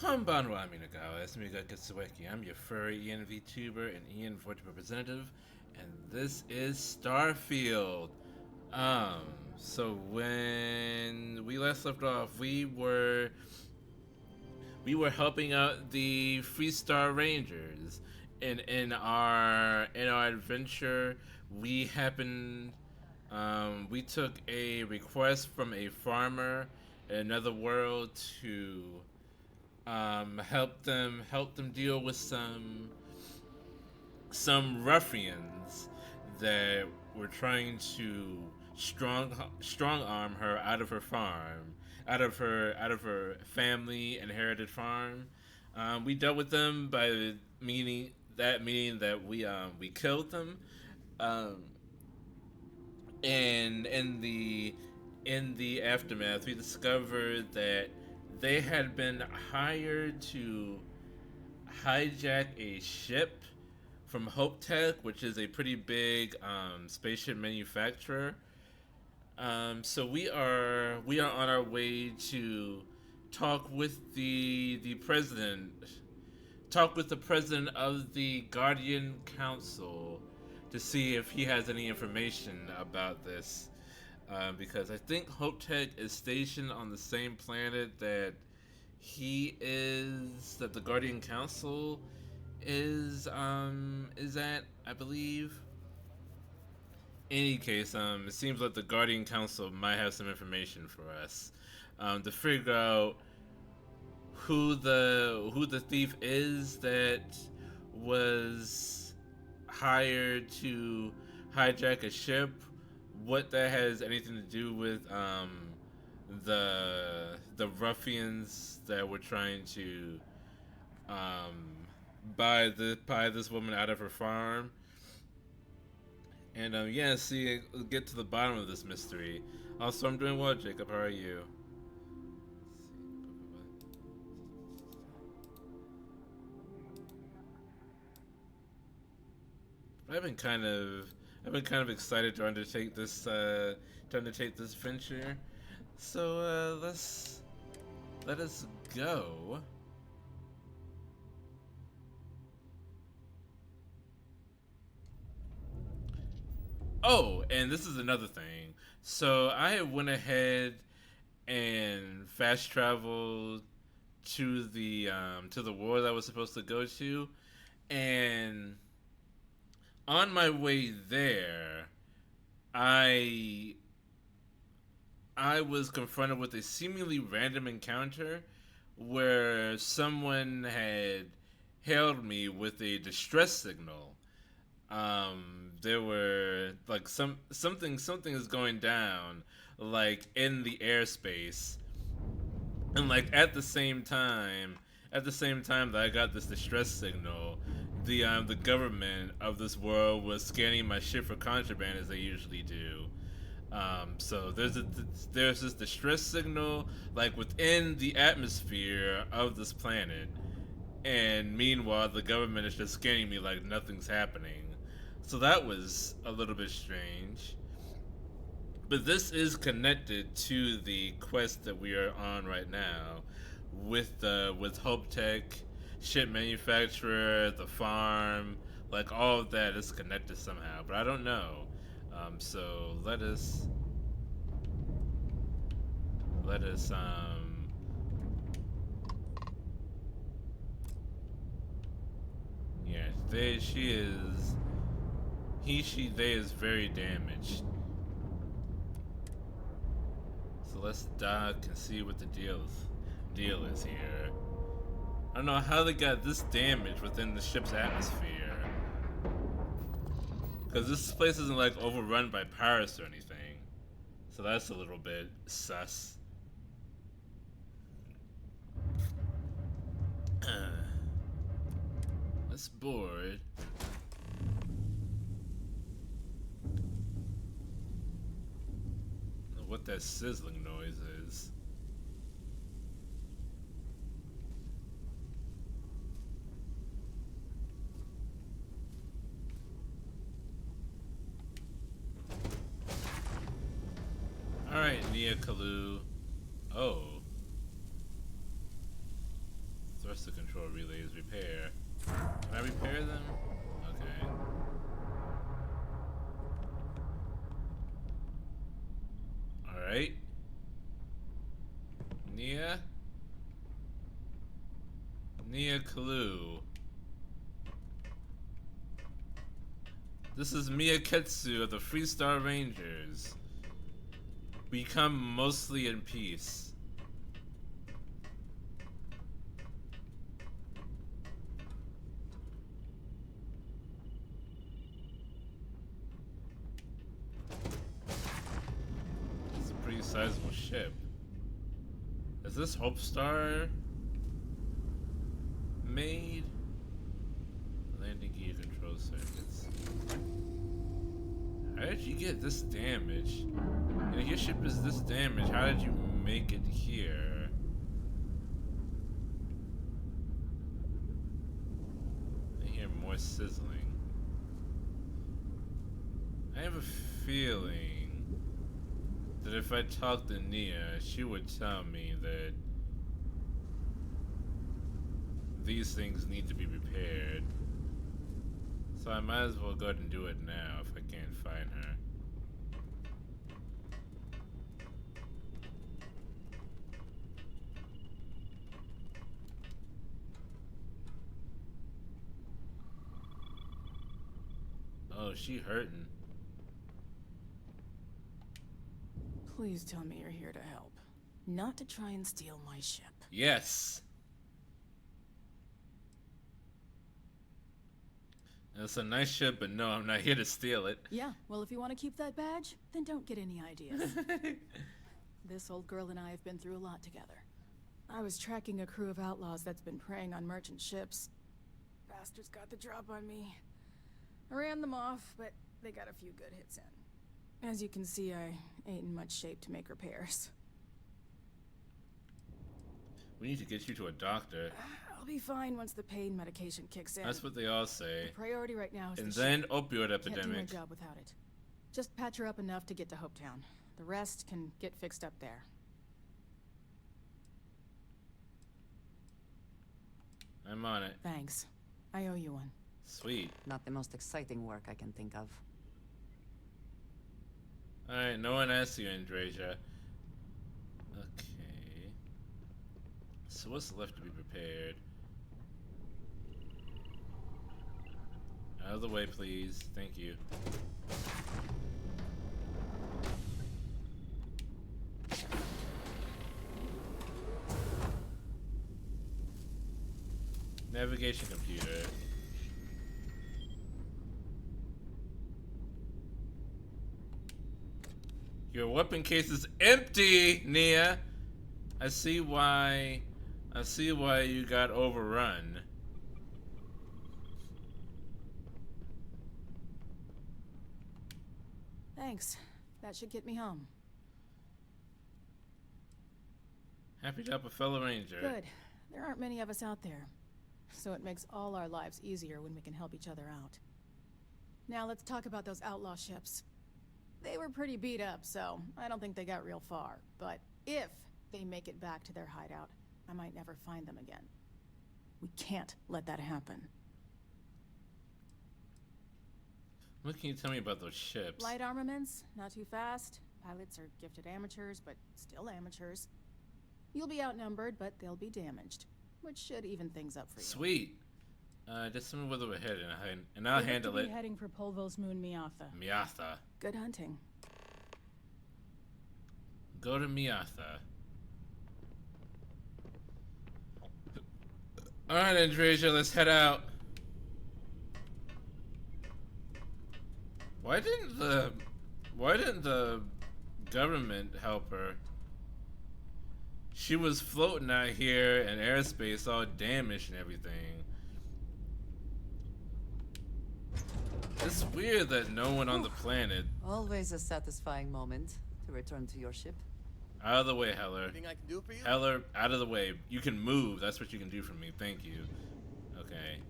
Konbanwa Minagawa, Esmiga Katsueki. I'm your furry Ian Vtuber and Ian Voice Representative, and this is Starfield. Um, so when we last left off, we were helping out the Freestar Rangers. In our adventure, we took a request from a farmer in another world to help them deal with some ruffians that were trying to strong arm her out of her farm, out of her family inherited farm. We dealt with them by meaning that we killed them. Um, and in the aftermath, we discovered that they had been hired to hijack a ship from Hope Tech, which is a pretty big spaceship manufacturer. So we are on our way to talk with the president, talk with the president of the Guardian Council to see if he has any information about this. Because I think Hope Tech is stationed on the same planet that the Guardian Council is at, I believe. In any case, it seems like the Guardian Council might have some information for us to figure out who the thief is that was hired to hijack a ship. What that has anything to do with the ruffians that were trying to um, buy this woman out of her farm. And yeah, see, get to the bottom of this mystery. Also, I'm doing well, Jacob. How are you? I've been kind of, I've been kind of excited to undertake this venture. So let us go. Oh, and this is another thing. So I went ahead and fast traveled to the war that I was supposed to go to, and on my way there, I I was confronted with a seemingly random encounter where someone had hailed me with a distress signal. There were like something is going down, like in the airspace, and like at the same time that I got this distress signal, the government of this world was scanning my ship for contraband as they usually do. So there's this distress signal like within the atmosphere of this planet, and meanwhile the government is just scanning me like nothing's happening. So that was a little bit strange. But this is connected to the quest that we are on right now, with Hope Tech, ship manufacturer, the farm, like all of that is connected somehow. But I don't know. So let us. Yeah, she is. She, they is very damaged. So let's dock and see what the deal is here. I don't know how they got this damage within the ship's atmosphere. Because this place isn't like overrun by pirates or anything. So that's a little bit sus. Let's board. What that sizzling noise is. Alright, Nia Kalu. Oh. Thruster control relays, repair. Can I repair them? Okay. Alright. Nia? Nia Clue. This is Miyaketsu of the Freestar Rangers. Become mostly in peace. It's a pretty sizable ship. Is this Hope Star made? Landing gear control circuits. How did you get this damage? And if your ship is this damaged, how did you make it here? I hear more sizzling. I have a feeling that if I talked to Nia, she would tell me that these things need to be repaired. So I might as well go ahead and do it now if I can't find her. Oh, she hurting. Please tell me you're here to help, not to try and steal my ship. Yes. It's a nice ship, but no, I'm not here to steal it. Yeah, well, if you want to keep that badge, then don't get any ideas. This old girl and I have been through a lot together. I was tracking a crew of outlaws that's been preying on merchant ships. Bastards got the drop on me. I ran them off, but they got a few good hits in. As you can see, I ain't in much shape to make repairs. We need to get you to a doctor. I'll be fine once the pain medication kicks in. That's what they all say. The priority right now is And the then ship. opioid epidemic. Can't do my job without it. Just patch her up enough to get to Hopetown. The rest can get fixed up there. I'm on it. Thanks. I owe you one. Sweet. Not the most exciting work I can think of. Alright, no one asked you, Andreja. Okay. So what's left to be prepared? Out of the way, please. Thank you. Navigation computer. Your weapon case is empty, Nia. I see why you got overrun. Thanks. That should get me home. Happy to help a fellow ranger. Good. There aren't many of us out there. So it makes all our lives easier when we can help each other out. Now let's talk about those outlaw ships. They were pretty beat up, so I don't think they got real far. But if they make it back to their hideout, I might never find them again. We can't let that happen. What can you tell me about those ships? Light armaments, not too fast. Pilots are gifted amateurs, but still amateurs. You'll be outnumbered, but they'll be damaged, which should even things up for you. Sweet. Just tell me whether we're heading, and I'll handle it. Heading for Polvo's moon, Miatha. Miatha. Good hunting. Go to Miatha. Alright, Andreja, let's head out. Why didn't the government help her? She was floating out here in airspace all damaged and everything. It's weird that no one on the planet... Always a satisfying moment to return to your ship. Out of the way, Heller. Anything I can do for you? Heller, out of the way. You can move. That's what you can do for me. Thank you. Okay.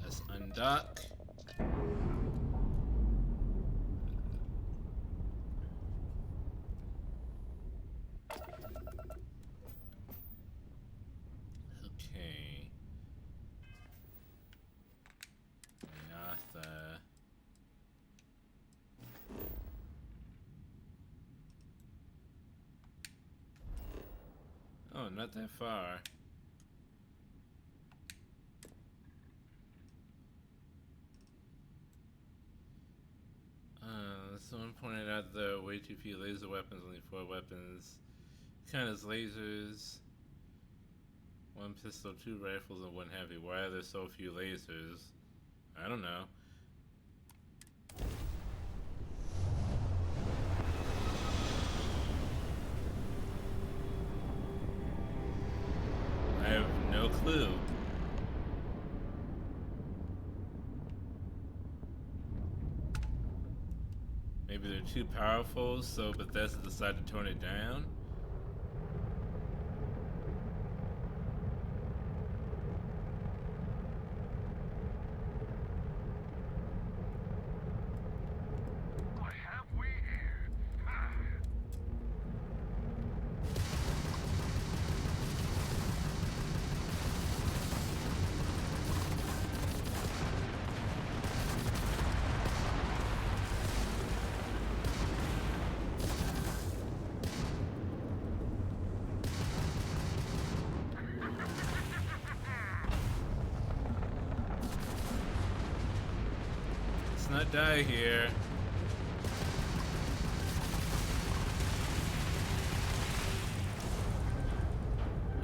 Let's undock. not that far. Someone pointed out there are way too few laser weapons, only 4 weapons. Count as lasers. 1 pistol, 2 rifles, and 1 heavy. Why are there so few lasers? I don't know. I have no clue. Maybe they're too powerful, so Bethesda decided to tone it down? What have we here? Let's not die here.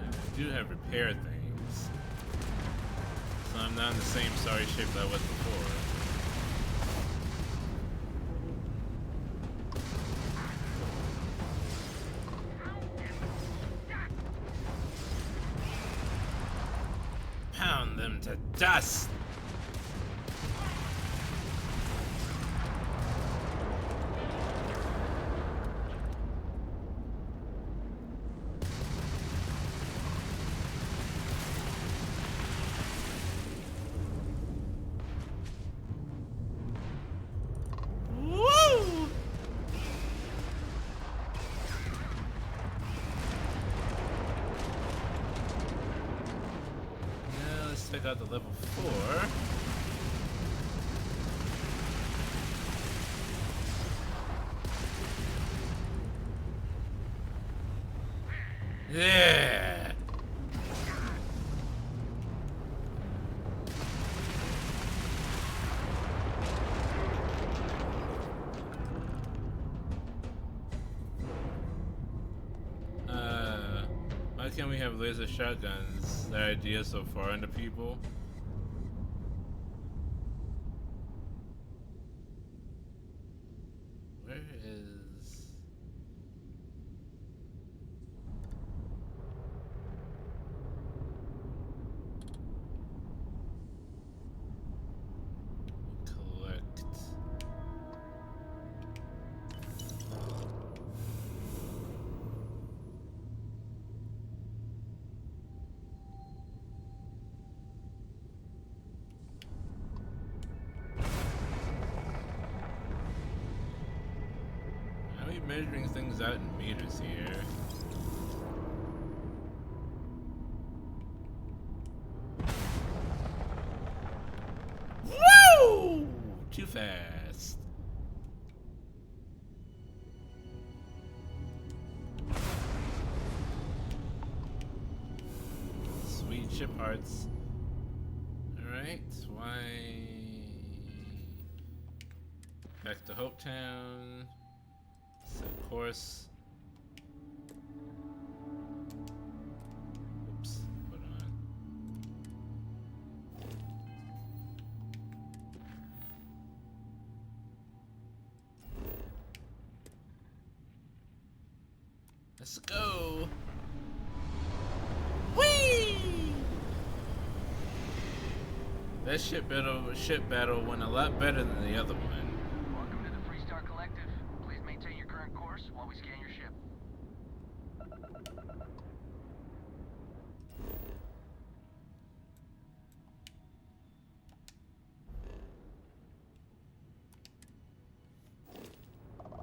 I do have repair things. So I'm not in the same sorry shape that I was before. Pound them to dust! Woo! Now let's check out the level 4. Yeah! Why can't we have laser shotguns? That idea so far into people. Where is... collect... How are we measuring things out in meters here? Woo! Too fast. Sweet ship hearts. Alright, why... Back to Hopetown. Set course. Oops, hold on. Let's go! Whee! That ship battle went a lot better than the other one. Welcome to the Freestar Collective. Please maintain your current course while we scan your ship.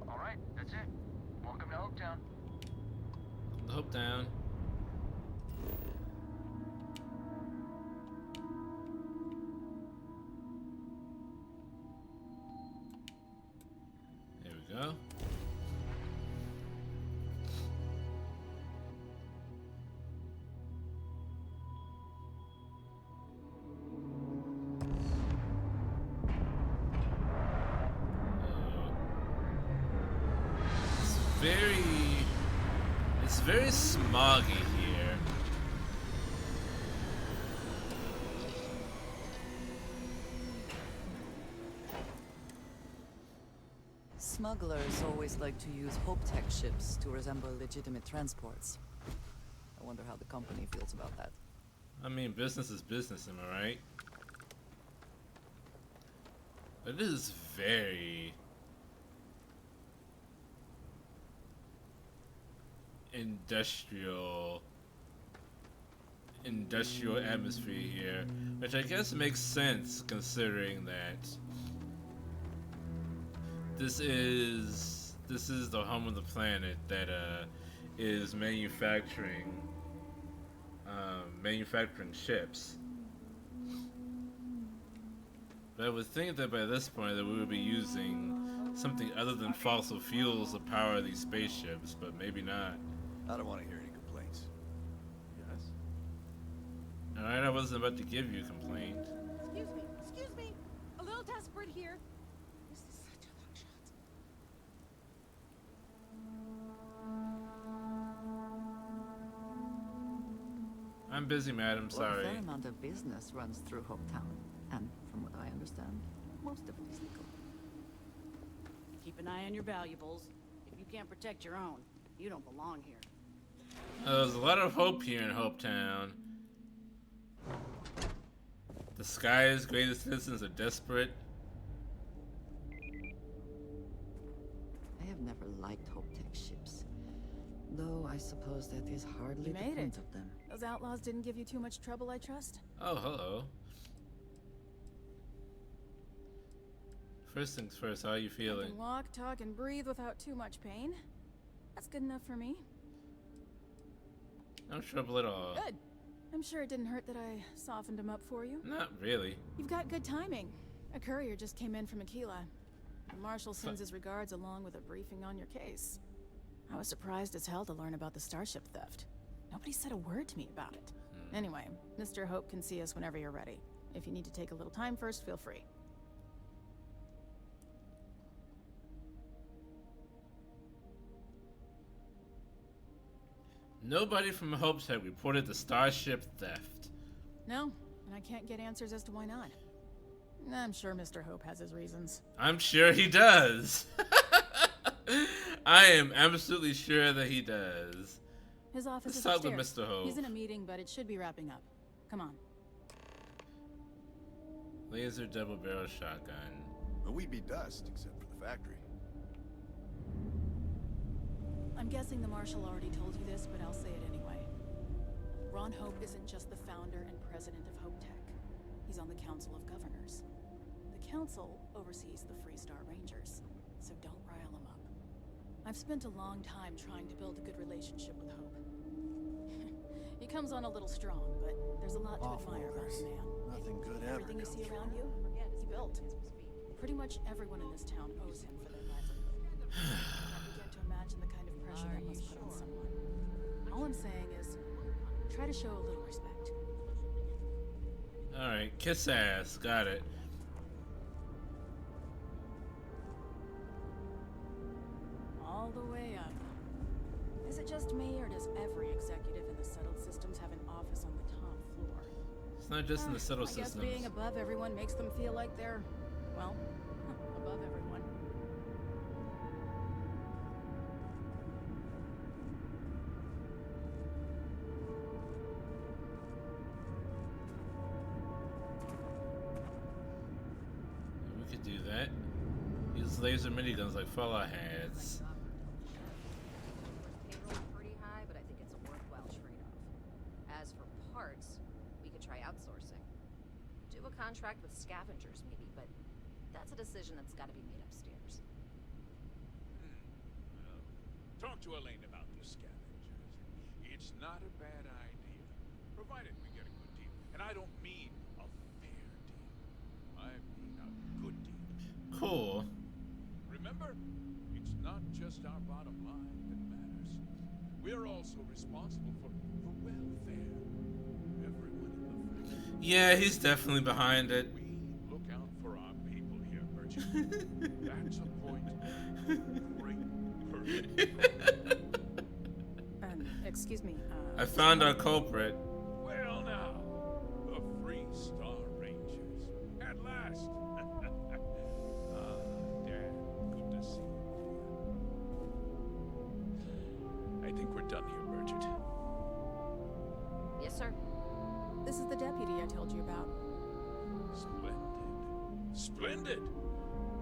All right, that's it. Welcome to Hopetown. Hope down. There we go. very, it's very smoggy here. Smugglers always like to use Hope Tech ships to resemble legitimate transports. I wonder how the company feels about that. I mean, business is business, am I right? It is very industrial atmosphere here, which I guess makes sense considering that this is the home of the planet that is manufacturing ships. But I would think that by this point that we would be using something other than fossil fuels to power these spaceships, but maybe not. I don't want to hear any complaints. Yes? Alright, I wasn't about to give you a complaint. Excuse me. A little desperate here. This is such a long shot. I'm busy, madam, Well, a sorry. fair amount of business runs through Hopetown, and from what I understand, most of it is legal. Keep an eye on your valuables. If you can't protect your own, you don't belong here. There's a lot of hope here in Hopetown. The sky's greatest citizens are desperate. I have never liked Hope Tech ships, though I suppose that is hardly You the made point it. of them. Those outlaws didn't give you too much trouble, I trust? Oh, hello. First things first, how are you I feeling? can walk, talk, and breathe without too much pain. That's good enough for me. No trouble at all. Good. I'm sure it didn't hurt that I softened him up for you. Not really. You've got good timing. A courier just came in from Aquila. The marshal sends his regards along with a briefing on your case. I was surprised as hell to learn about the starship theft. Nobody said a word to me about it. Anyway, Mr. Hope can see us whenever you're ready. If you need to take a little time first, feel free. Nobody from Hope Tech reported the starship theft. No, and I can't get answers as to why not. I'm sure Mr. Hope has his reasons. I'm sure he does. I am absolutely sure that he does. His office Let's is talk with upstairs. Mr. Hope. He's in a meeting, but it should be wrapping up. Come on. Laser double barrel shotgun. But we'd be dust, except for the factory. I'm guessing the Marshal already told you this, but I'll say it anyway. Ron Hope isn't just the founder and president of Hope Tech. He's on the Council of Governors. The Council oversees the Freestar Rangers, so don't rile him up. I've spent a long time trying to build a good relationship with Hope. He comes on a little strong, but there's a lot to Awful admire about orders. the man. Nothing good ever Everything you comes see from around you, he built. Pretty much everyone in this town owes him for their livelihood. I begin to imagine the kind of pressure that must put on someone. All I'm saying is, try to show a little respect. Alright, kiss ass. Got it. All the way up. Is it just me, or does every executive in the settled systems have an office on the top floor? It's not just in the settled I guess systems. being above everyone makes them feel like they're, well, above everyone. We could do that. Use laser miniguns like Fallout has. Payroll pretty high, but I think it's a worthwhile trade-off. As for parts, we could try outsourcing. Do a contract with scavengers, maybe, but that's a decision that's got to be made upstairs. Talk to Elaine about the scavengers. It's not a bad idea, provided we get a good deal. And I don't mean a fair deal. I mean a good deal. Cool. Remember, it's not just our bottom line that matters. We're also responsible for the welfare of everyone in the factory. Yeah, he's definitely behind it. We look out for our people here, Merchant. That's a point of great purpose. found our culprit. Well now, the Free Star Rangers. At last. Dad, good to see you. I think we're done here, Bridget. Yes, sir. This is the deputy I told you about. Splendid. Splendid!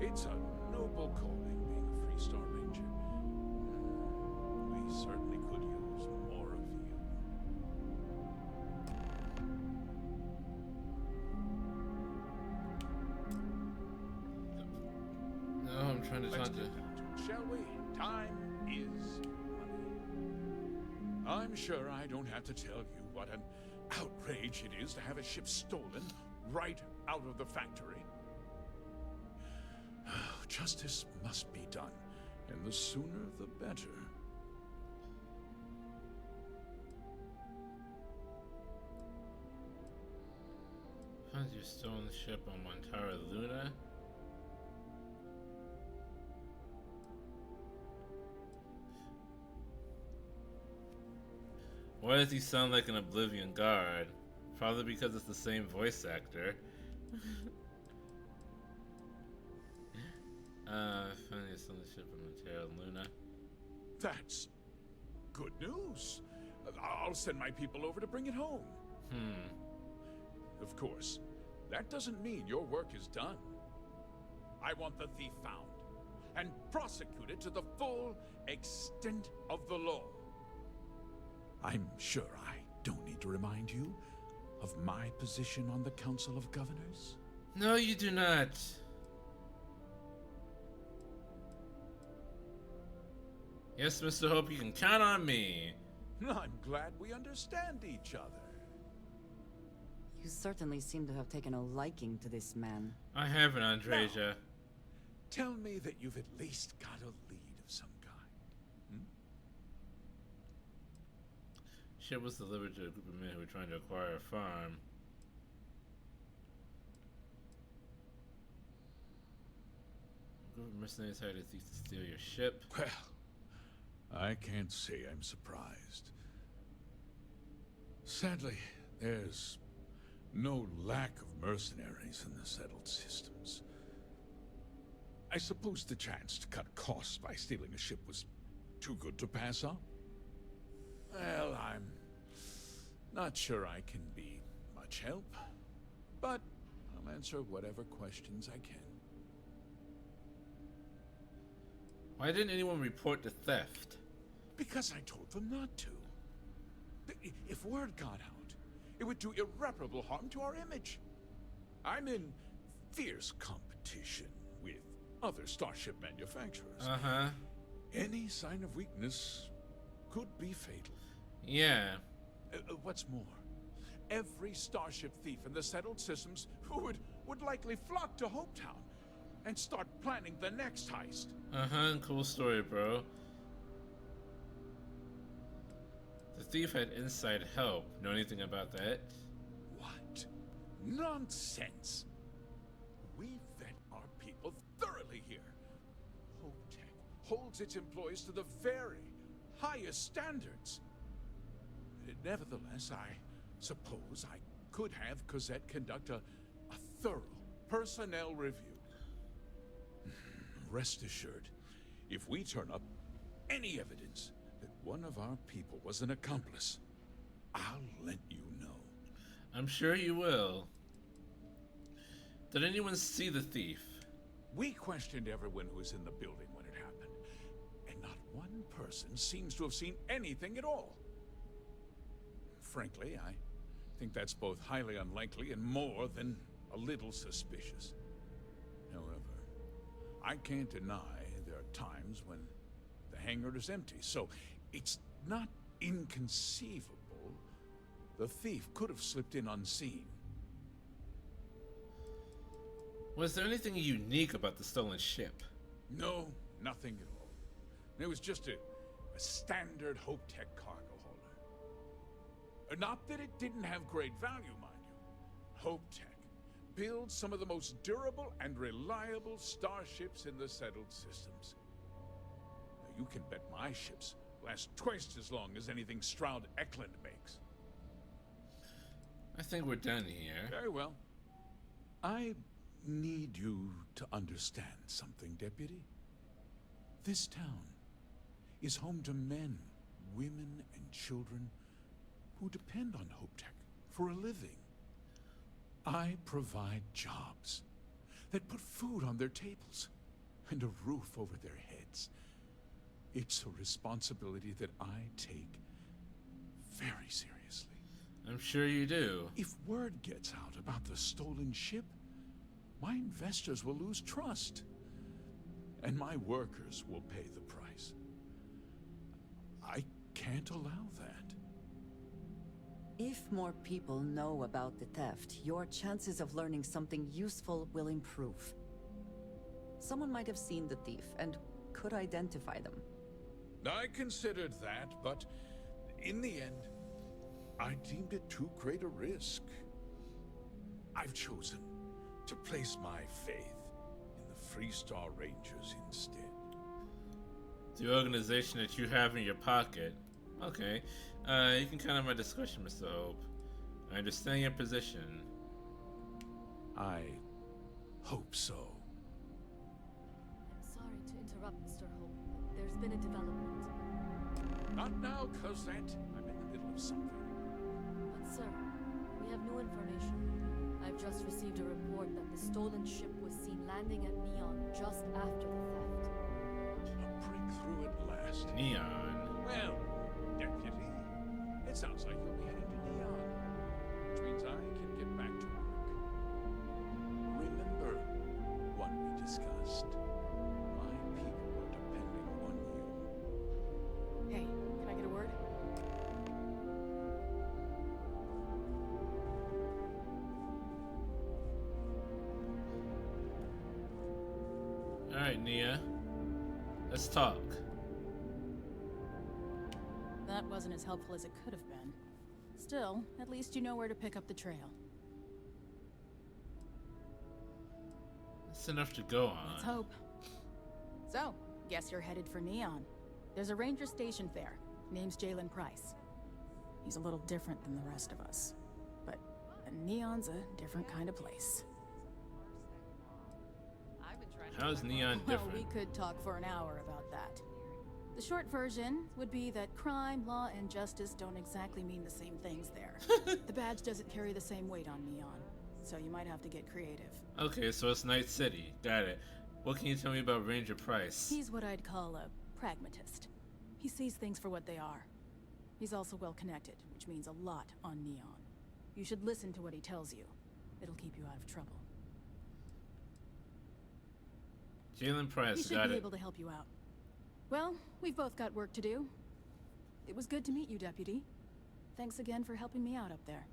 It's a noble calling being a Free Star Ranger. We certainly could use more of you. No, I'm trying to Let's talk get to. down to it, shall we? Time is money. I'm sure I don't have to tell you what an outrage it is to have a ship stolen right out of the factory. Justice must be done, and the sooner the better. Found your stolen ship on Montara Luna. Why does he sound like an Oblivion guard? Probably because it's the same voice actor. Found your stolen ship on Montara Luna. That's good news. I'll send my people over to bring it home. Of course, that doesn't mean your work is done. I want the thief found and prosecuted to the full extent of the law. I'm sure I don't need to remind you of my position on the Council of Governors. No, you do not. Yes, Mr. Hope, you can count on me. I'm glad we understand each other. You certainly seem to have taken a liking to this man. I haven't, Andreja. Tell me that you've at least got a lead of some kind. Ship was delivered to a group of men who were trying to acquire a farm. A group of mercenaries hired a thief to steal your ship. Well, I can't say I'm surprised. Sadly, there's no lack of mercenaries in the settled systems. I suppose the chance to cut costs by stealing a ship was too good to pass up. Well, I'm not sure I can be much help, but I'll answer whatever questions I can. Why didn't anyone report the theft? Because I told them not to. If word got out, it would do irreparable harm to our image. I'm in fierce competition with other starship manufacturers. Uh-huh. Any sign of weakness could be fatal. Yeah. What's more, every starship thief in the settled systems would likely flock to Hopetown and start planning the next heist. Uh-huh, cool story, bro. The thief had inside help. Know anything about that? What? Nonsense! We vet our people thoroughly here. Hopetech holds its employees to the very highest standards. Nevertheless, I suppose I could have Cosette conduct a thorough personnel review. Rest assured, if we turn up any evidence that one of our people was an accomplice, I'll let you know. I'm sure you will. Did anyone see the thief? We questioned everyone who was in the building when it happened, and not one person seems to have seen anything at all. Frankly, I think that's both highly unlikely and more than a little suspicious. However, I can't deny there are times when the hangar is empty, so it's not inconceivable the thief could have slipped in unseen. Was there anything unique about the stolen ship? No, nothing at all. It was just a standard Hopetech cargo hauler. Not that it didn't have great value, mind you. Hopetech builds some of the most durable and reliable starships in the settled systems. You can bet my ships Lasts twice as long as anything Stroud Eklund makes. I think we're done here. Very well. I need you to understand something, Deputy. This town is home to men, women, and children who depend on HopeTech for a living. I provide jobs that put food on their tables and a roof over their heads. It's a responsibility that I take very seriously. I'm sure you do. If word gets out about the stolen ship, my investors will lose trust, and my workers will pay the price. I can't allow that. If more people know about the theft, your chances of learning something useful will improve. Someone might have seen the thief and could identify them. I considered that, but in the end, I deemed it too great a risk. I've chosen to place my faith in the Freestar Rangers instead. The organization that you have in your pocket. Okay. You can count on my discretion, Mr. Hope. I understand your position. I hope so. I'm sorry to interrupt, Mr. Hope, but there's been a development. Not now, Cosette. I'm in the middle of something. But sir, we have new information. I've just received a report that the stolen ship was seen landing at Neon just after the theft. A breakthrough at last. Neon. Well, Deputy, it sounds like you'll be heading to Neon, which means I can get back to work. Remember what we discussed. My people are depending on you. Hey, can I get a word? Alright, Nia. Let's talk. That wasn't as helpful as it could have been. Still, at least you know where to pick up the trail. That's enough to go on. Let's hope. So, guess you're headed for Neon. There's a ranger stationed there. Name's Jalen Price. He's a little different than the rest of us. But Neon's a different kind of place. I've been trying to How is Neon Well, different? we could talk for an hour about that. The short version would be that crime, law, and justice don't exactly mean the same things there. The badge doesn't carry the same weight on Neon, so you might have to get creative. Okay, so it's Night City. Got it. What can you tell me about Ranger Price? He's what I'd call a pragmatist. He sees things for what they are. He's also well connected, which means a lot on Neon. You should listen to what he tells you. It'll keep you out of trouble. Jalen He Price, should got be it. able to help you out. Well, we've both got work to do. It was good to meet you, Deputy. Thanks again for helping me out up there.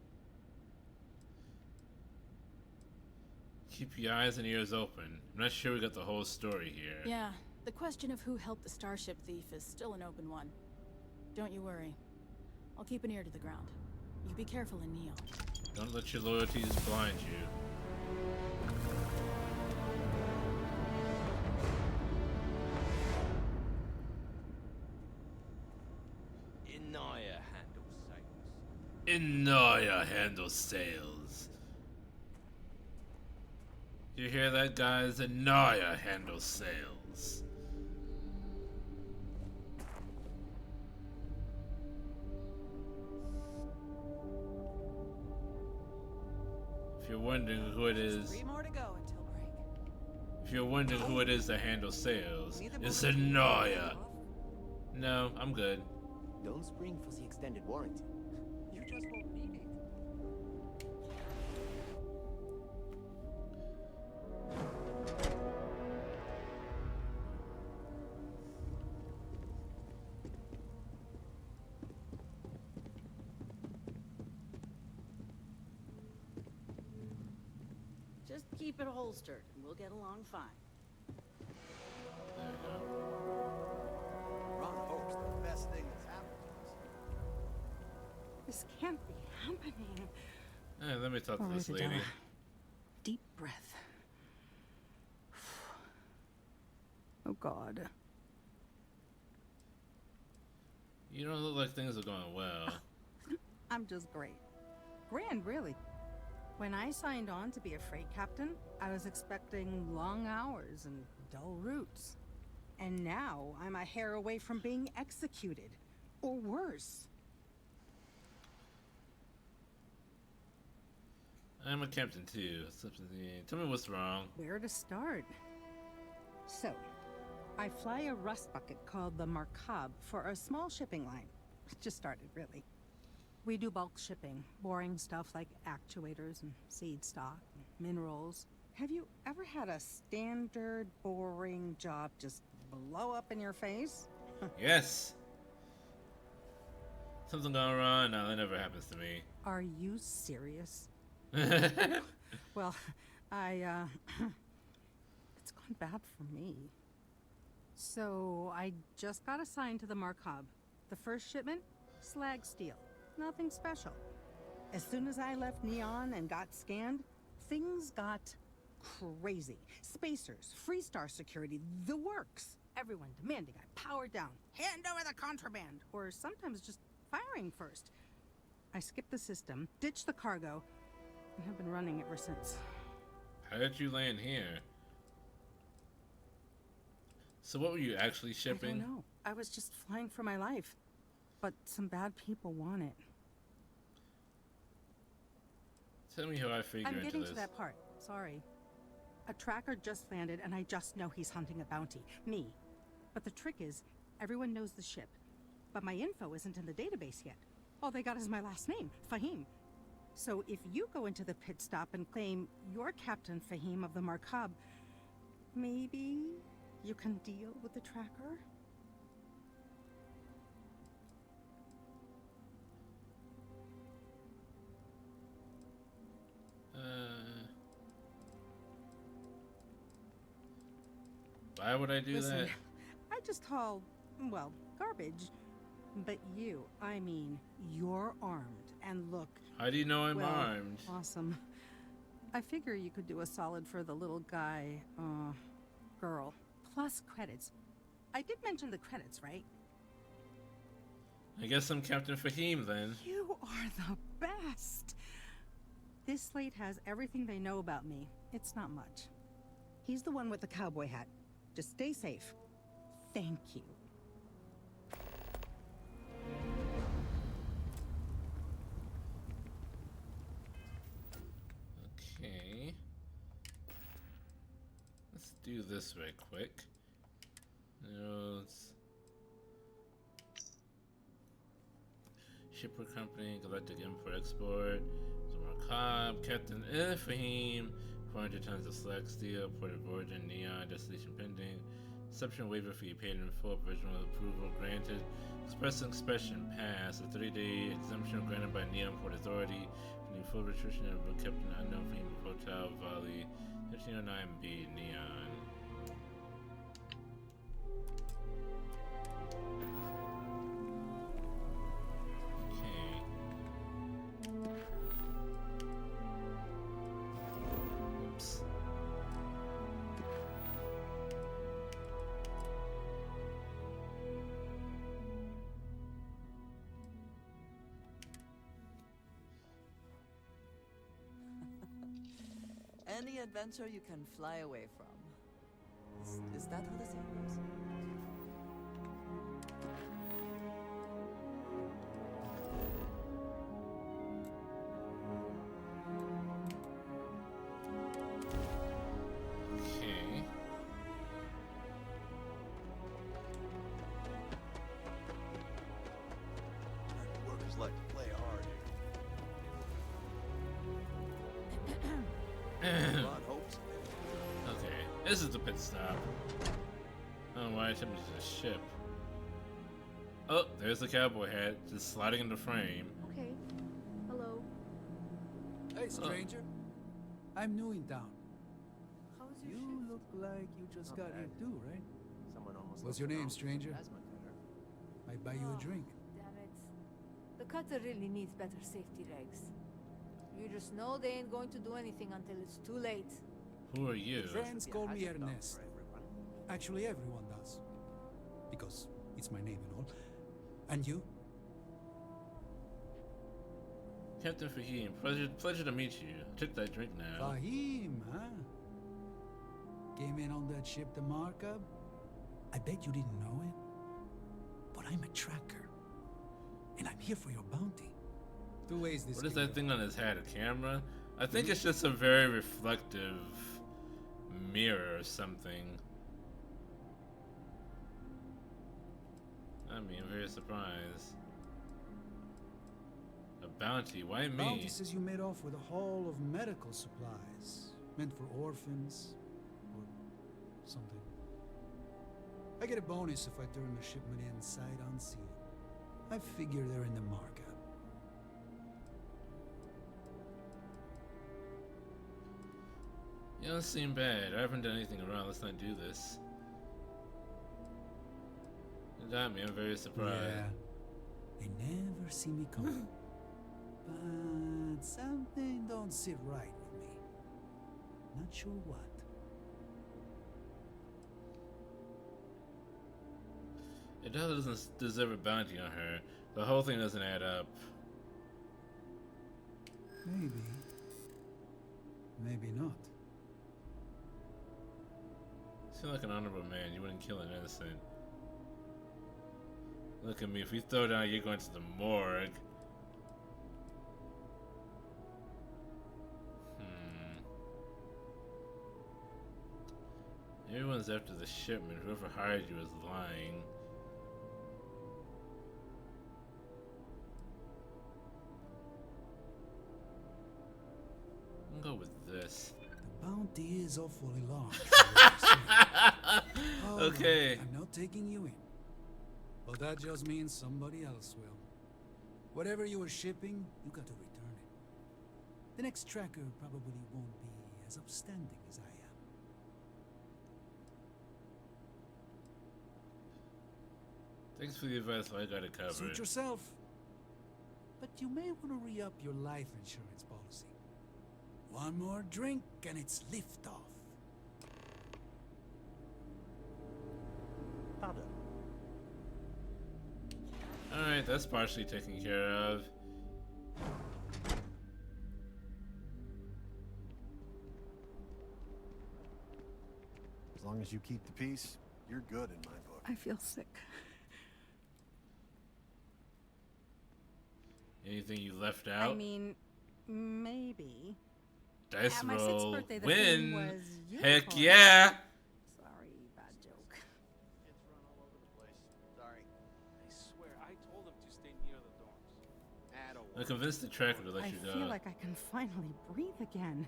Keep your eyes and ears open. I'm not sure we got the whole story here. Yeah, the question of who helped the starship thief is still an open one. Don't you worry. I'll keep an ear to the ground. You be careful in Neon. Don't let your loyalties blind you. Inaya handles sales. Inaya handles sales. You hear that, guys? Inaya handles sales. If you're wondering who it is, 3 more to go until break. if you're wondering who it is that handles sales, it's Inaya. No, I'm good. Don't spring for the extended warranty. You just won't need it. Just keep it holstered, and we'll get along fine. There we go. Ron hopes the best thing that's happened to us. This can't be happening. Hey, let me talk to this lady. Deep breath. Oh, God. You don't look like things are going well. I'm just great. Grand, really. When I signed on to be a freight captain, I was expecting long hours and dull routes. And now I'm a hair away from being executed. Or worse. I'm a captain too. Tell me what's wrong. Where to start? So, I fly a rust bucket called the Markab for a small shipping line. It just started, really. We do bulk shipping, boring stuff like actuators and seed stock, and minerals. Have you ever had a standard, boring job just blow up in your face? Yes. Something gone wrong? No, that never happens to me. Are you serious? Well, it's gone bad for me. So, I just got assigned to the Markab. The first shipment? Slag steel. Nothing special. As soon as I left Neon and got scanned, things got crazy. Spacers, Freestar security, the works. Everyone demanding I power down, hand over the contraband, or sometimes just firing first. I skipped the system, ditched the cargo, and have been running ever since. How did you land here? So what were you actually shipping? I don't know. I was just flying for my life. But some bad people want it. Tell me how I figure into this. I'm getting to that part. Sorry. A tracker just landed, and I just know he's hunting a bounty. Me. But the trick is, everyone knows the ship. But my info isn't in the database yet. All they got is my last name, Fahim. So if you go into the pit stop and claim you're Captain Fahim of the Markab, maybe you can deal with the tracker? Why would I do that? I just haul, well, garbage. But you, I mean, you're armed, and look... How do you know I'm armed? Awesome. I figure you could do a solid for the little guy, girl. Plus credits. I did mention the credits, right? I guess I'm Captain Fahim, then. You are the best! This slate has everything they know about me. It's not much. He's the one with the cowboy hat. Just stay safe. Thank you. Okay. Let's do this right quick. Notes. Shipper company, galactic import export. Markab, Captain Fahim. 400 tons of slag steel, port of origin, Neon, destination pending. Exception waiver fee paid in full, provisional approval granted. Express inspection passed. A 3-day exemption granted by Neon Port Authority. For the full restriction of Captain Unknown Fahim Hotel Valley, 1509B, Neon. Any adventure you can fly away from. Is that how the saying goes? Okay. Workers like to play hard here. Okay, this is the pit stop. Oh, why I jumped to the ship? Oh, there's the cowboy hat, just sliding in the frame. Okay. Hello. Hey, stranger. I'm new in town. How was your You shift? look like you just got here too, right? Someone almost What's left your name, the stranger? asthma cutter. I buy you a drink. Damn it. The cutter really needs better safety regs. You just know they ain't going to do anything until it's too late. Who are you? Friends call me Hazard dog Ernest. for everyone. Actually, everyone does. Because it's my name and all. And you? Captain Fahim, pleasure to meet you. Took that drink now. Fahim, huh? Came in on that ship, the Markup? I bet you didn't know it. But I'm a tracker. And I'm here for your bounty. Two ways this What is that thing on his head? A camera? I think it's just a very reflective mirror or something. I mean, I'm very surprised. A bounty? Why me? Bounty says you made off with a haul of medical supplies. Meant for orphans. Or something. I get a bonus if I turn the shipment in sight unseen. I figure they're in the markup. You don't seem bad. I haven't done anything wrong. Let's not do this. You got me. I'm very surprised. Yeah. They never see me coming. But something don't sit right with me. Not sure what. Adela doesn't deserve a bounty on her. The whole thing doesn't add up. Maybe. Maybe not. You seem like an honorable man. You wouldn't kill an innocent. Look at me. If we throw down, you're going to the morgue. Everyone's after the shipment. Whoever hired you is lying. I'll go with this. The bounty is awfully large. Okay. I'm not taking you in. But that just means somebody else will. Whatever you were shipping, you got to return it. The next tracker probably won't be as upstanding as I am. Thanks for the advice. I got it covered. Suit yourself. But you may want to re-up your life insurance policy. One more drink and it's liftoff. Pardon. Alright, that's partially taken care of. As long as you keep the peace, you're good in my book. I feel sick. Anything you left out? I mean, maybe. Dice At my 6th roll. birthday, the Win. theme was Heck unicorn. yeah. Sorry, bad joke. Kids run all over the place. Sorry. I swear, I told him to stay near the doors. I convinced the tracker to let I you go. feel like I can finally breathe again.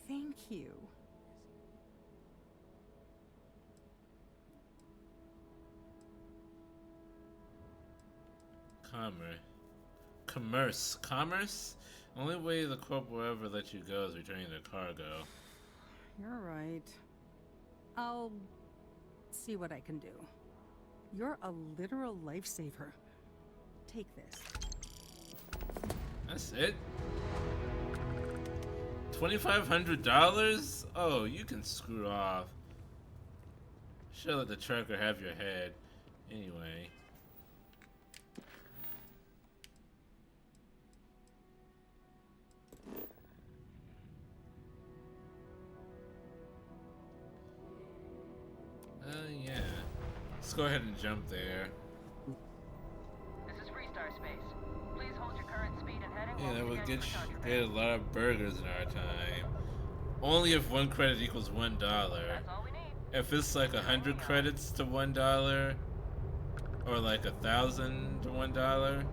Thank you. Commerce? Only way the corp will ever let you go is returning their cargo. You're right. I'll see what I can do. You're a literal lifesaver. Take this. That's it? $2,500? Oh, you can screw off. Should let the tracker have your head. Anyway. Yeah. Let's go ahead and jump there. This is Freestar Space. Please hold your current speed and heading. Yeah, while that we would scan get for target a lot of burgers in our time. Only if 1 credit equals $1. That's all we need. If it's like 100 credits to $1, or like 1,000 to $1,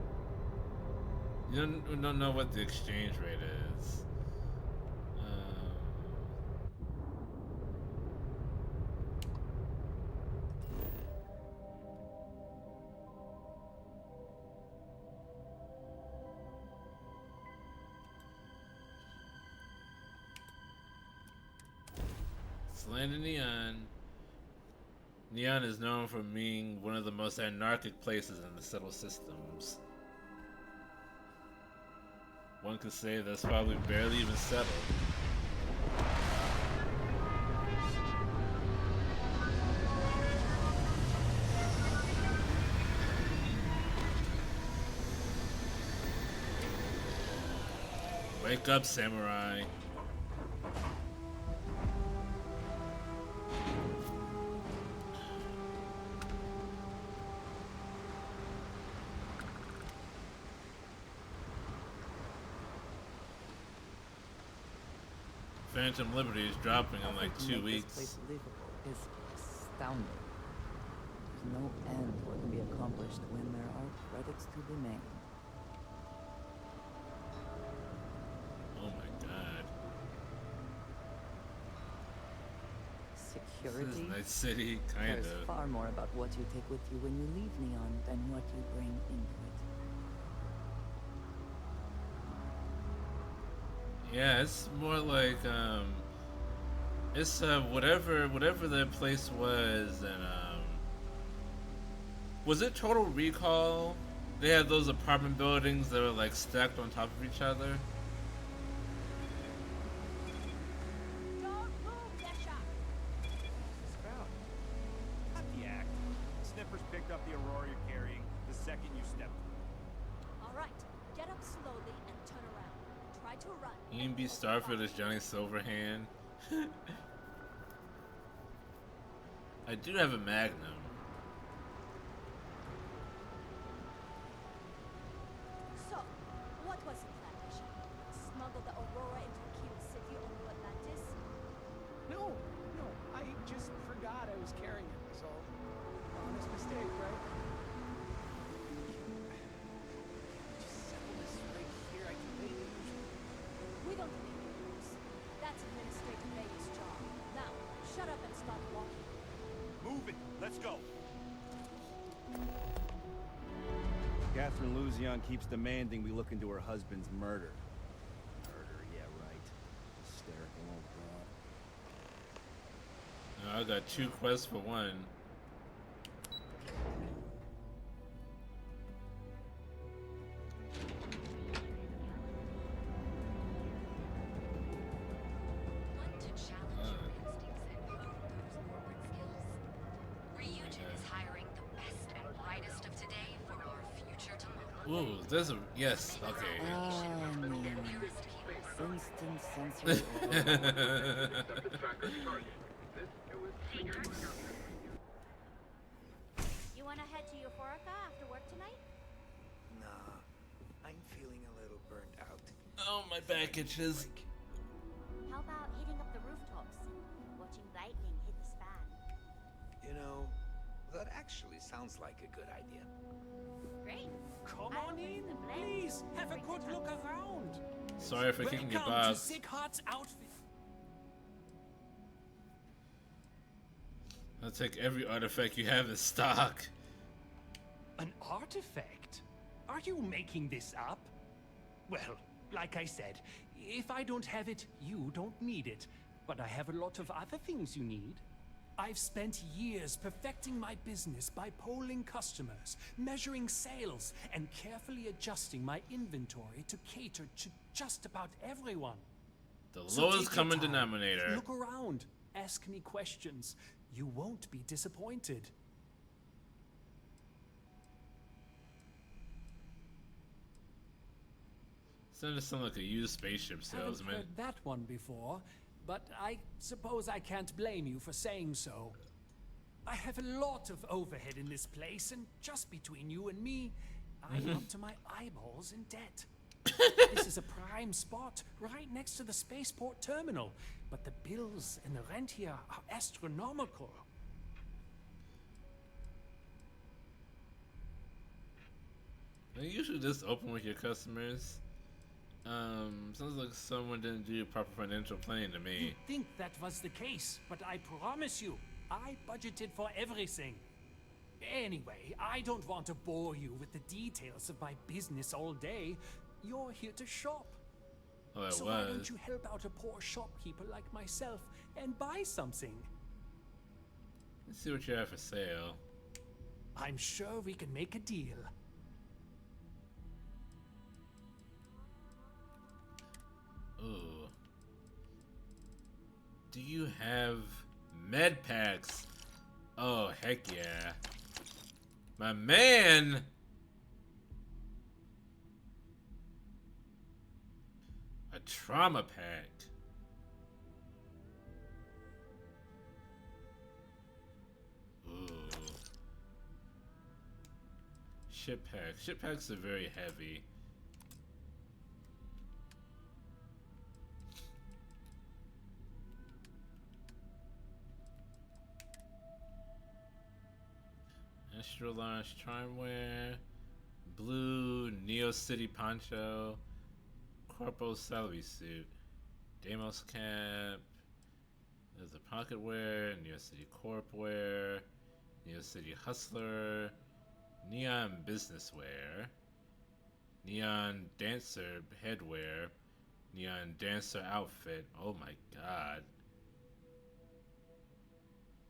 you don't know what the exchange rate is. Land in Neon. Neon is known for being one of the most anarchic places in the settled systems. One could say that's probably barely even settled. Wake up, samurai. Phantom Liberty is dropping in like 2 weeks. This place livable is astounding. There's no end what can be accomplished when there are credits to be made. Oh my god. Security? This is a nice city, kind of. There's far more about what you take with you when you leave Neon than what you bring into it. Yeah, it's more like it's whatever the place was, and was it Total Recall? They had those apartment buildings that were like stacked on top of each other. Don't move, Desha! What's this about? Not the act. Snippers picked up the Aurora you're carrying the second you stepped. All right, get up slowly and turn around. Try to run. You can be Starfield as Johnny Silverhand. I do have a Magnum. So, what was the plan, Desha? Smuggle the Aurora into a key city on New Atlantis? No, I just forgot I was carrying it, was all. Honest mistake, right? Just settle this right here. I can pay the usual. We don't need rules. That's Administrator May's job. Now, shut up and start walking. Move it! Let's go! Catherine Luzion keeps demanding we look into her husband's murder. Murder, yeah, right. Hysterical old broad. I got 2 quests for 1. Ooh, there's a yes. Okay. Instant sensory. You wanna head to Euphorica after work tonight? Nah, I'm feeling a little burnt out. Oh, my back itches. How about hitting up the rooftops and watching lightning hit the span? You know, that actually sounds like a good idea. Great. Come on in, please. Have a good look around. Sorry for kicking your Welcome boss. to Sickhart's outfit. I'll take every artifact you have in stock. An artifact? Are you making this up? Well, like I said, if I don't have it, you don't need it. But I have a lot of other things you need. I've spent years perfecting my business by polling customers, measuring sales, and carefully adjusting my inventory to cater to just about everyone. The So lowest take your common time, denominator. Look around. Ask me questions. You won't be disappointed. Sounded to sound like a used spaceship Haven't salesman. heard that one before, but I suppose I can't blame you for saying so. I have a lot of overhead in this place, and just between you and me, I'm up to my eyeballs in debt. This is a prime spot, right next to the spaceport terminal, but the bills and the rent here are astronomical. Are you usually just open with your customers? Sounds like someone didn't do proper financial planning to me. You'd think that was the case, but I promise you, I budgeted for everything. Anyway, I don't want to bore you with the details of my business all day. You're here to shop. Oh, it So why was. don't you help out a poor shopkeeper like myself and buy something? Let's see what you have for sale. I'm sure we can make a deal. Ooh. Do you have med packs? Oh, heck yeah. My man! A Trauma pack. Ooh. Ship pack. Ship packs are very heavy. Extra large charmware. Blue Neo City poncho. Corporal celery suit. Deimos cap. There's a pocket wear. Neo City corp wear. Neo City hustler. Neon business wear. Neon dancer headwear. Neon dancer outfit. Oh my god.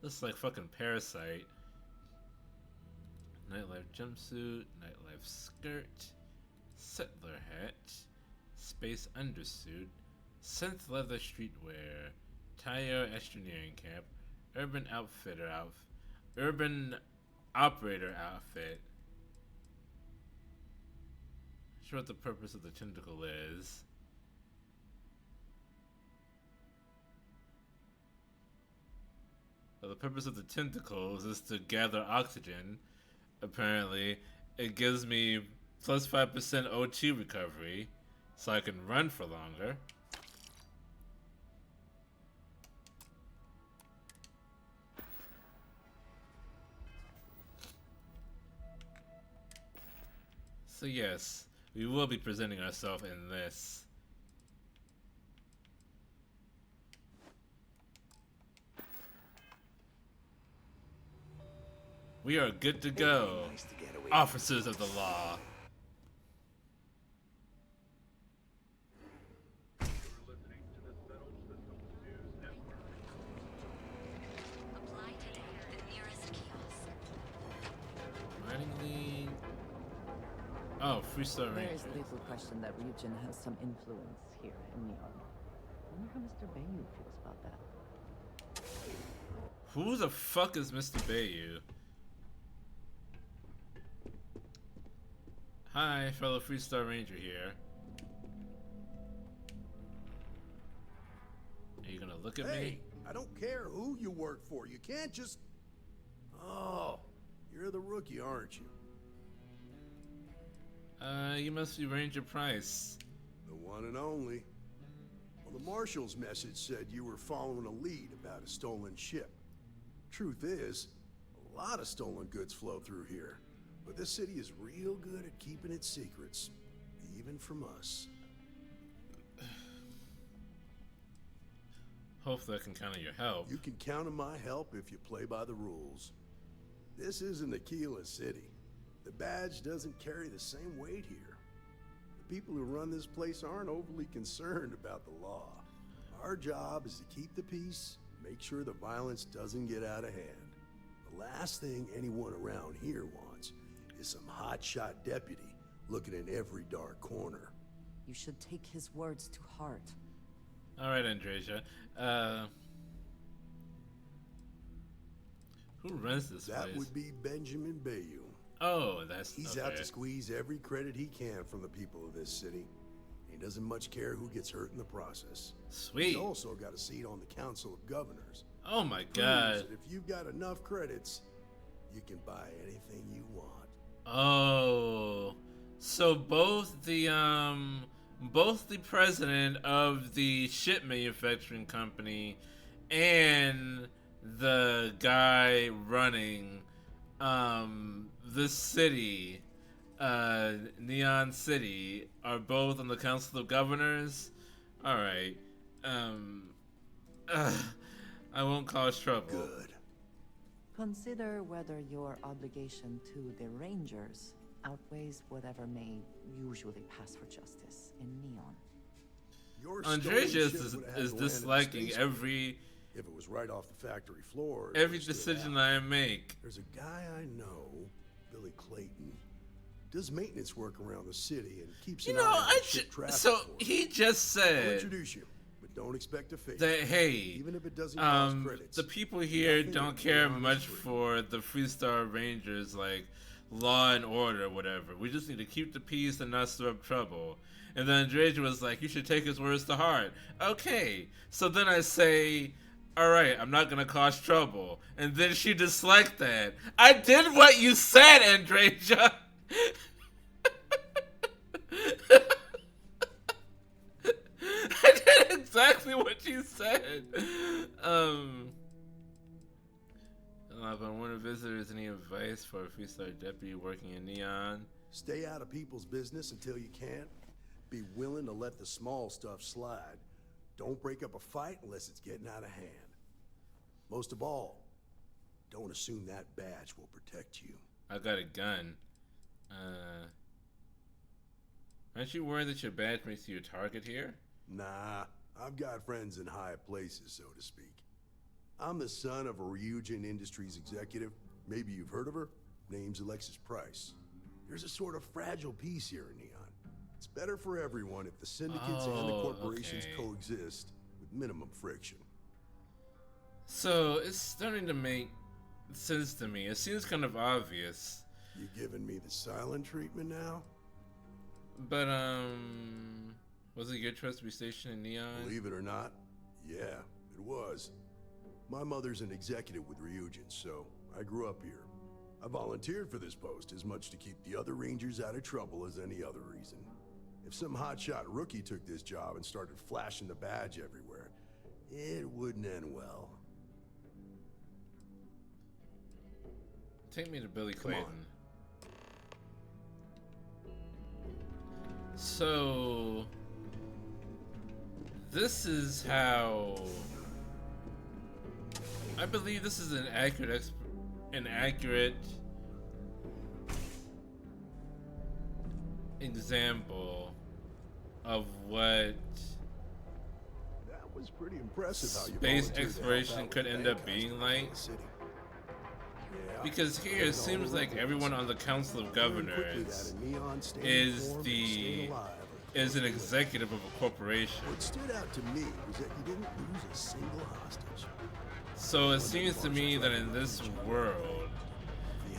Looks like fucking Parasite. Nightlife jumpsuit. Nightlife skirt. Settler hat. Space undersuit. Synth leather streetwear. Tayo engineering cap. Urban outfitter outfit. Urban operator outfit. Not sure what the purpose of the tentacle is. Well, the purpose of the tentacles is to gather oxygen. Apparently, it gives me plus 5% O2 recovery, so I can run for longer. So yes, we will be presenting ourselves in this. We are good to go, officers of the law. Writing lead. Oh, Freestar Ranger. There's little question that region has some influence here in Neon. I wonder how Mr. Bayou feels about that. Who the fuck is Mr. Bayou? Hi, fellow Freestar Ranger here. Are you gonna look at me? I don't care who you work for. You can't just... Oh, you're the rookie, aren't you? You must be Ranger Price. The one and only. Well, the Marshal's message said you were following a lead about a stolen ship. Truth is, a lot of stolen goods flow through here. But this city is real good at keeping its secrets, even from us. Hopefully I can count on your help. You can count on my help if you play by the rules. This isn't Aquila City. The badge doesn't carry the same weight here. The people who run this place aren't overly concerned about the law. Our job is to keep the peace, make sure the violence doesn't get out of hand. The last thing anyone around here wants is some hotshot deputy looking in every dark corner. You should take his words to heart. Alright, Andreja. Who runs this place? That would be Benjamin Bayou. Oh, He's out to squeeze every credit he can from the people of this city. He doesn't much care who gets hurt in the process. Sweet. He's also got a seat on the Council of Governors. Oh my god. That if you've got enough credits, you can buy anything you want. Oh. So both the president of the ship manufacturing company and the guy running this city, Neon City, are both on the Council of Governors. All right. I won't cause trouble. Good. Consider whether your obligation to the Rangers outweighs whatever may usually pass for justice in Neon. Andreja is disliking every... If it was right off the factory floor... Every decision I make. There's a guy I know, Billy Clayton, does maintenance work around the city and keeps an eye on ship traffic. So he just said... I'll introduce you, but don't expect a fee. That, hey, even if it doesn't cost credits. The people here don't care much for the Freestar Rangers law and order or whatever. We just need to keep the peace and not stir up trouble. And then Andreja was like, you should take his words to heart. Okay. So then I say, all right, I'm not going to cause trouble. And then she disliked that. I did what you said, Andreja. I did exactly what you said. I want to visitors any advice for a 3-star deputy working in Neon. Stay out of people's business until you can. Be willing to let the small stuff slide. Don't break up a fight unless it's getting out of hand. Most of all, don't assume that badge will protect you. I got a gun. Aren't you worried that your badge makes you a target here? Nah, I've got friends in high places, so to speak. I'm the son of a Ryujin Industries executive. Maybe you've heard of her. Name's Alexis Price. There's a sort of fragile peace here in Neon. It's better for everyone if the syndicates and the corporations coexist with minimum friction. So it's starting to make sense to me. It seems kind of obvious. You giving me the silent treatment now? But was it your choice to be stationed in Neon? Believe it or not, yeah, it was. My mother's an executive with Ryujin, so I grew up here. I volunteered for this post as much to keep the other Rangers out of trouble as any other reason. If some hotshot rookie took this job and started flashing the badge everywhere, it wouldn't end well. Take me to Billy Clayton. So this is how I believe this is an accurate example of what that was pretty impressive how you space exploration could end up being like. Because here it seems like everyone on the Council of Governors is an executive of a corporation. What stood out to me was that you didn't lose a single hostage. So it seems to me that in this world,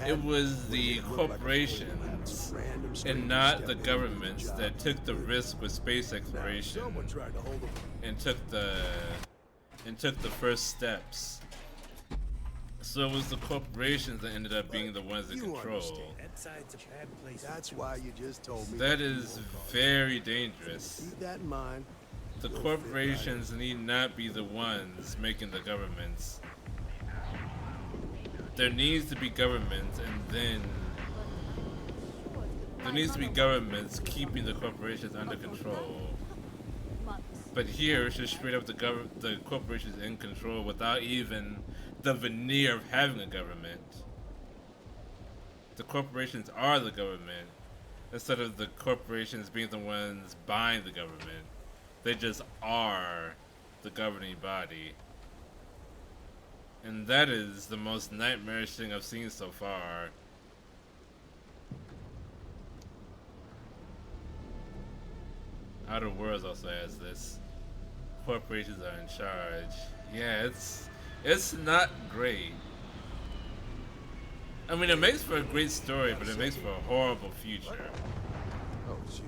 it was the corporations and not the governments that took the risk with space exploration and took the first steps. So it was the corporations that ended up being the ones in control. That's why you just told me. That is very dangerous. Keep that in mind. The corporations need not be the ones making the governments. There needs to be governments, and then there needs to be governments keeping the corporations under control. But here, it's just straight up the corporations in control without even the veneer of having a government. The corporations are the government instead of the corporations being the ones buying the government. They just are the governing body. And that is the most nightmarish thing I've seen so far. Outer Worlds also has this. Corporations are in charge. Yeah, it's not great. I mean, it makes for a great story, but it makes for a horrible future. Oh, shoot.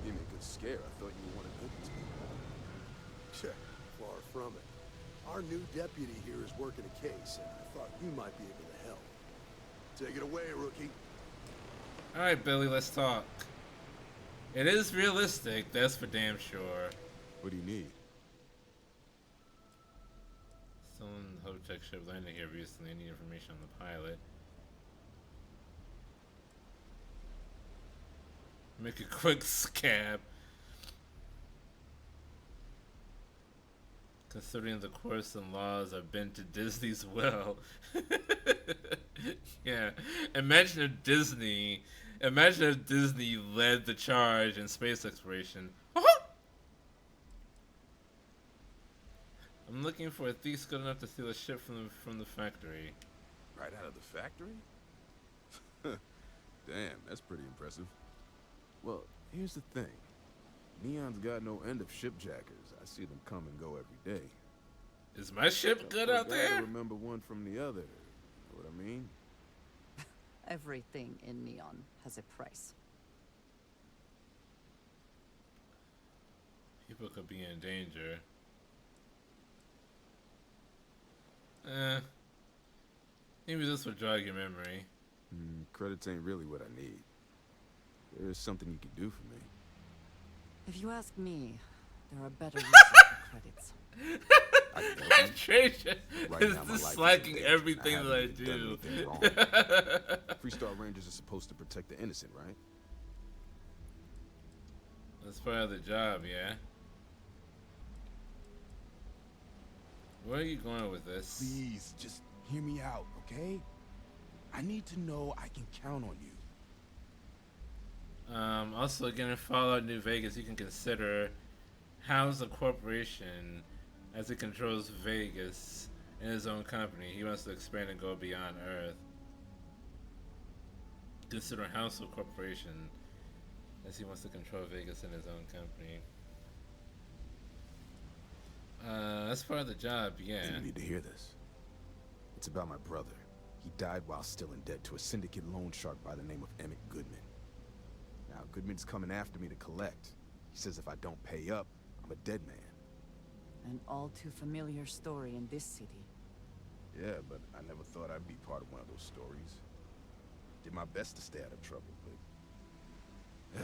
Give me a good scare. I thought you wanted good to me. Check. Far from it. Our new deputy here is working a case, and I thought you might be able to help. Take it away, rookie. Alright, Billy, let's talk. It is realistic, that's for damn sure. What do you need? Someone Hotech ship landed here recently. I need information on the pilot. Make a quick scab. Considering the course and laws I've been to Disney's well. Yeah. Imagine if Disney led the charge in space exploration. I'm looking for a thief skilled enough to steal a ship from the factory. Right out of the factory? Damn, that's pretty impressive. Well, here's the thing. Neon's got no end of shipjackers. I see them come and go every day. Is my ship good out there? I remember one from the other. Know what I mean? Everything in Neon has a price. People could be in danger. Maybe this will jog your memory. Credits ain't really what I need. There's something you can do for me. If you ask me, there are better uses for credits. Treasure Right is now, my life is in disliking danger. everything I that I haven't even done do. anything wrong. Freestar Rangers are supposed to protect the innocent, right? That's part of the job, yeah. Where are you going with this? Please, just hear me out, okay? I need to know I can count on you. Also, again, in Fallout New Vegas, you can consider how's a corporation as it controls Vegas in his own company. He wants to expand and go beyond Earth. Consider Household Corporation as he wants to control Vegas in his own company. That's part of the job, yeah. You need to hear this. It's about my brother. He died while still in debt to a syndicate loan shark by the name of Emmett Goodman. Now, Goodman's coming after me to collect. He says if I don't pay up, I'm a dead man. An all too familiar story in this city. Yeah, but I never thought I'd be part of one of those stories. Did my best to stay out of trouble, but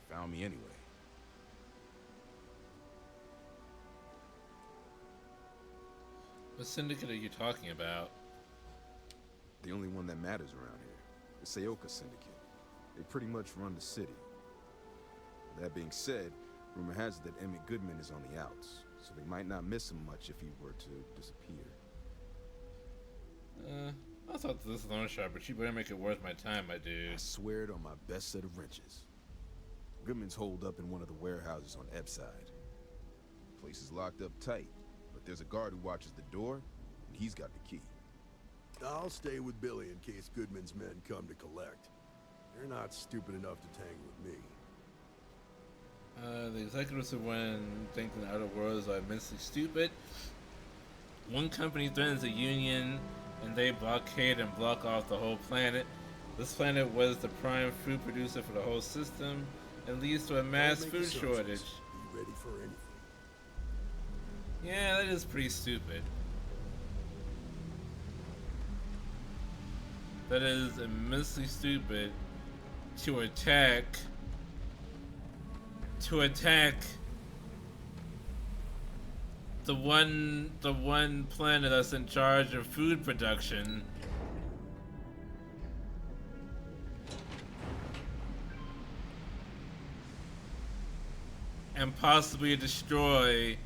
found me anyway. What syndicate are you talking about? The only one that matters around here. The Seoka Syndicate. They pretty much run the city. That being said, rumor has it that Emmett Goodman is on the outs, so they might not miss him much if he were to disappear. I thought this loan shark, but you better make it worth my time, my dude. I swear it on my best set of wrenches. Goodman's holed up in one of the warehouses on Ebside. Place is locked up tight, but there's a guard who watches the door, and he's got the key. I'll stay with Billy in case Goodman's men come to collect. They're not stupid enough to tangle with me. The executives of one think the outer worlds are immensely stupid. One company threatens a union, and they blockade and block off the whole planet. This planet was the prime food producer for the whole system, and leads to a mass food shortage. Be ready for anything. Yeah, that is pretty stupid. That is immensely stupid to attack the one planet that's in charge of food production. And possibly destroy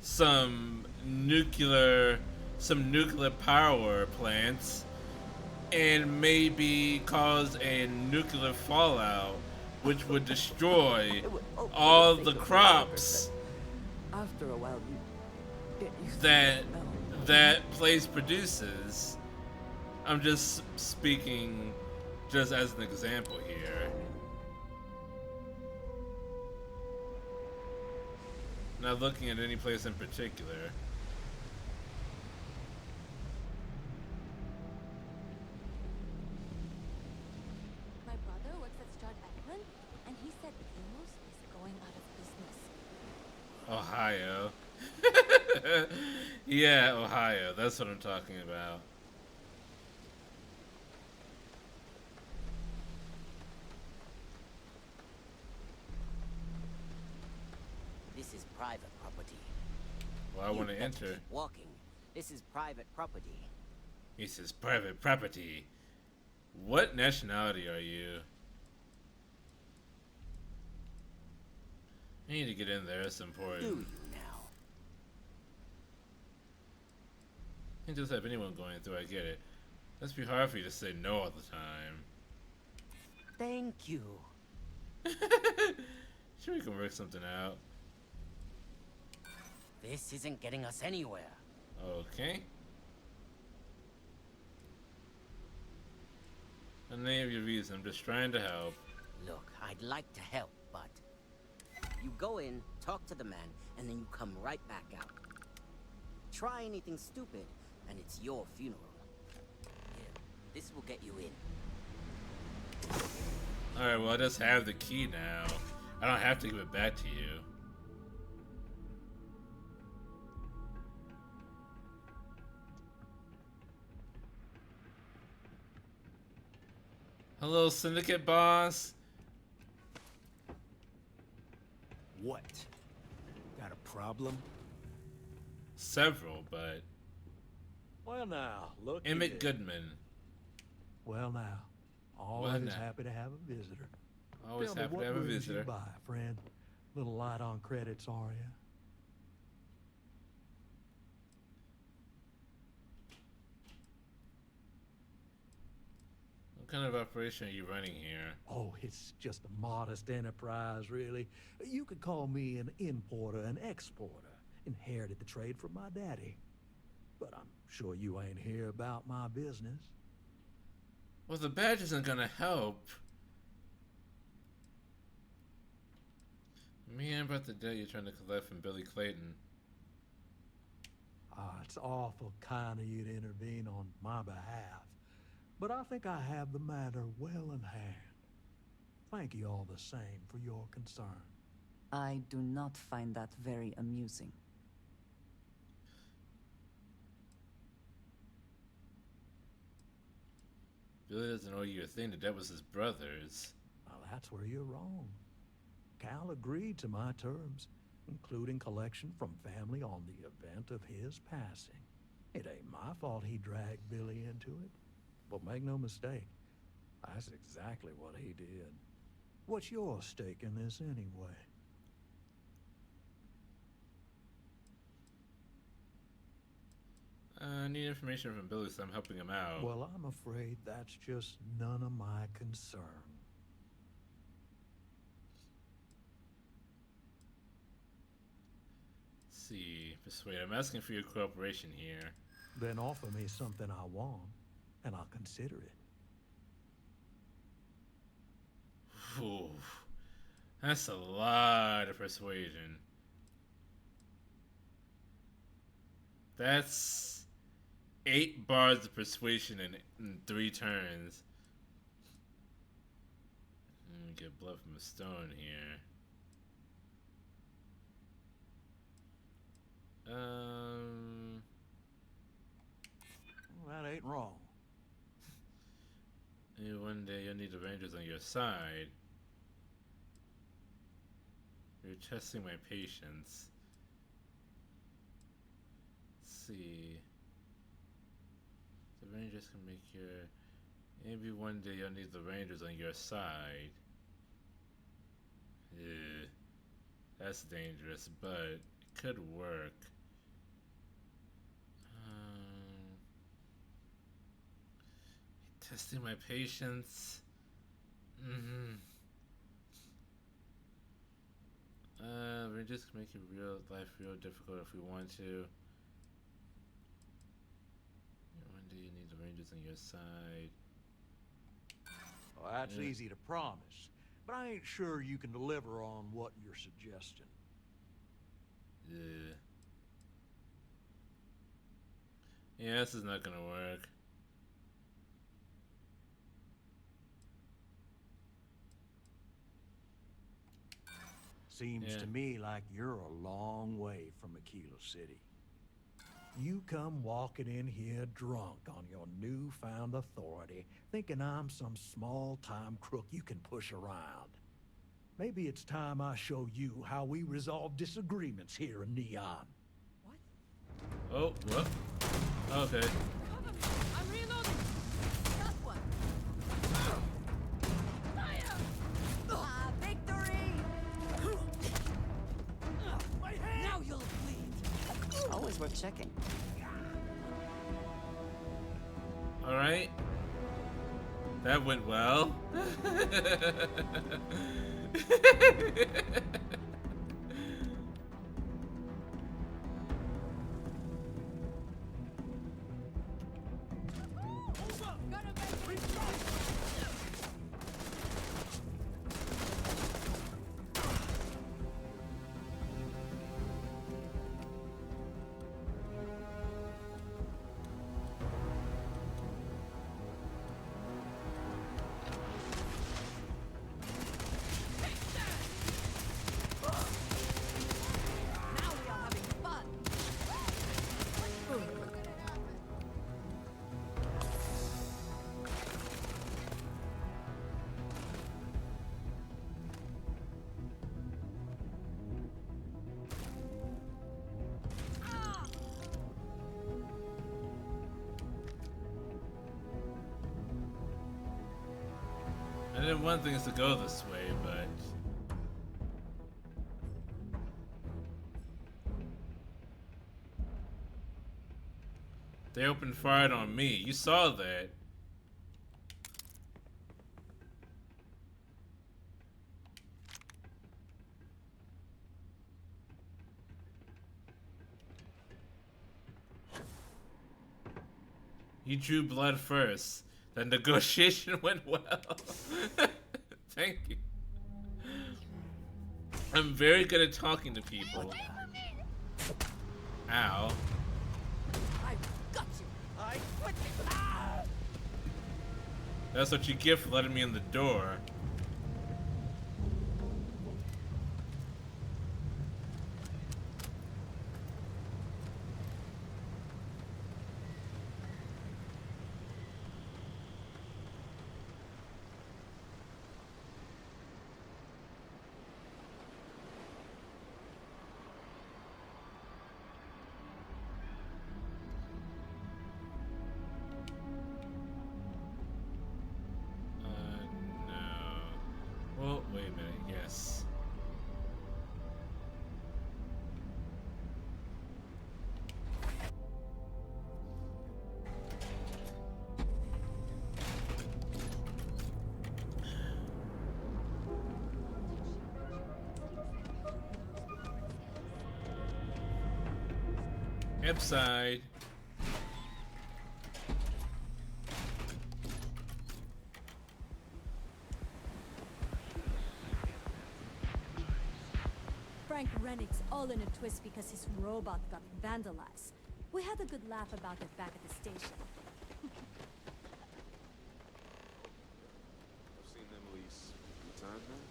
some nuclear power plants, and maybe cause a nuclear fallout, which would destroy all the crops After a while, you get used to that place produces. I'm just speaking just as an example here. Not looking at any place in particular. My brother works at Star Island, and he said Lumos is going out of business. Ohio. Yeah, Ohio. That's what I'm talking about. This is private property. Well, I want to You better enter. keep walking. This is private property. This is private property. What nationality are you? I need to get in there. It's important. Do you now? Can't just have anyone going through. I get it. Must be hard for you to say no all the time. Thank you. Sure, we can work something out. This isn't getting us anywhere. Okay. And name your reason. I'm just trying to help. Look, I'd like to help, but you go in, talk to the man, and then you come right back out. Try anything stupid, and it's your funeral. Here, this will get you in. Alright, well I just have the key now. I don't have to give it back to you. Hello, Syndicate boss. What? Got a problem? Several, but Well now, look. Emmett Goodman. Well now, always happy to have a visitor. Always Tell me, happy what to have a brings visitor. you by, friend? Little light on credits, are you? What kind of operation are you running here? Oh, it's just a modest enterprise, really. You could call me an importer and exporter. Inherited the trade from my daddy. But I'm sure you ain't here about my business. Well, the badge isn't gonna help. Me and about the debt you're trying to collect from Billy Clayton. It's awful kind of you to intervene on my behalf. But I think I have the matter well in hand. Thank you all the same for your concern. I do not find that very amusing. Billy doesn't owe you a thing. The debt was his brother's. Well, that's where you're wrong. Cal agreed to my terms, including collection from family on the event of his passing. It ain't my fault he dragged Billy into it. But make no mistake, that's exactly what he did. What's your stake in this anyway? I need information from Billy, so I'm helping him out. Well, I'm afraid that's just none of my concern. Let's see, persuade. I'm asking for your cooperation here. Then offer me something I want, and I'll consider it. Ooh, that's a lot of persuasion. That's 8 bars of persuasion in 3 turns. Let me get blood from a stone here. That ain't wrong. Maybe one day you'll need the Rangers on your side. You're testing my patience. Let's see. The Rangers can make your... Maybe one day you'll need the Rangers on your side. Yeah, that's dangerous, but it could work. Testing my patience. Rangers can make your real life real difficult if we want to. One day you need the Rangers on your side. Well, that's easy to promise, but I ain't sure you can deliver on what you're suggesting. Yeah. Yeah, this is not gonna work. Seems to me like you're a long way from Aquila City. You come walking in here drunk on your newfound authority, thinking I'm some small-time crook you can push around. Maybe it's time I show you how we resolve disagreements here in Neon. Oh, what? Okay. I'm reloading. Got one. Victory! My hand. Now you'll bleed. Always worth checking. All right. That went well. I didn't want things to go this way, but... They opened fire on me. You saw that. You drew blood first. The negotiation went well. Thank you. I'm very good at talking to people. Ow. I got you. I quit you. Ah! That's what you get for letting me in the door. Well, wait a minute, yes. Upside. Frank Rennick's all in a twist because his robot got vandalized. We had a good laugh about it back at the station. I've seen them at least 3 times now.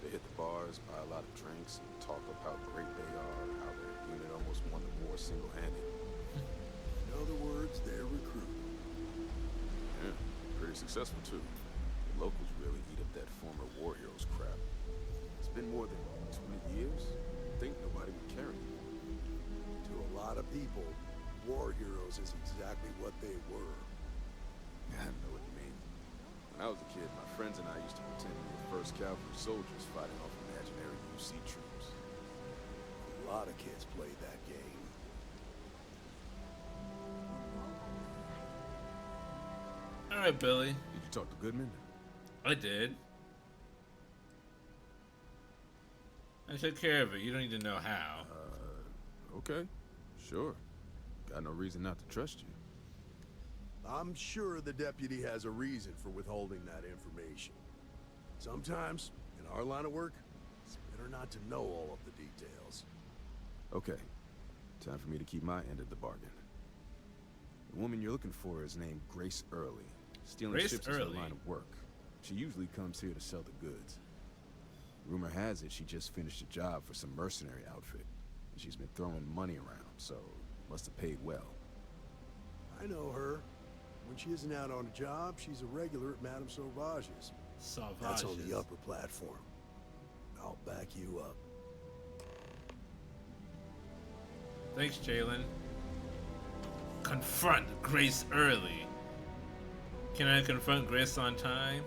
They hit the bars, buy a lot of drinks, and talk up how great they are, how their unit almost won the war single-handed. In other words, they're recruiting. Yeah, pretty successful too. The locals really eat up that former war heroes crap. It's been more than 20 years. I think nobody would care anymore. To a lot of people, war heroes is exactly what they were. I know what you mean. When I was a kid, my friends and I used to pretend we were first cavalry soldiers fighting off imaginary UC troops. A lot of kids played that game. Alright, Billy. Did you talk to Goodman? I did. I took care of it. You don't need to know how. Okay. Sure. Got no reason not to trust you. I'm sure the deputy has a reason for withholding that information. Sometimes, in our line of work, it's better not to know all of the details. Okay. Time for me to keep my end of the bargain. The woman you're looking for is named Grace Early. Stealing Grace ships is her Early? line of work. She usually comes here to sell the goods. Rumor has it she just finished a job for some mercenary outfit. And she's been throwing money around, so must have paid well. I know her. When she isn't out on a job, she's a regular at Madame Sauvage's. That's on the upper platform. I'll back you up. Thanks, Jalen. Confront Grace early. Can I confront Grace on time?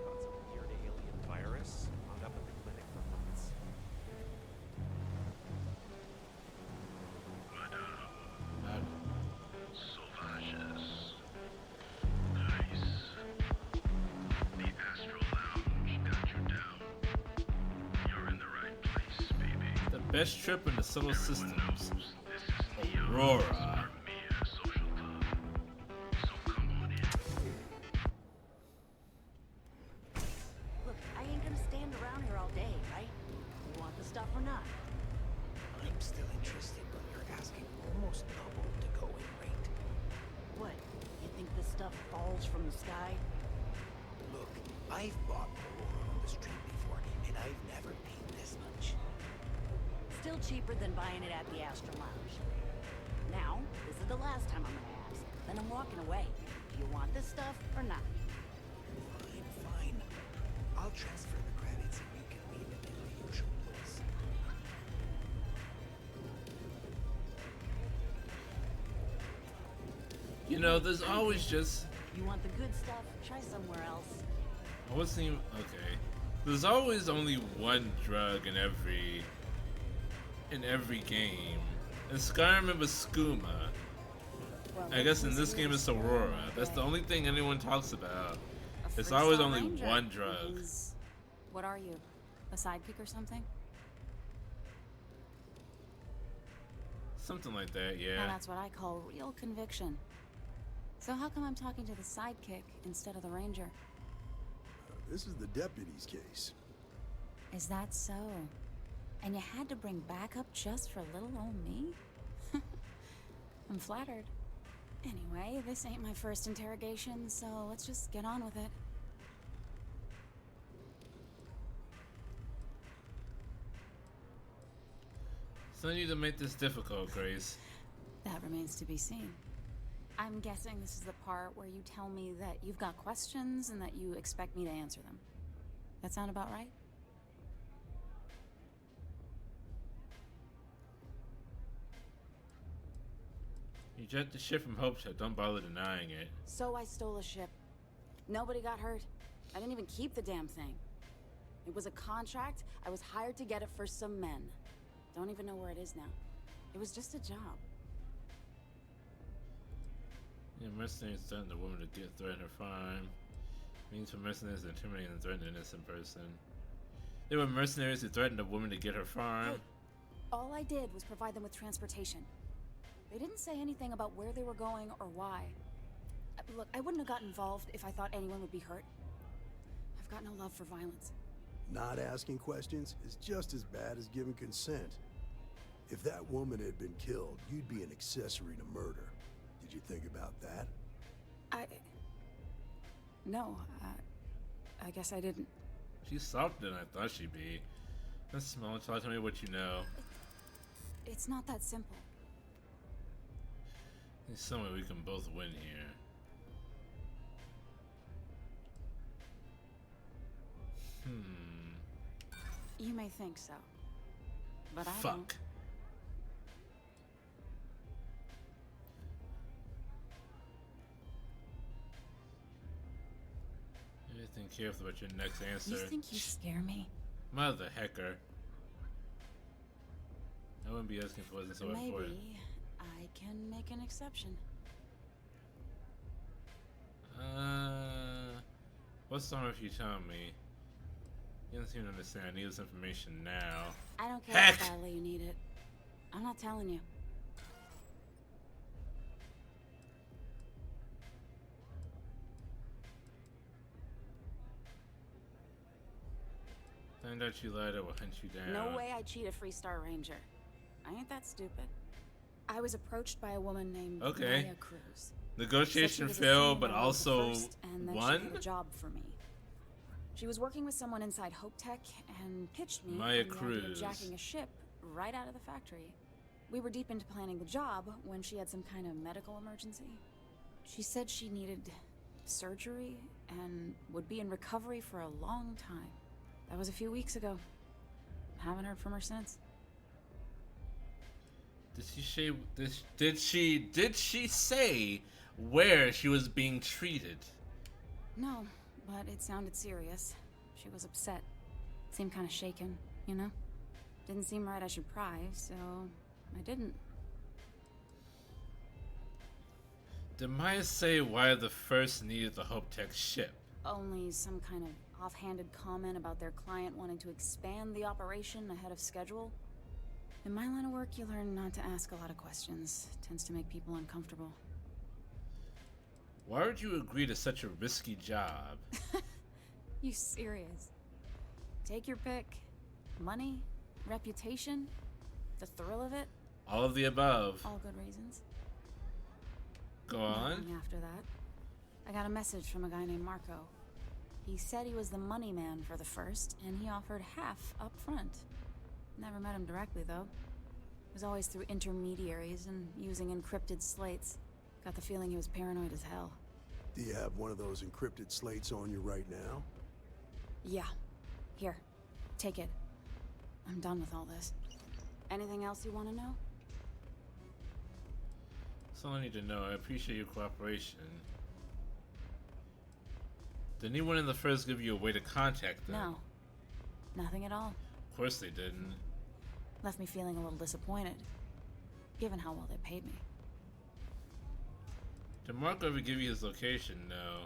Got some weird alien virus. Wound up in the clinic for months. Sauvages. Nice. The Astral Lounge got you down. You're in the right place, baby. The best trip in the solar systems. This is Aurora. Social Club. So come on in. Look, I ain't gonna stand around here all day, right? You want the stuff or not? I'm still interested, but you're asking almost double the going rate. What? You think this stuff falls from the sky? Look, I've bought Aurora on the street before, and I've never paid this much. Still cheaper than buying it at the Astral Lounge. Now, this is the last time I'm gonna ask. Then I'm walking away. Do you want this stuff or not? Fine, fine. I'll transfer the credits and you can leave it in the usual place. You know, there's always just... You want the good stuff? Try somewhere else. What's the... Okay. There's always only one drug in every game. In Skyrim it was skooma. Well, I guess in this game it's Aurora. That's the only thing anyone talks about. It's always only one drug. What are you? A sidekick or something? Something like that, yeah. Now that's what I call real conviction. So how come I'm talking to the sidekick instead of the ranger? This is the deputy's case. Is that so? And you had to bring backup just for little old me? I'm flattered. Anyway, this ain't my first interrogation, so let's just get on with it. So you need to make this difficult, Grace. That remains to be seen. I'm guessing this is the part where you tell me that you've got questions and that you expect me to answer them. That sound about right? You jet the ship from Hope Ship, don't bother denying it. So I stole a ship. Nobody got hurt. I didn't even keep the damn thing. It was a contract. I was hired to get it for some men. Don't even know where it is now. It was just a job. Yeah, mercenaries threaten the woman to threaten her farm. Means for mercenaries to intimidate and threaten an innocent person. They were mercenaries who threatened a woman to get her farm. Hey, all I did was provide them with transportation. They didn't say anything about where they were going or why. Look, I wouldn't have got involved if I thought anyone would be hurt. I've got no love for violence. Not asking questions is just as bad as giving consent. If that woman had been killed, you'd be an accessory to murder. Did you think about that? No, I guess I didn't. She's softer than I thought she'd be. That's small. Tell me what you know. It's not that simple. There's some way we can both win here. You may think so, but I don't. Fuck. Think careful about your next answer. You think you scare me? Mother hecker. I wouldn't be asking for it so important. Maybe I can make an exception. What's wrong if you tell me? You don't seem to understand. I need this information now. I don't care how badly you need it. I'm not telling you. Find out you lied, I will hunt you down. No way I'd cheat a Freestar Ranger. I ain't that stupid. I was approached by a woman named Maya Cruz. Negotiation failed, but also and then won? she had a job for me. She was working with someone inside Hope Tech and pitched me Maya on the idea Cruz. of jacking a ship right out of the factory. We were deep into planning the job when she had some kind of medical emergency. She said she needed surgery and would be in recovery for a long time. That was a few weeks ago. Haven't heard from her since. Did she say where she was being treated? No, but it sounded serious. She was upset. Seemed kind of shaken, you know? Didn't seem right I should pry, so I didn't. Did Maya say why the first needed the Hope Tech ship? Only some kind of offhanded comment about their client wanting to expand the operation ahead of schedule. In my line of work, you learn not to ask a lot of questions. It tends to make people uncomfortable. Why would you agree to such a risky job? You serious? Take your pick. Money? Reputation? The thrill of it? All of the above. All good reasons. Go on. Nothing after that, I got a message from a guy named Marco. He said he was the money man for the first, and he offered half up front. Never met him directly, though. It was always through intermediaries and using encrypted slates. Got the feeling he was paranoid as hell. Do you have one of those encrypted slates on you right now? Yeah. Here. Take it. I'm done with all this. Anything else you want to know? That's all I need to know. I appreciate your cooperation. Did anyone in the first give you a way to contact them? No. Nothing at all. Of course they didn't. Left me feeling a little disappointed, given how well they paid me. Did Mark ever give you his location? No.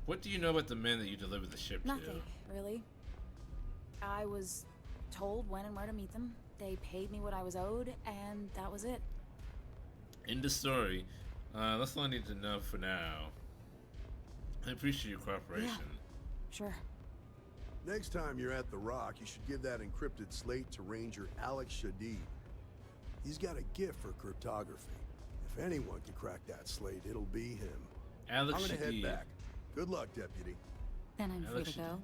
What do you know about the men that you delivered the ship Nothing, to? really. I was told when and where to meet them. They paid me what I was owed, and that was it. End of story. That's all I need to know for now. I appreciate your cooperation. Yeah, sure. Next time you're at the Rock, you should give that encrypted slate to Ranger Alex Shadid. He's got a gift for cryptography. If anyone can crack that slate, it'll be him. Alex I'm gonna Shadid. head back. Good luck, Deputy. Then I'm free to go.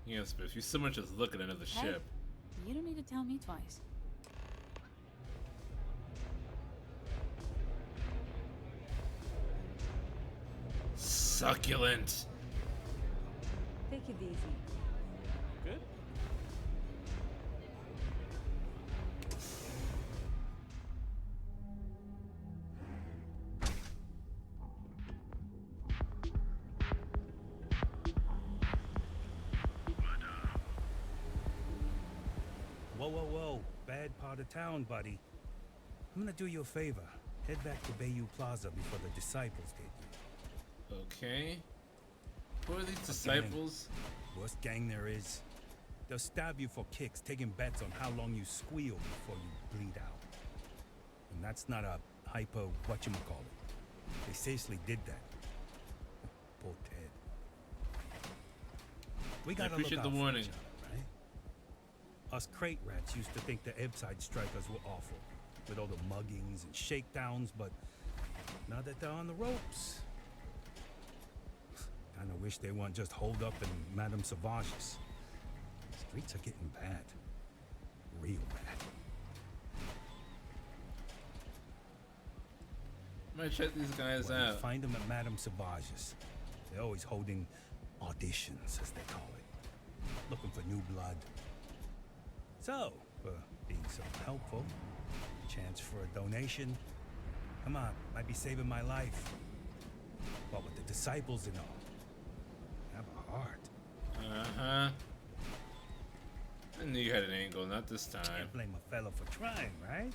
Yes, but if you so much as look at another Hey, ship. you don't need to tell me twice. Succulent. Take it easy. Good? Whoa, whoa, whoa. Bad part of town, buddy. I'm gonna do you a favor. Head back to Bayou Plaza before the disciples get you. Okay. Who are these disciples? Worst gang there is. They'll stab you for kicks, taking bets on how long you squeal before you bleed out. And that's not a hyper whatchamacallit. They seriously did that. Poor Ted. We gotta look appreciate out the for warning. each other, right? Us crate rats used to think the Ebbside strikers were awful, with all the muggings and shakedowns, but now that they're on the ropes, kinda wish they weren't just holed up in Madame Sauvage's. Streets are getting bad. Real bad. Might check these guys Well, you out. find them at Madame Sauvage's. They're always holding auditions, as they call it. Looking for new blood. So, being so helpful, chance for a donation. Come on, might be saving my life. What with the disciples and all. Have a heart. Uh-huh. I knew you had an angle, not this time. Can't blame a fella for trying, right?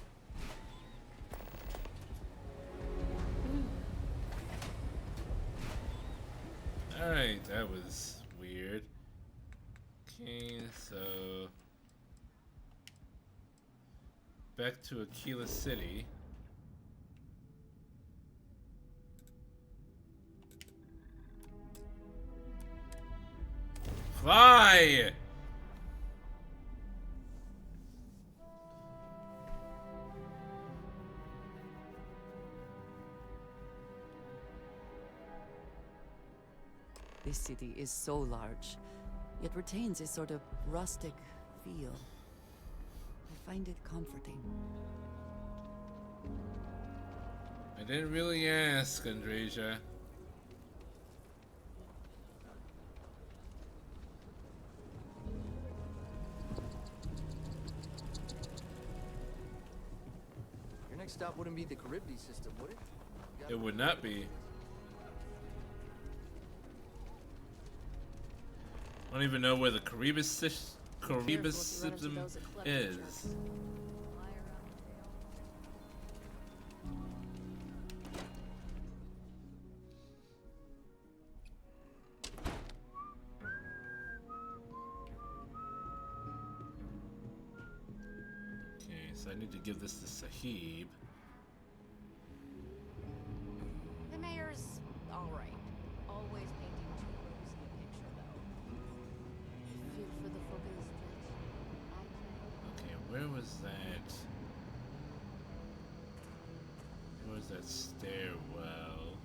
Alright, that was weird. Okay, so... back to Aquila City. Fly! This city is so large, yet retains a sort of rustic feel. I find it comforting. I didn't really ask, Andrasia. Your next stop wouldn't be the Charybdis system, would it? It would not be. I don't even know where the Charybdis system is. Okay, so I need to give this to Sahib. The mayor's all right. Always painting too rosy a picture, though. Feel for the folk of the streets. Okay, where was that? Where was that stairwell?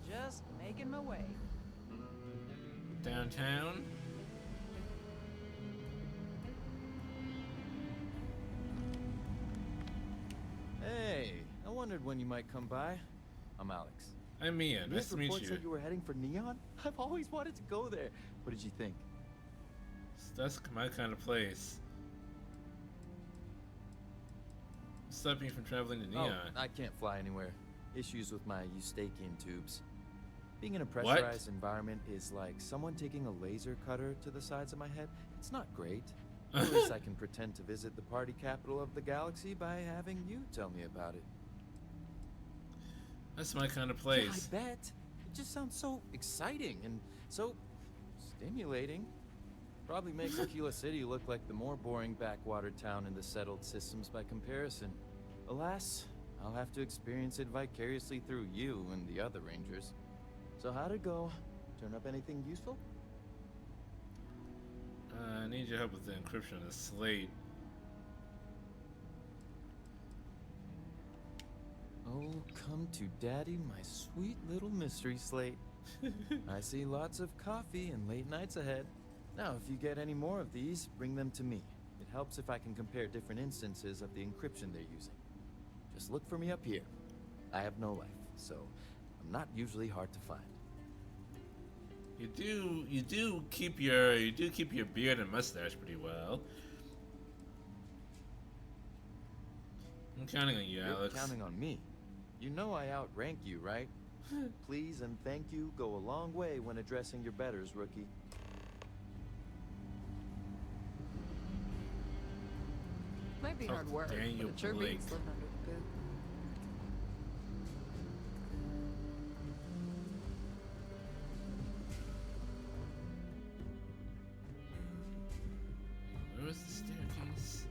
Just making my way. Downtown? Hey, I wondered when you might come by. I'm Alex. I'm Mia. Nice to meet report you. said you were heading for Neon? I've always wanted to go there. What did you think? That's my kind of place. Stop me from traveling to Neon. Oh, I can't fly anywhere. Issues with my Eustachian tubes. Being in a pressurized environment is like someone taking a laser cutter to the sides of my head. It's not great. At least I can pretend to visit the party capital of the galaxy by having you tell me about it. That's my kind of place. Yeah, I bet. It just sounds so exciting and so stimulating. Probably makes Aquila City look like the more boring backwater town in the settled systems by comparison. Alas, I'll have to experience it vicariously through you and the other rangers. So how'd it go? Turn up anything useful? I need your help with the encryption of the slate. Oh, come to daddy, my sweet little mystery slate. I see lots of coffee and late nights ahead. Now, if you get any more of these, bring them to me. It helps if I can compare different instances of the encryption they're using. Just look for me up here. I have no life, so I'm not usually hard to find. You do keep your beard and mustache pretty well. I'm counting on you, Alex. You're counting on me. You know I outrank you, right? Please and thank you go a long way when addressing your betters, rookie. Might be hard work, Daniel but it sure Blake. beats living under the boot. Where was the staircase?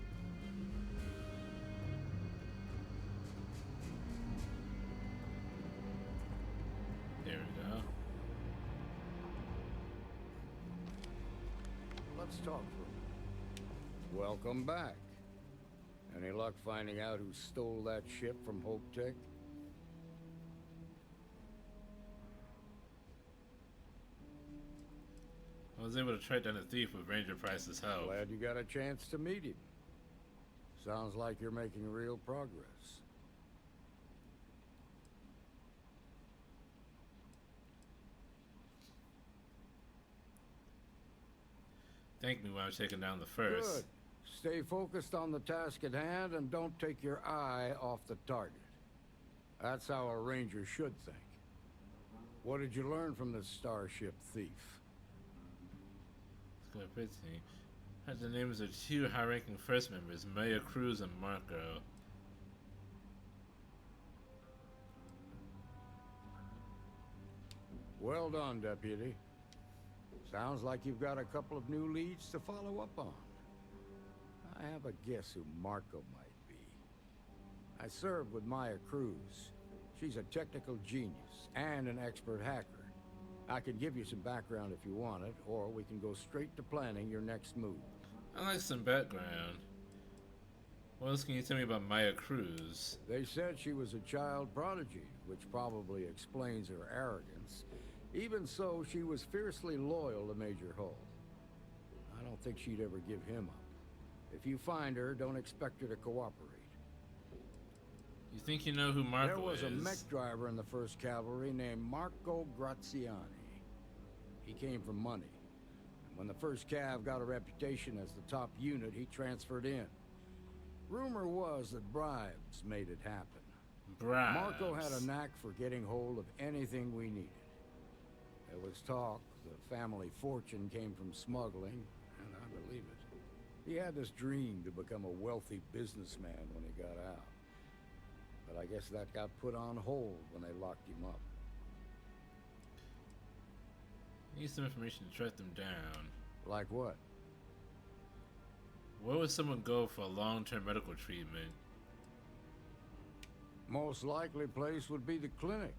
There we go. Let's talk for a minute. Welcome back. Any luck finding out who stole that ship from Hope Tech? I was able to track down a thief with Ranger Price's help. Glad you got a chance to meet him. Sounds like you're making real progress. Thank me while I'm taking down the first. Good. Stay focused on the task at hand and don't take your eye off the target. That's how a ranger should think. What did you learn from this starship thief? Let's go to had the names of two high-ranking first members, Maya Cruz and Marco. Well done, Deputy. Sounds like you've got a couple of new leads to follow up on. I have a guess who Marco might be. I served with Maya Cruz. She's a technical genius and an expert hacker. I can give you some background if you want it, or we can go straight to planning your next move. I like some background. What else can you tell me about Maya Cruz? They said she was a child prodigy, which probably explains her arrogance. Even so, she was fiercely loyal to Major Hull. I don't think she'd ever give him up. If you find her, don't expect her to cooperate. You think you know who Marco is? There was a mech driver in the 1st Cavalry named Marco Graziani. He came from money. And when the 1st Cav got a reputation as the top unit, he transferred in. Rumor was that bribes made it happen. Bribes? Marco had a knack for getting hold of anything we needed. There was talk the family fortune came from smuggling, and I believe it. He had this dream to become a wealthy businessman when he got out. But I guess that got put on hold when they locked him up. Need some information to track them down. Like what? Where would someone go for long-term medical treatment? Most likely place would be the clinic.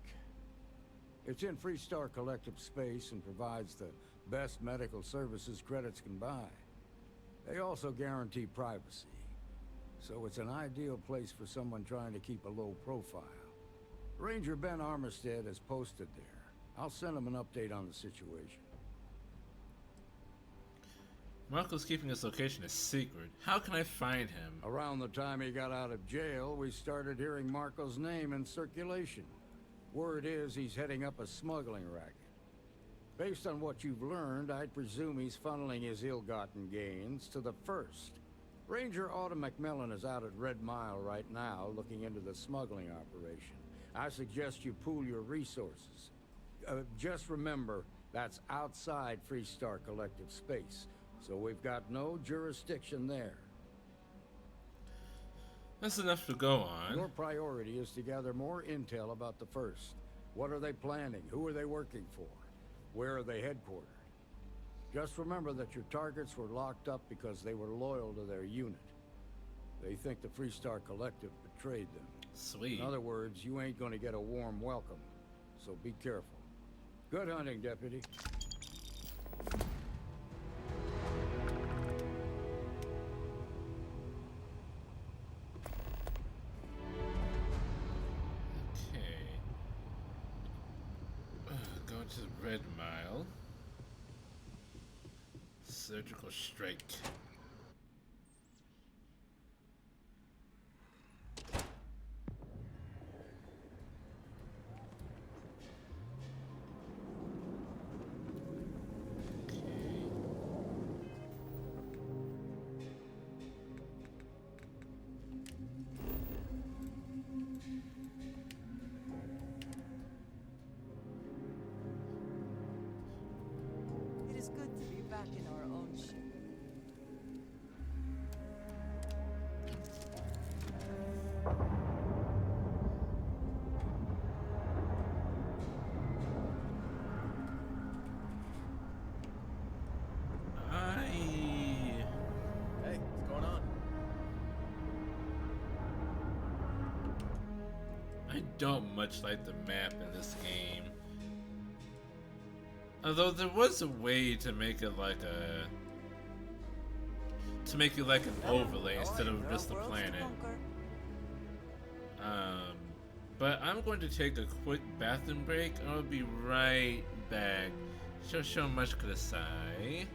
It's in Freestar Collective space and provides the best medical services credits can buy. They also guarantee privacy. So it's an ideal place for someone trying to keep a low profile. Ranger Ben Armistead is posted there. I'll send him an update on the situation. Marco's keeping his location a secret. How can I find him? Around the time he got out of jail, we started hearing Marco's name in circulation. Word is he's heading up a smuggling racket. Based on what you've learned, I'd presume he's funneling his ill-gotten gains to the First. Ranger Autumn McMillan is out at Red Mile right now, looking into the smuggling operation. I suggest you pool your resources. Just remember, that's outside Freestar Collective space, so we've got no jurisdiction there. That's enough to go on. Your priority is to gather more intel about the First. What are they planning? Who are they working for? Where are they headquartered? Just remember that your targets were locked up because they were loyal to their unit. They think the Freestar Collective betrayed them. Sweet. In other words, you ain't gonna get a warm welcome, so be careful. Good hunting, Deputy. Okay. Going to the Red Mile. Surgical strike. It is good to be back in our own ship. Hey, what's going on? I don't much like the map in this game. Although there was a way to make it like an overlay instead of just the planet. But I'm going to take a quick bathroom break and I'll be right back. So much could I say?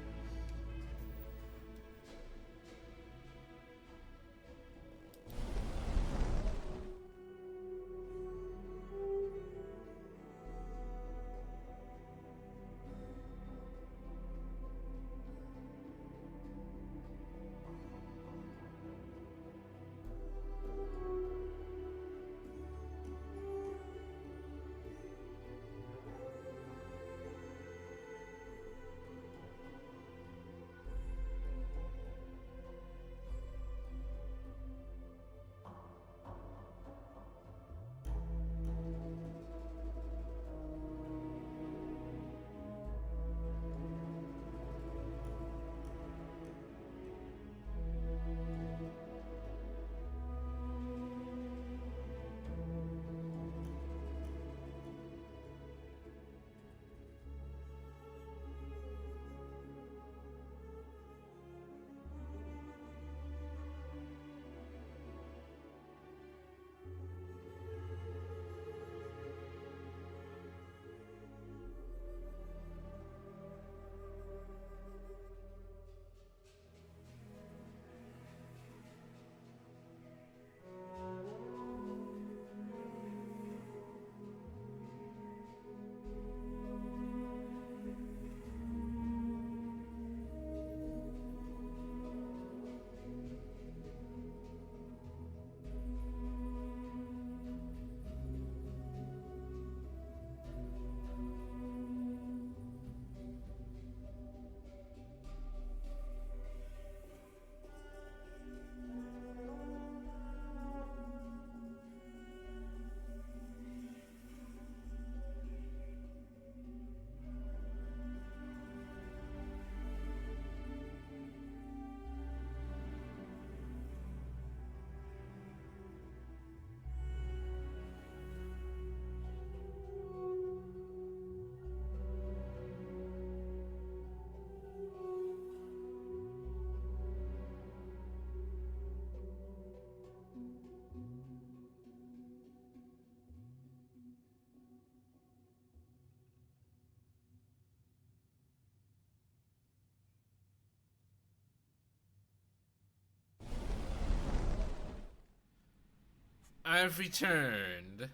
I've returned.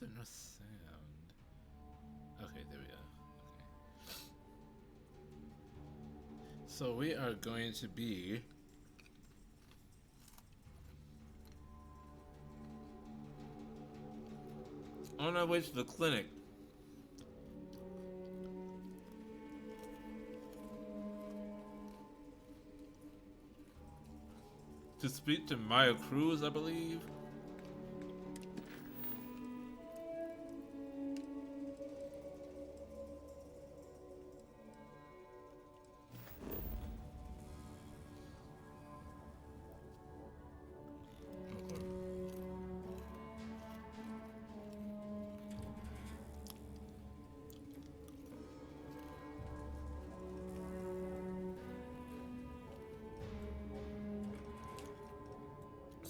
there no sound? Okay, there we go. Okay. So we are going to be on our way to the clinic. To speak to Maya Cruz, I believe.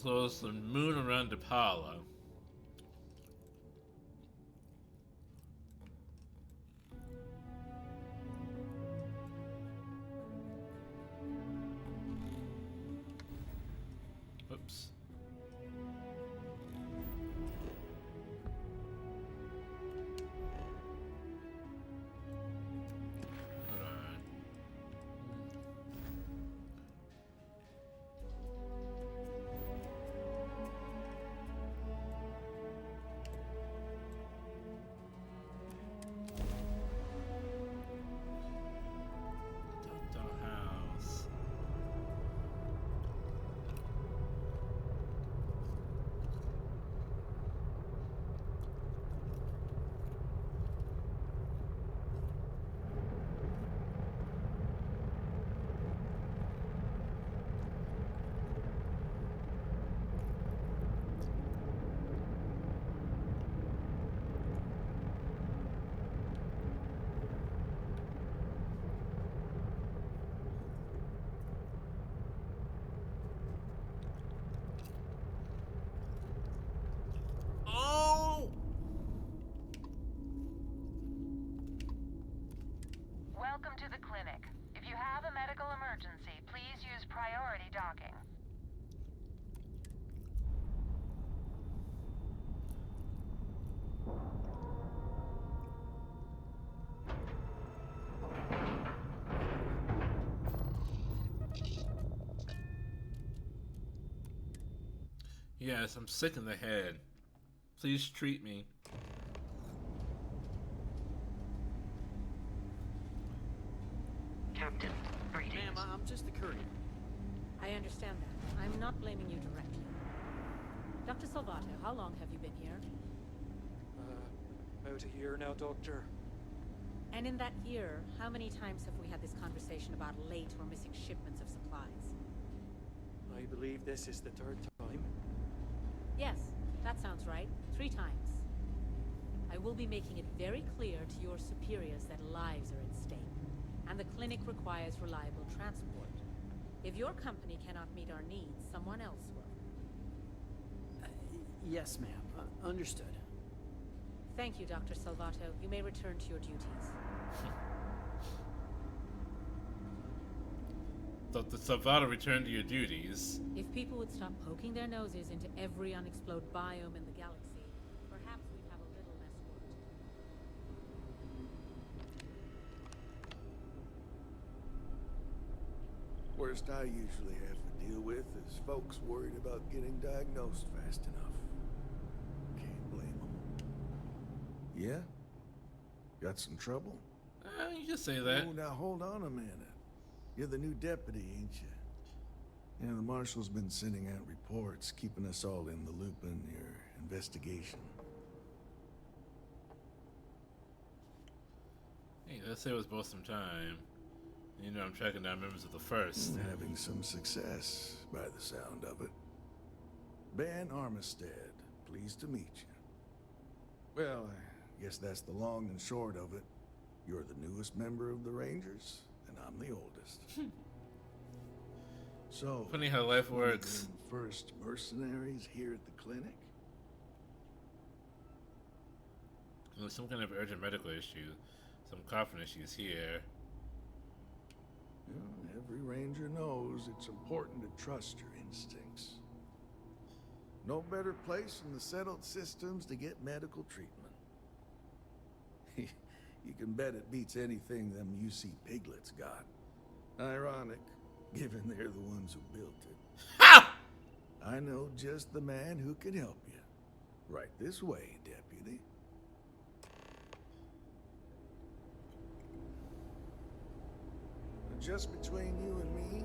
Close the moon around Depala. Oops. Hold on. House. Oh! Welcome to the clinic. If you have a medical emergency, please use priority docking. Yes, I'm sick in the head. Please treat me. Captain, ma'am, I'm just a courier. I understand that. I'm not blaming you directly. Dr. Salvato, how long have you been here? About a year now, Doctor. And in that year, how many times have we had this conversation about late or missing shipments of supplies? I believe this is the third time. Yes, that sounds right. 3 times. I will be making it very clear to your superiors that lives are at stake, and the clinic requires reliable transport. If your company cannot meet our needs, someone else will. Yes, ma'am. Understood. Thank you, Dr. Salvato. You may return to your duties. Dr. Salvato, return to your duties. If people would stop poking their noses into every unexplored biome in the galaxy, perhaps we'd have a little less work to do. Worst I usually have to deal with is folks worried about getting diagnosed fast enough. Can't blame them. Yeah? Got some trouble? You can say that. Oh, now hold on a minute. You're the new deputy, ain't you? Yeah, the marshal's been sending out reports, keeping us all in the loop in your investigation. Hey, let's say it was both some time. You know, I'm tracking down members of the First. Having some success, by the sound of it. Ben Armistead, pleased to meet you. Well, I guess that's the long and short of it. You're the newest member of the Rangers, and I'm the oldest. So, Funny how life works. First mercenaries here at the clinic? There's some kind of urgent medical issue. Some coughing issues here. Well, every ranger knows it's important to trust your instincts. No better place than the settled systems to get medical treatment. You can bet it beats anything them UC piglets got. Ironic, given they're the ones who built it. Ha! I know just the man who can help you. Right this way, deputy. Just between you and me,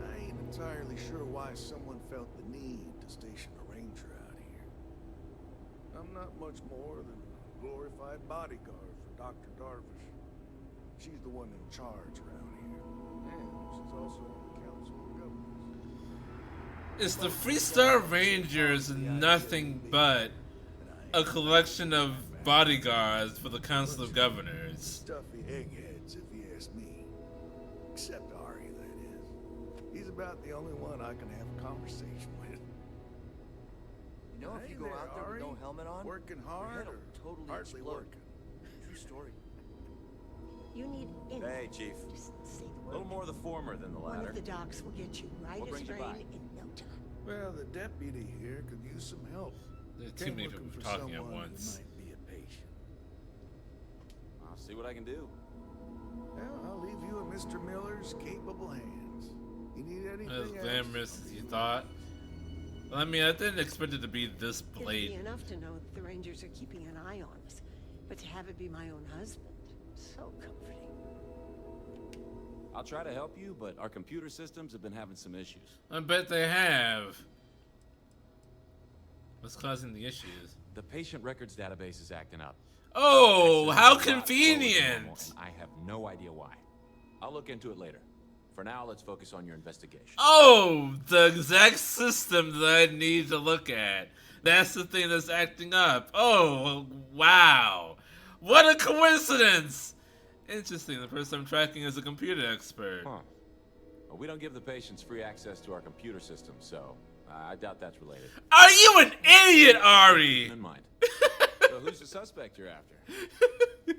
I ain't entirely sure why someone felt the need to station a ranger out here. I'm not much more than a glorified bodyguard for Dr. Darvish. She's the one in charge around here, and she's also on the Council of Governors. Is the Freestar Rangers nothing but a collection of bodyguards for the Council of Governors? Stuffy eggheads, if you ask me. Except Ari, that is. He's about the only one I can have a conversation with. You know, if you go out there with no helmet on, working your hard head or will totally hardly explode. working? True story. You need in. Hey, Chief. Just say the A word. little more of the former than the One latter. of the docs will get you right What brings you astray by? in no time. Well, the deputy here could use some help. There's too Came many looking people for talking at someone who once. might be a patient. I'll see what I can do. Well, I'll leave you in Mr. Miller's capable hands. You need anything As else? glamorous as you thought. Well, I mean, I didn't expect it to be this It'll be blatant. enough to know that the Rangers are keeping an eye on us, but to have it be my own husband, so comforting. I'll try to help you, but our computer systems have been having some issues. I bet they have. What's causing the issues? The patient records database is acting up. Oh, Access how is a lot slower than normal, convenient! and I have no idea why. I'll look into it later. For now, let's focus on your investigation. Oh, the exact system that I need to look at. That's the thing that's acting up. Oh, wow. What a coincidence! Interesting, the person I'm tracking is a computer expert. Huh. Well, we don't give the patients free access to our computer system, so I doubt that's related. Are you an idiot, Ari? In mind. So who's the suspect you're after?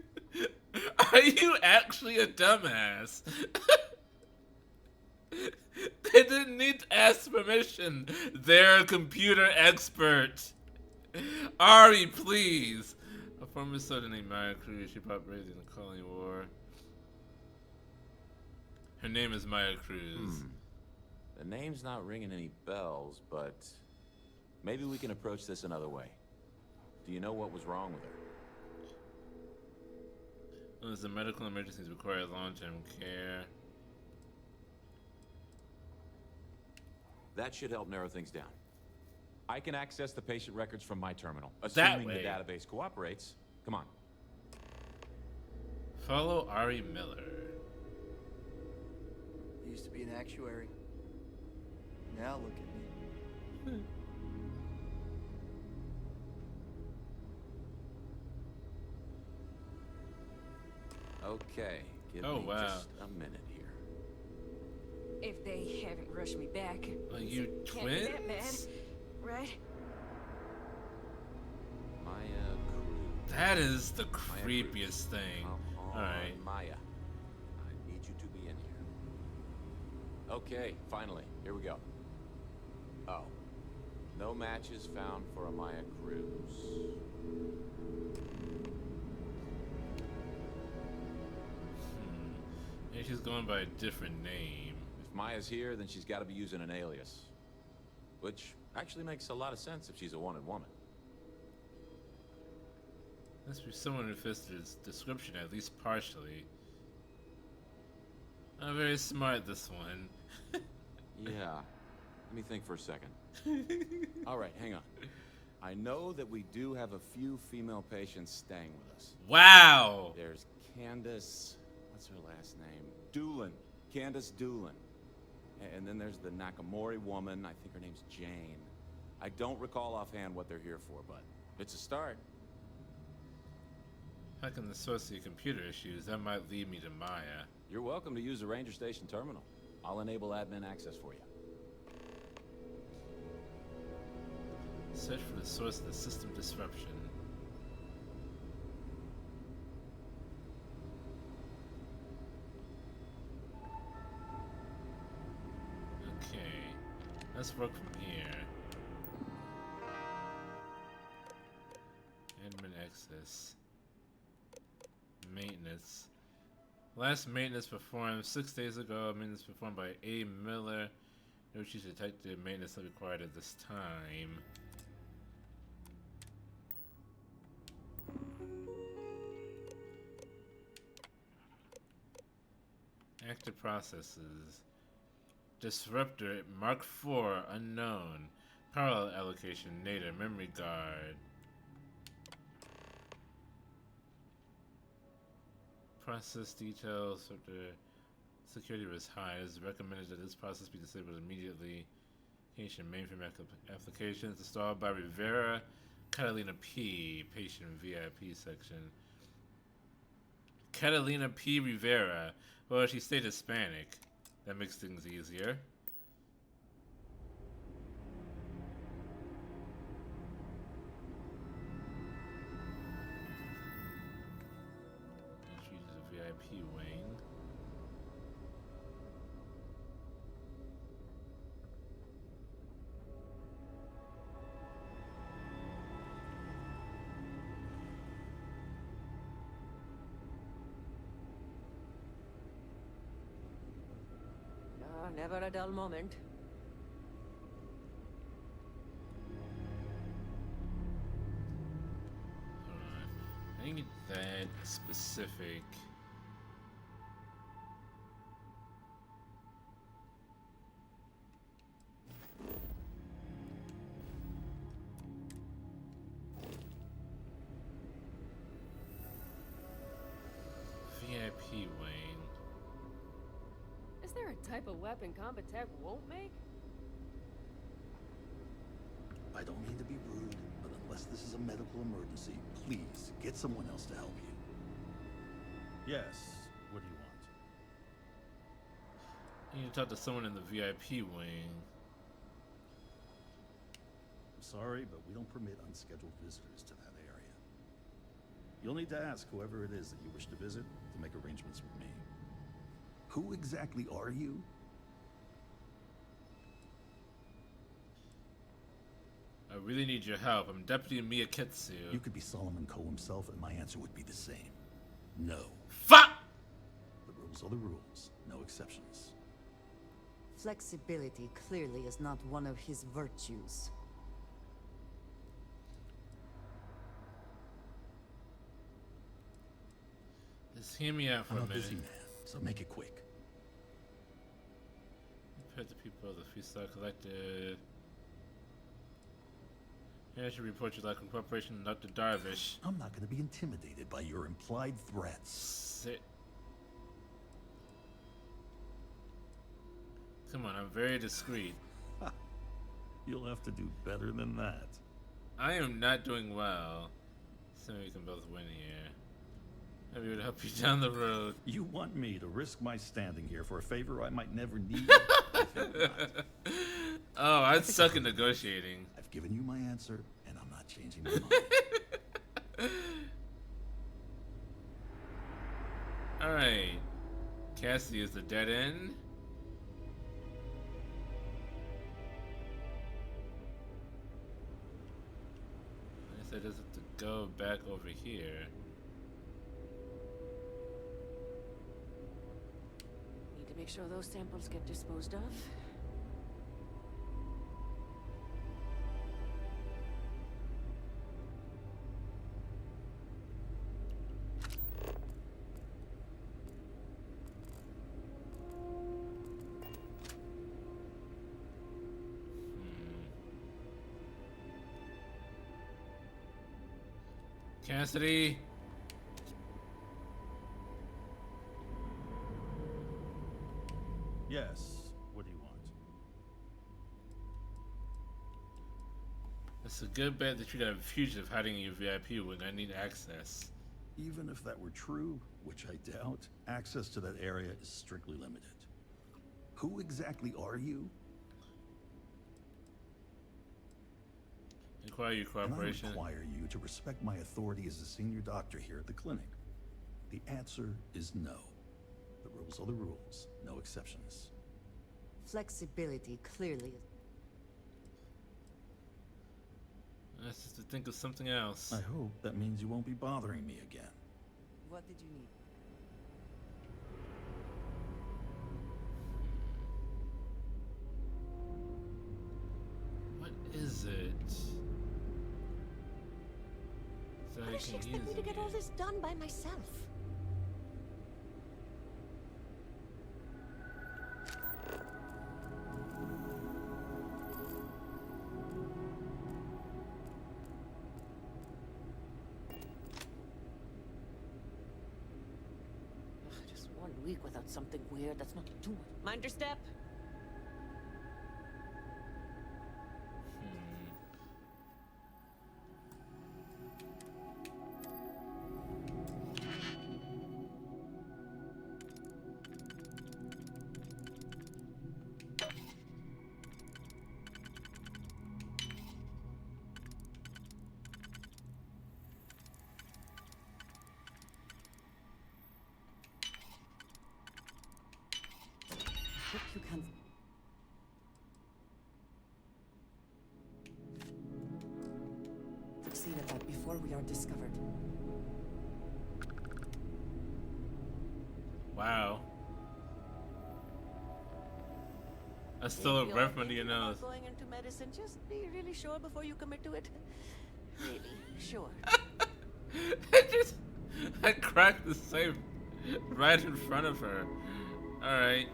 Are you actually a dumbass? They didn't need to ask permission. They're a computer expert. Ari, please. A former soldier named Maya Cruz. She popped raised in the Colony War. Her name is Maya Cruz. The name's not ringing any bells, but maybe we can approach this another way. Do you know what was wrong with her? It was the medical emergencies require long-term care. That should help narrow things down. I can access the patient records from my terminal, That assuming way. the database cooperates. Come on. Follow Ari Miller. Used to be an actuary. Now look at me. Okay, give Oh, me wow. just a minute here. If they haven't rushed me back. Are you Can't be that bad, twins? right? Maya Cruz. That is the Maya creepiest thing. Alright. Maya, I need you to be in here. Okay, finally, here we go. Oh, no matches found for a Maya Cruz. Maybe she's going by a different name. If Maya's here, then she's got to be using an alias. Which actually makes a lot of sense if she's a wanted woman. Must be someone who fits this description at least partially. Not very smart, this one. Yeah. Let me think for a second. All right, hang on. I know that we do have a few female patients staying with us. Wow! There's Candace... What's her last name? Doolin. Candace Doolin. And then there's the Nakamori woman. I think her name's Jane. I don't recall offhand what they're here for, but it's a start. If I can associate computer issues, that might lead me to Maya. You're welcome to use the Ranger Station terminal. I'll enable admin access for you. Search for the source of the system disruption. Okay, let's work from here. this? Maintenance. Last maintenance performed 6 days ago. Maintenance performed by A. Miller. No issues detected. Maintenance not required at this time. Active processes. Disruptor Mark IV unknown. Parallel allocation native memory guard. Process details. Security was high. It is recommended that this process be disabled immediately. Patient mainframe applications installed by Rivera Catalina P. Patient VIP section. Catalina P. Rivera. Well, she stayed Hispanic. That makes things easier. She uses a VIP wing. Never a dull moment. I think that specific. VIP wing. Is there a type of weapon combat tech won't make? I don't mean to be rude, but unless this is a medical emergency, please get someone else to help you. Yes. What do you want? You need to talk to someone in the VIP wing. I'm sorry, but we don't permit unscheduled visitors to that area. You'll need to ask whoever it is that you wish to visit to make arrangements with me. Who exactly are you? I really need your help. I'm Deputy Miyakitsu. You could be Solomon Coe himself, and my answer would be the same. No. Fuck! The rules are the rules. No exceptions. Flexibility clearly is not one of his virtues. Just hear me out for I'm a a minute. busy man, so make it quick. Compared to people of the Freestar Collective. I should report you like a corporation, Dr. Darvish. I'm not going to be intimidated by your implied threats. Sit. Come on, I'm very discreet. You'll have to do better than that. I am not doing well. So we can both win here. Maybe it would help you down the road. You want me to risk my standing here for a favor I might never need? Oh, I'd suck at negotiating. I've given you my answer, and I'm not changing my mind. Alright. Cassidy is the dead end. I guess I just have to go back over here. Need to make sure those samples get disposed of. Cassidy? Yes. What do you want? It's a good bet that you got a fugitive hiding in your VIP wing. I need access. Even if that were true, which I doubt, access to that area is strictly limited. Who exactly are you? Require your cooperation. And I require you to respect my authority as a senior doctor here at the clinic. The answer is no. The rules are the rules, no exceptions. Flexibility clearly is. Let's just think of something else. I hope that means you won't be bothering me again. What did you need? What is it? So How does she expect me to get all this done by myself? Just 1 week without something weird. That's not too much. Mind your step. You can. Succeed at that before we are discovered. Wow. That's still a rough one to your nose. Going into medicine, just be really sure before you commit to it. Really sure. I cracked the safe right in front of her. Alright.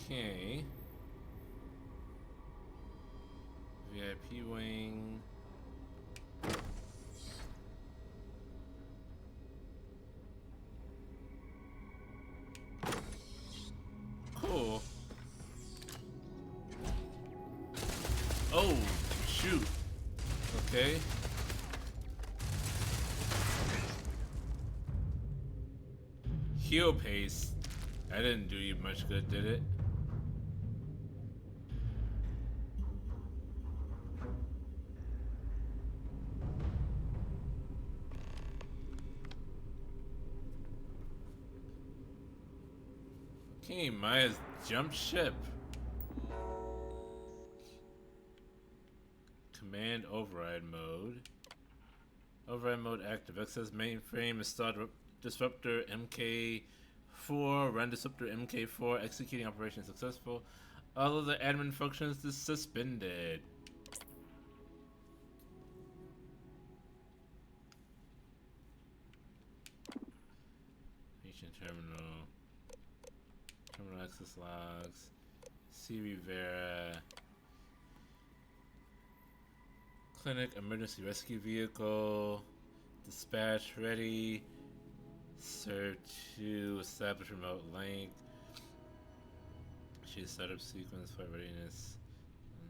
Okay. VIP wing. Cool. Oh, shoot. Okay. Heal paste. That didn't do you much good, did it? Okay, Maya's jump ship. Command override mode. Override mode active. Access mainframe installed disruptor MK4. Run disruptor MK4. Executing operation successful. All of the admin functions is suspended. Patient terminal. Terminal access logs. C Rivera. Clinic emergency rescue vehicle. Dispatch ready. Serve to establish remote link. She's setup sequence for readiness.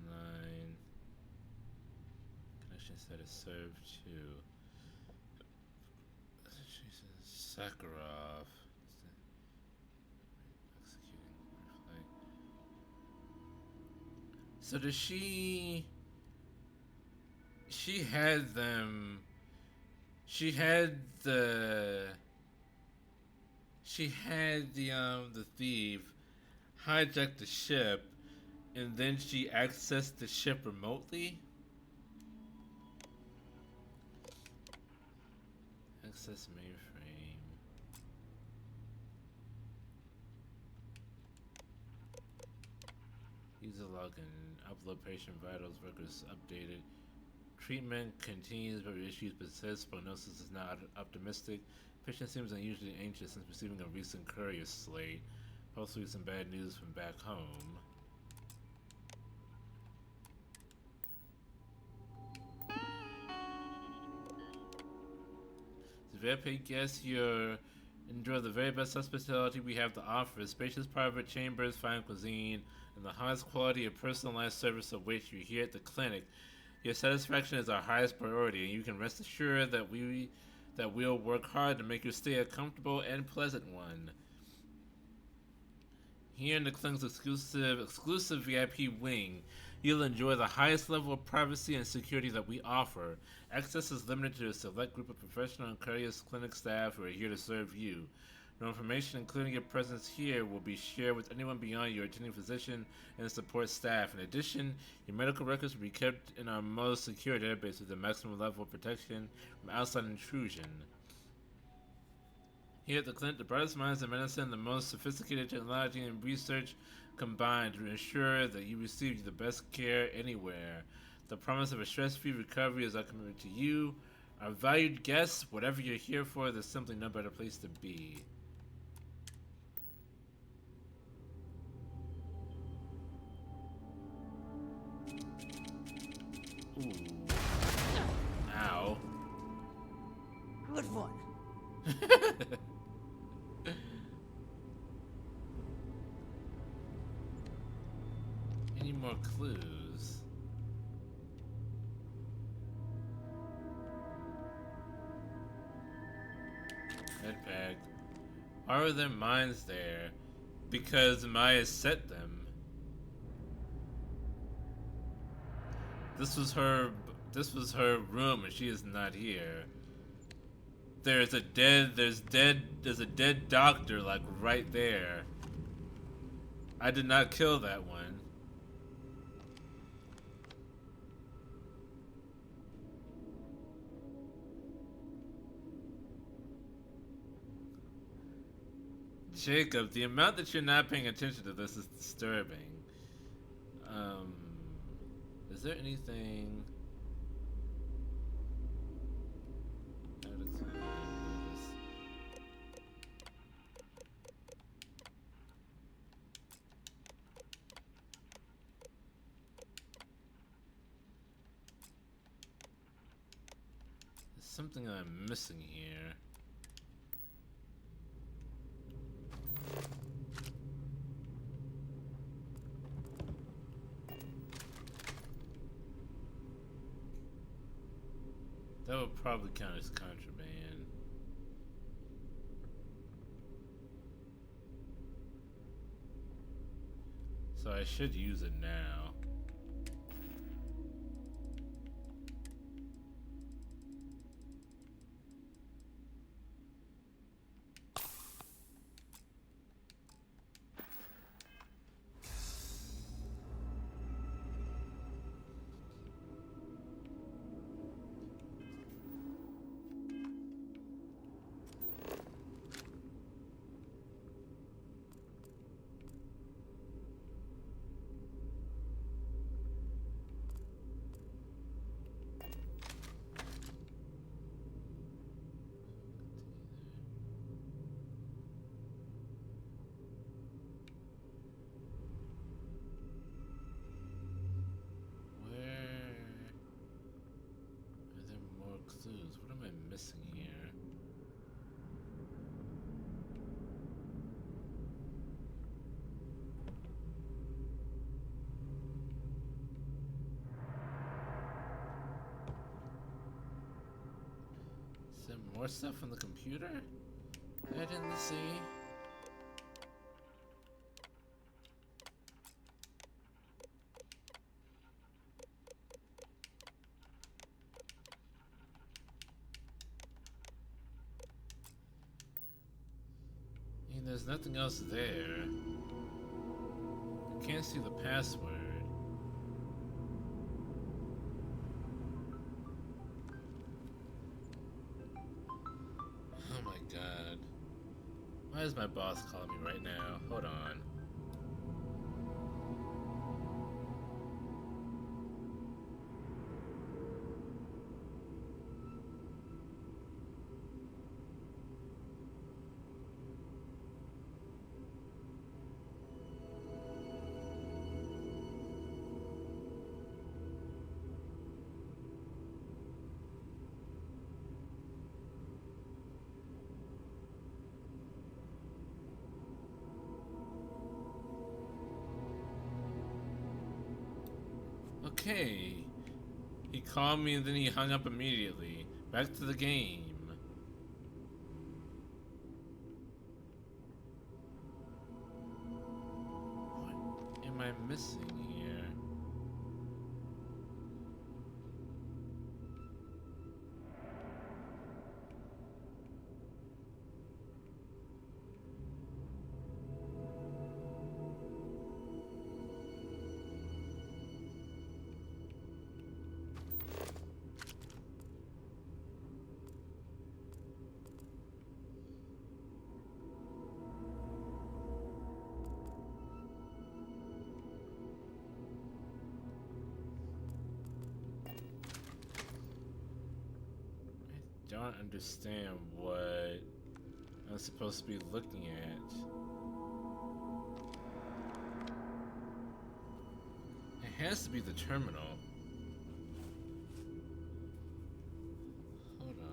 Online. Connection status serve to. Sakharov. So does she had them, she had the thief hijack the ship and then she accessed the ship remotely? Access mainframe. User login. Upload patient vitals records updated. Treatment continues but issues persist. Prognosis is not optimistic. Patient seems unusually anxious since receiving a recent courier slate. Possibly some bad news from back home. VIP guests, you enjoy the very best hospitality we have to offer. Spacious private chambers, fine cuisine, and the highest quality of personalized service awaits you here at the clinic. Your satisfaction is our highest priority, and you can rest assured that we'll work hard to make your stay a comfortable and pleasant one. Here in the clinic's exclusive VIP wing, you'll enjoy the highest level of privacy and security that we offer. Access is limited to a select group of professional and courteous clinic staff who are here to serve you. No information, including your presence here, will be shared with anyone beyond your attending physician and support staff. In addition, your medical records will be kept in our most secure database with a maximum level of protection from outside intrusion. Here at the clinic, the brightest minds in medicine, the most sophisticated technology and research combined to ensure that you receive the best care anywhere. The promise of a stress-free recovery is our commitment to you, our valued guests. Whatever you're here for, there's simply no better place to be. Ooh. Ow. Good one. Any more clues? Medpack. Why are there mines there? Because Maya set them. This was her room and she is not here. There's a dead doctor like right there. I did not kill that one. Jacob, the amount that you're not paying attention to this is disturbing. Is there anything? There's something I'm missing here. That would probably count as contraband. So I should use it now. What am I missing here? Is there more stuff on the computer I didn't see? There's nothing else there. I can't see the password. Oh my god. Why is my boss calling me right now? Hold on. Okay. He called me and then he hung up immediately. Back to the game. What am I missing here? don't understand what I'm supposed to be looking at. It has to be the terminal. Hold on.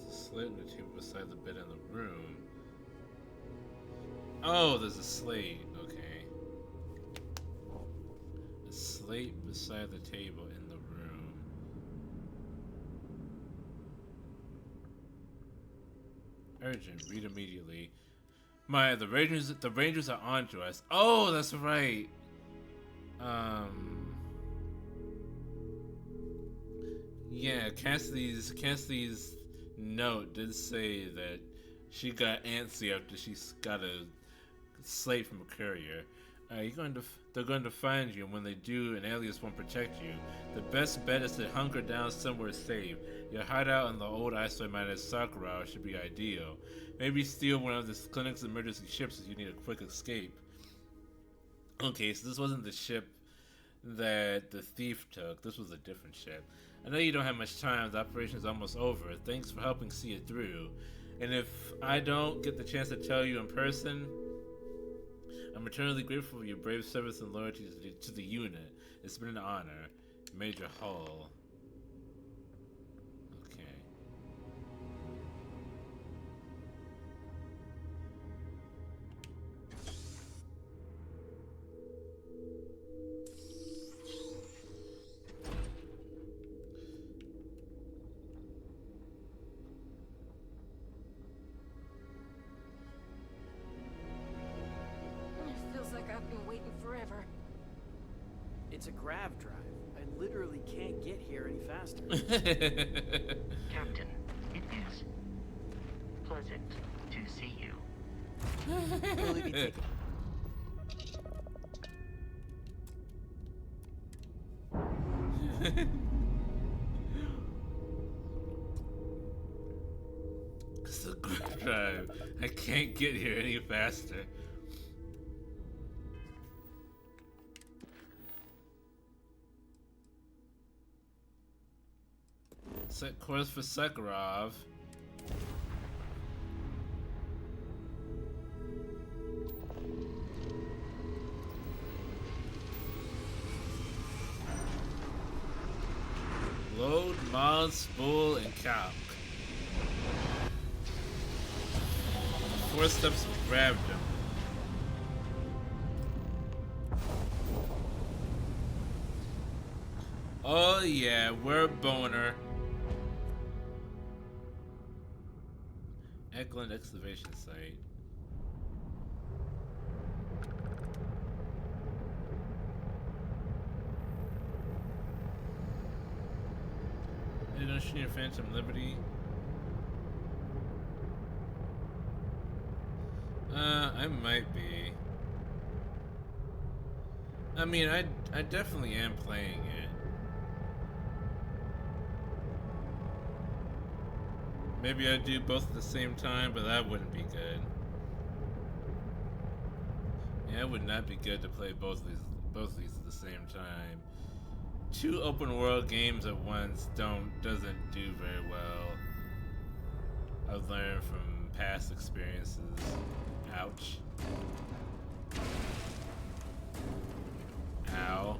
Slate on the table beside the bed in the room. Oh, there's a slate. Okay. A slate beside the table in the room. Urgent. Read immediately. The Rangers are on to us. Oh, that's right. Yeah, Cassidy's note did say that she got antsy after she got a slate from a courier. They're going to find you, and when they do, an alias won't protect you. The best bet is to hunker down somewhere safe. Your hideout on the old isolated mine Sakura should be ideal. Maybe steal one of this clinic's emergency ships if you need a quick escape. Okay, so this wasn't the ship that the thief took. This was a different ship. I know you don't have much time. The operation is almost over. Thanks for helping see it through. And if I don't get the chance to tell you in person, I'm eternally grateful for your brave service and loyalty to the unit. It's been an honor. Major Hull. Okay. Forever. It's a grav drive. I literally can't get here any faster. Captain, it is pleasant to see you. Will it be taken? It's a grav drive. I can't get here any faster. Set course for Sakharov. Load, mod, spool, and calc. 4 steps of grabbed him. Oh yeah, we're a boner. Eklund excavation site. You don't shoot your Phantom Liberty. I might be. I mean, I definitely am playing it. Maybe I do both at the same time, but that wouldn't be good. Yeah, it would not be good to play both of these at the same time. 2 open world games at once doesn't do very well. I've learned from past experiences. Ouch. Ow.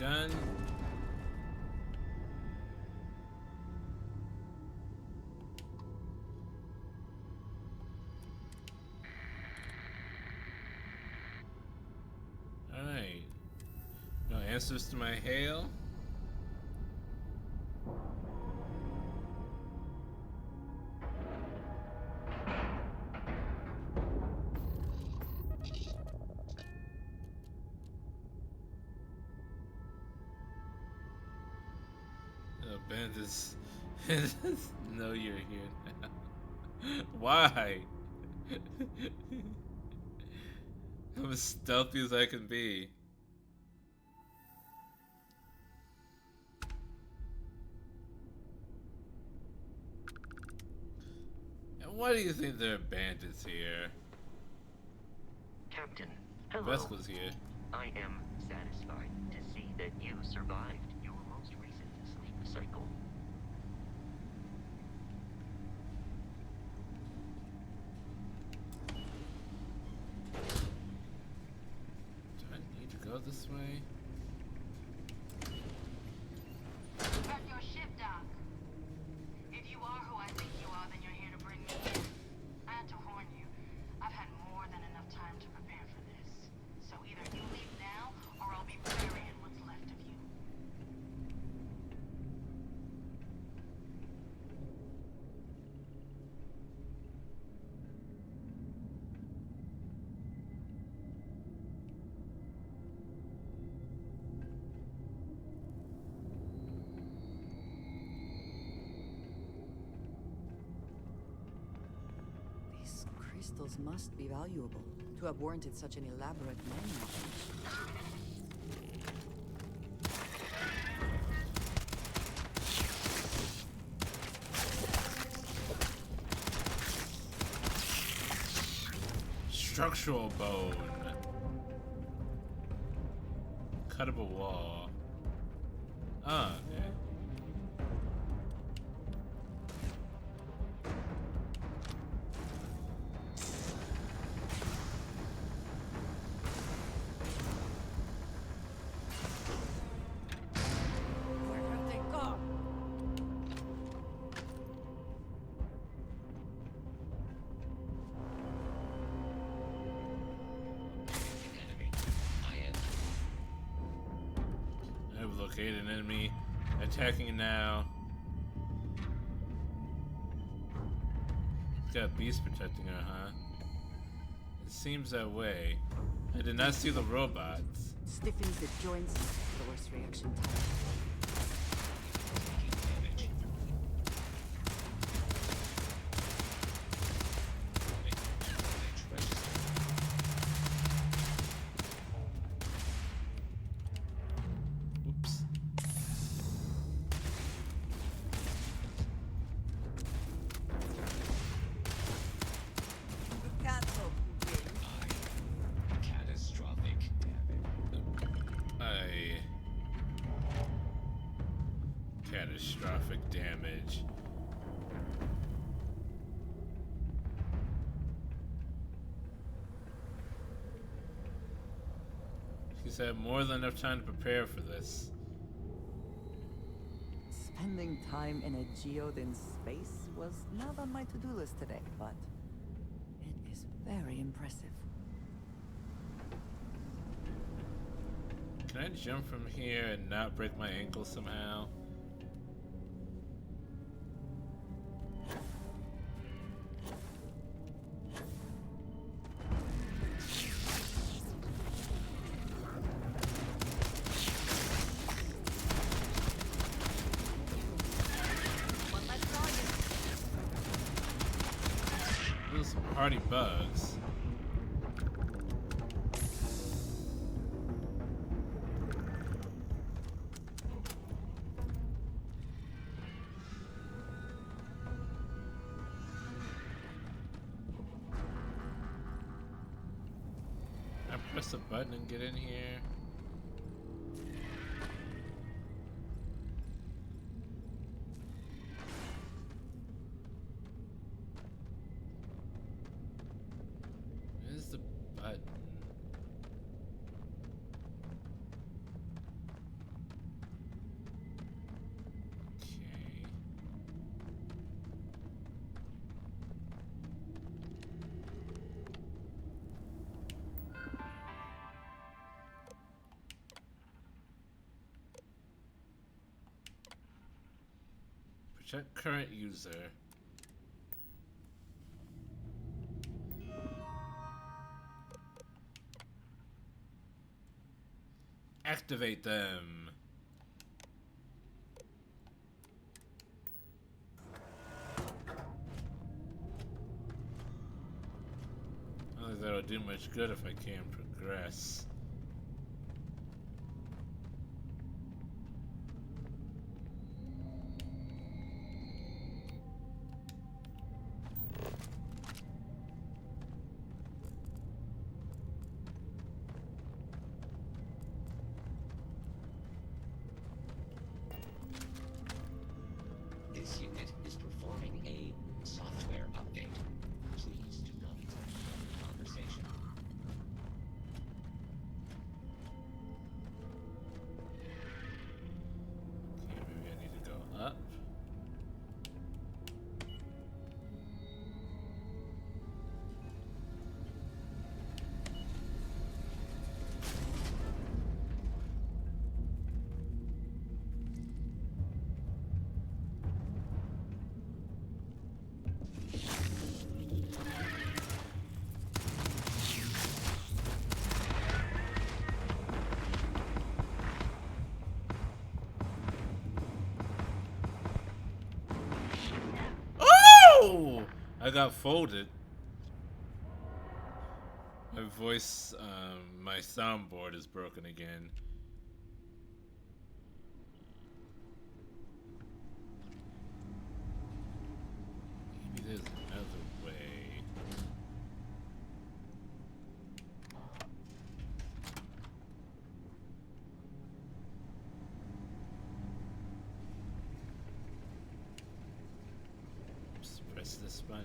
gun. Alright. No answers to my hail? Bandits know you're here now. Why? I'm as stealthy as I can be. And why do you think there are bandits here? Captain, hello. Vesco's here. I am satisfied to see that you survived your most recent sleep cycle. Do I need to go this way? At your ship, Doc. If you are who I think you are, then you're here to bring me in. I had to warn you. I've had more than enough time to prepare for this. So either you leave now, or I'll be burying what's left of you. These crystals must be valuable to have warranted such an elaborate manual. Structural bone. Cuttable wall. Ah, okay. Where have they gone? I've located an enemy. Attacking now. It's got a beast protecting her, huh? It seems that way. I did not see the robots. Stiffens the joints, lowers reaction time. Whoops. Cancel. Catastrophic Catastrophic damage. She's had more than enough time to prepare for this. Spending time in a geode in space was not on my to-do list today, but it is very impressive. Can I jump from here and not break my ankle somehow? Those are some hardy bugs. I press a button and get in here. Where's the button? Check current user. Activate them. I don't think that'll do much good if I can't progress. This unit is performing a software update. Please do not join the conversation. Okay, maybe I need to go up. Oh! I got folded. My voice, my soundboard is broken again. Maybe there's another way. Just press this button.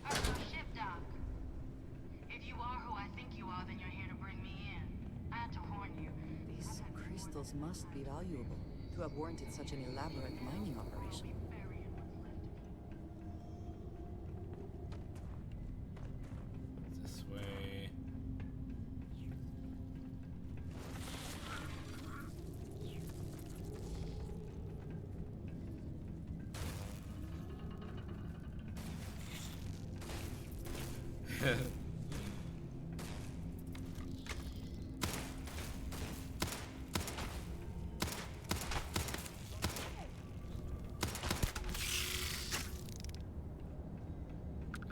At your ship dock. If you are who I think you are, then you're here to bring me in. I had to warn you. These crystals must be valuable to have warranted such an elaborate mining operation. This way.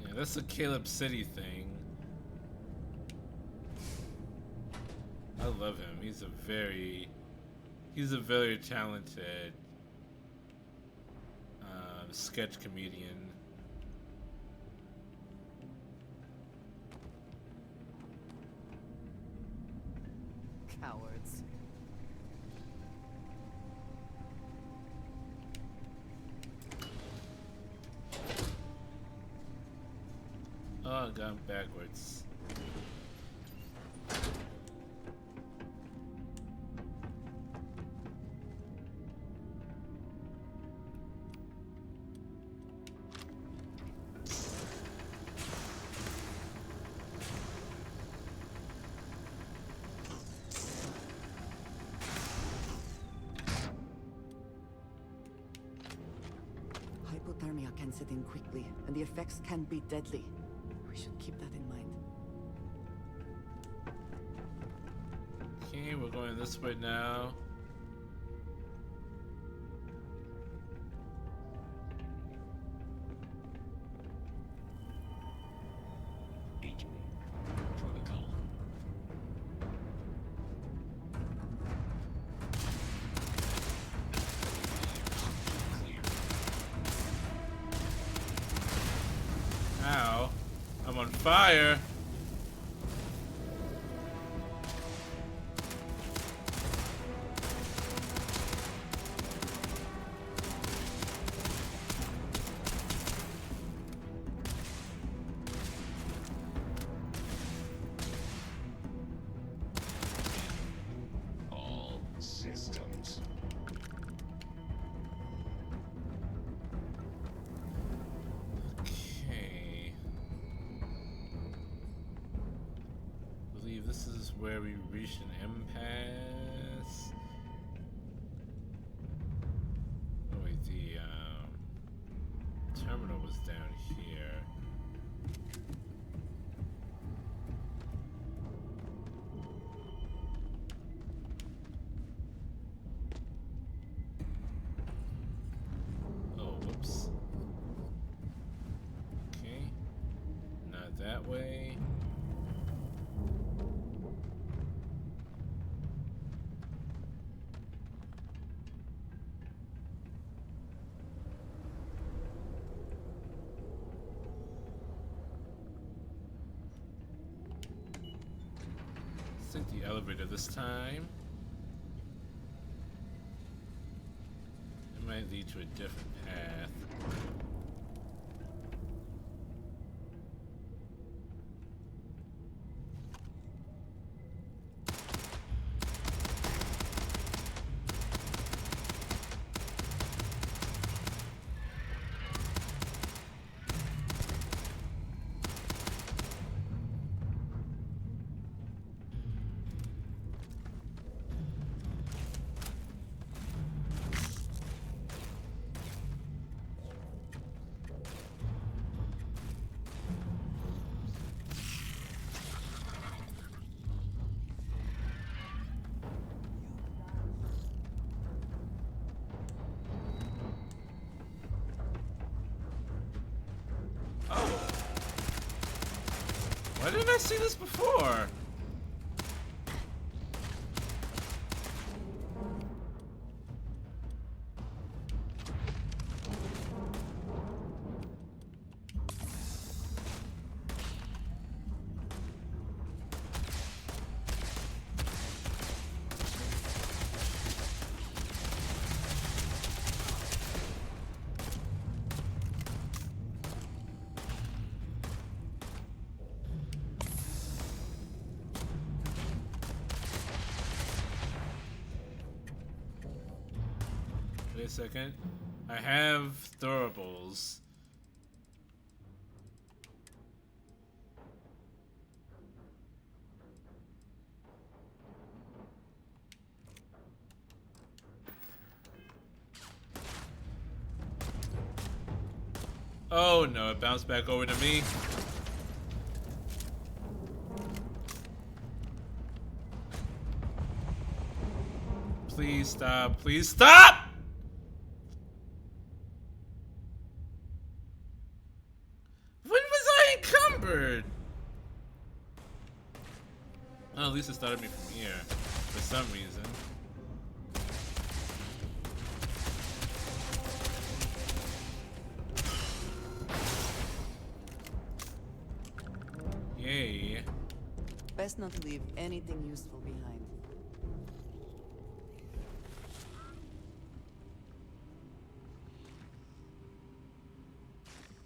Yeah, that's a Caleb City thing. I love him. He's a very talented sketch comedian. Cowards. Oh, I got him backwards. Hypothermia can set in quickly, and the effects can be deadly. We should keep that in mind. Okay, we're going this way now. Protocol. Ow. I'm on fire. All systems. Okay. I believe this is where we reach an impasse. here. Oh, whoops. Okay. Not that way. Take the elevator this time. It might lead to a different path. Why didn't I see this before? Wait a second. I have throwables. Oh no, it bounced back over to me. Please stop. Please stop! When was I encumbered? Oh, at least it started me from here. For some reason. Yay. Best not to leave anything useful behind.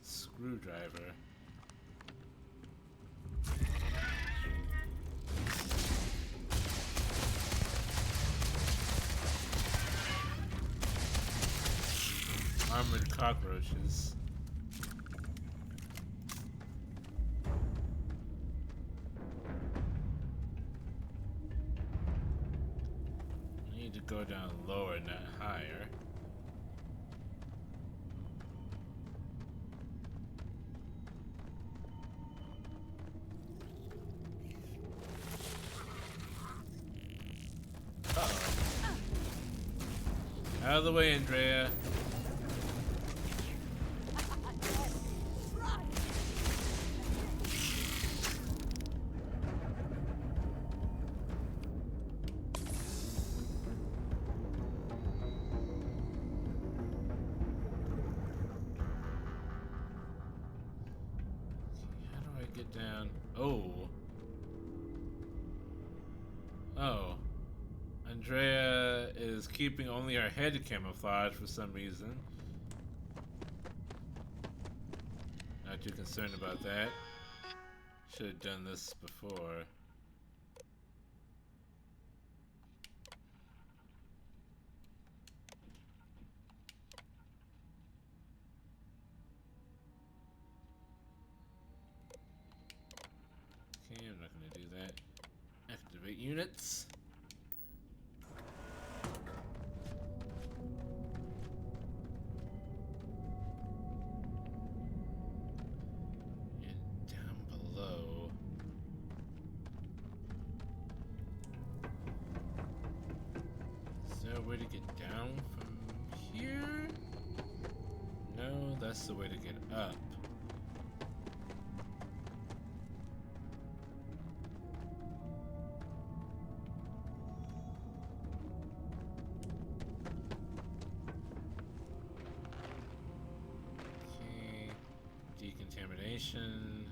Screwdriver. Armored cockroaches. I need to go down lower, not higher. Out of the way, Andrea. How do I get down? Oh. Oh. Andrea is keeping only her head camouflage for some reason. Not too concerned about that. Should have done this before. Okay, I'm not gonna do that. Activate units. that's the way to get up. Okay. Decontamination.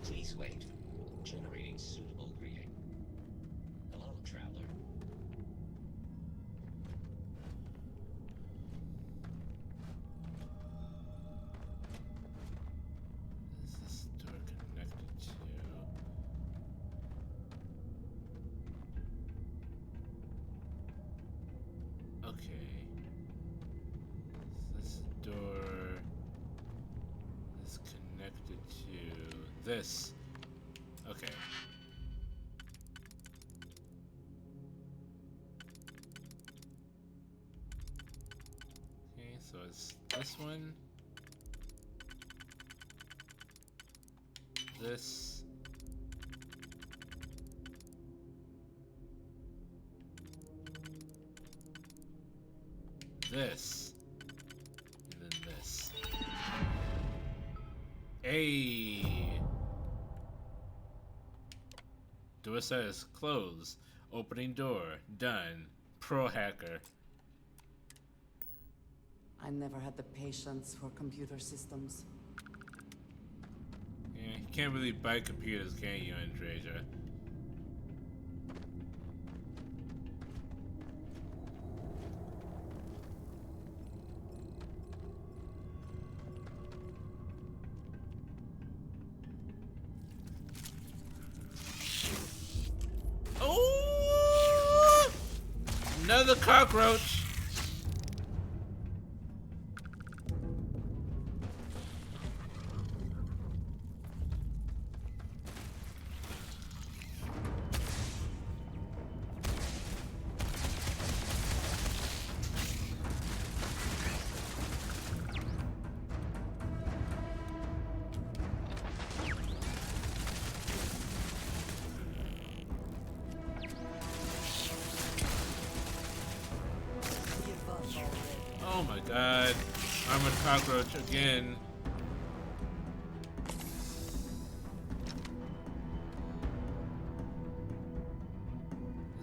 Please wait. Generating suitable greeting. Hello, traveler. Is this door connected to? Okay. This door is connected to this. Okay. Okay, so it's this one. This. This. And then this. Hey! Door says close. Opening door. Done. Pro hacker. I never had the patience for computer systems. Yeah, you can't really buy computers, can you, Andreja? Oh! Another cockroach. Oh my god. Armored cockroach again.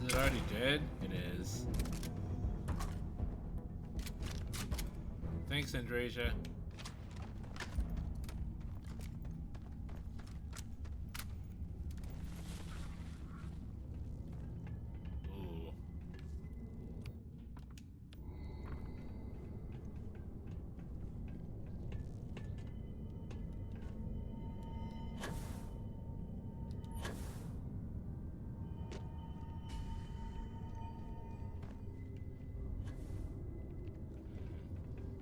Is it already dead? It is. Thanks, Andreja. Ooh.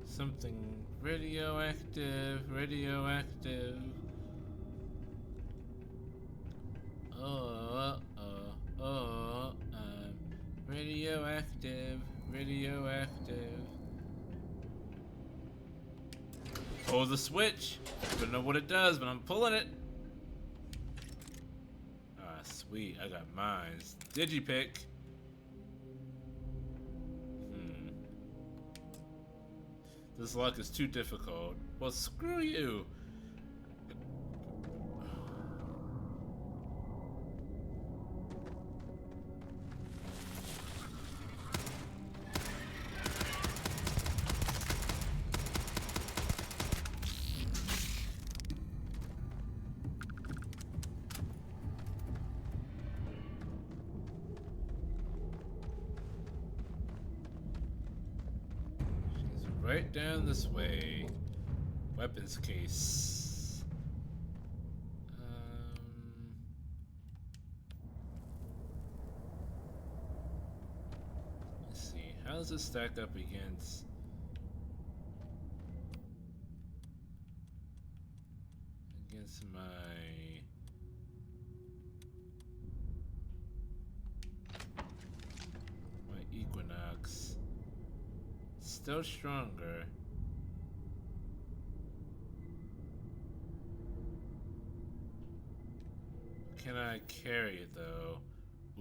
Something radioactive, radioactive. Radioactive, radioactive. Pull the switch. Don't know what it does, but I'm pulling it. Ah, sweet. I got mines. Digipick. This luck is too difficult. Well, screw you. Right down this way. Weapons case. Let's see. How does this stack up against my still stronger. Can I carry it though?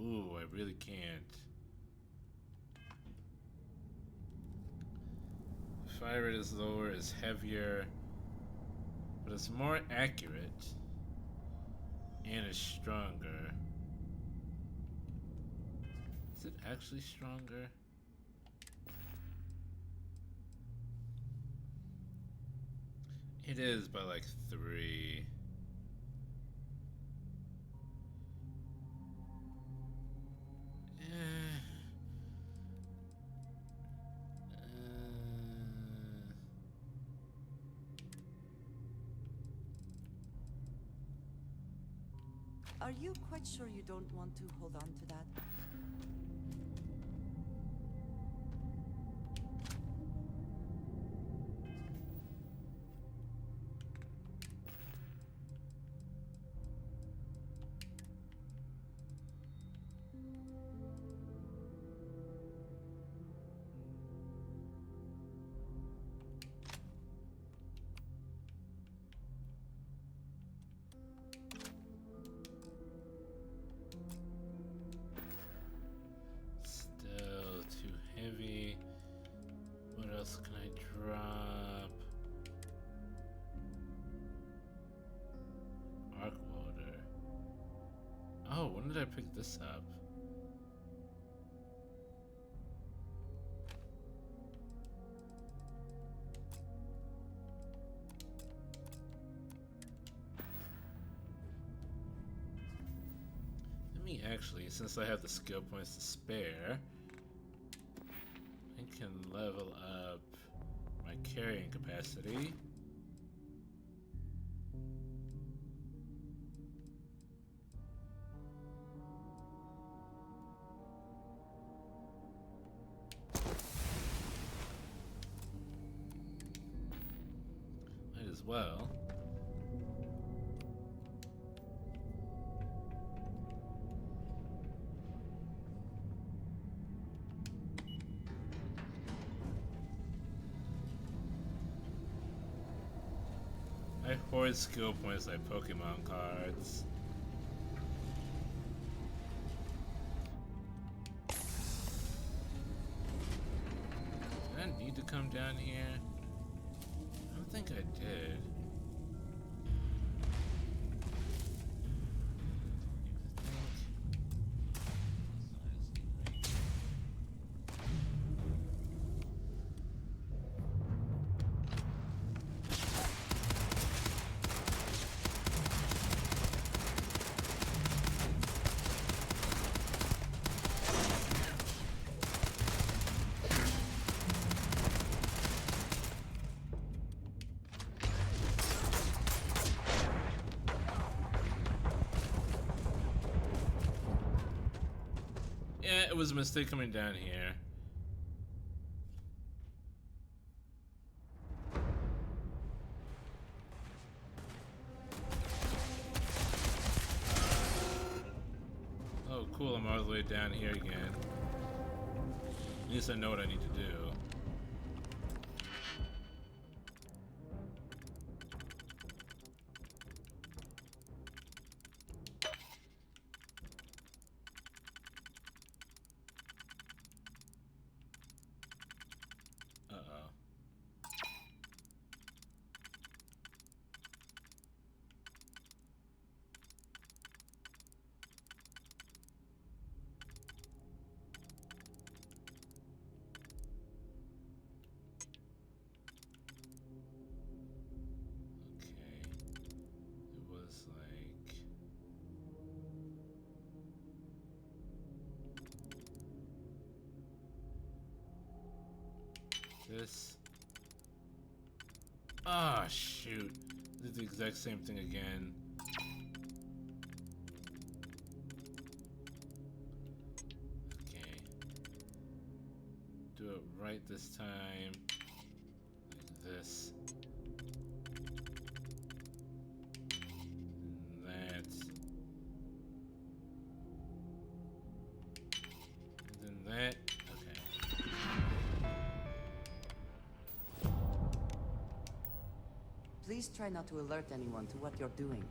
Ooh, I really can't. Fire rate is lower, is heavier, but it's more accurate and it's stronger. Is it actually stronger? It is by like 3. Are you quite sure you don't want to hold on to that? Still too heavy. What else can I drop? Arc water. Oh, when did I pick this up? Let me actually, since I have the skill points to spare, I can level up my carrying capacity. Might as well. I hoard skill points like Pokemon cards. Did I need to come down here? I don't think I did. Yeah, it was a mistake coming down here. Oh, cool, I'm all the way down here again. At least I know what I need to do. Uh-oh. It was like... this. Ah, shoot. Did the exact same thing again. Okay. Do it right this time. Like this. And that. And then that. Okay. Please try not to alert anyone to what you're doing.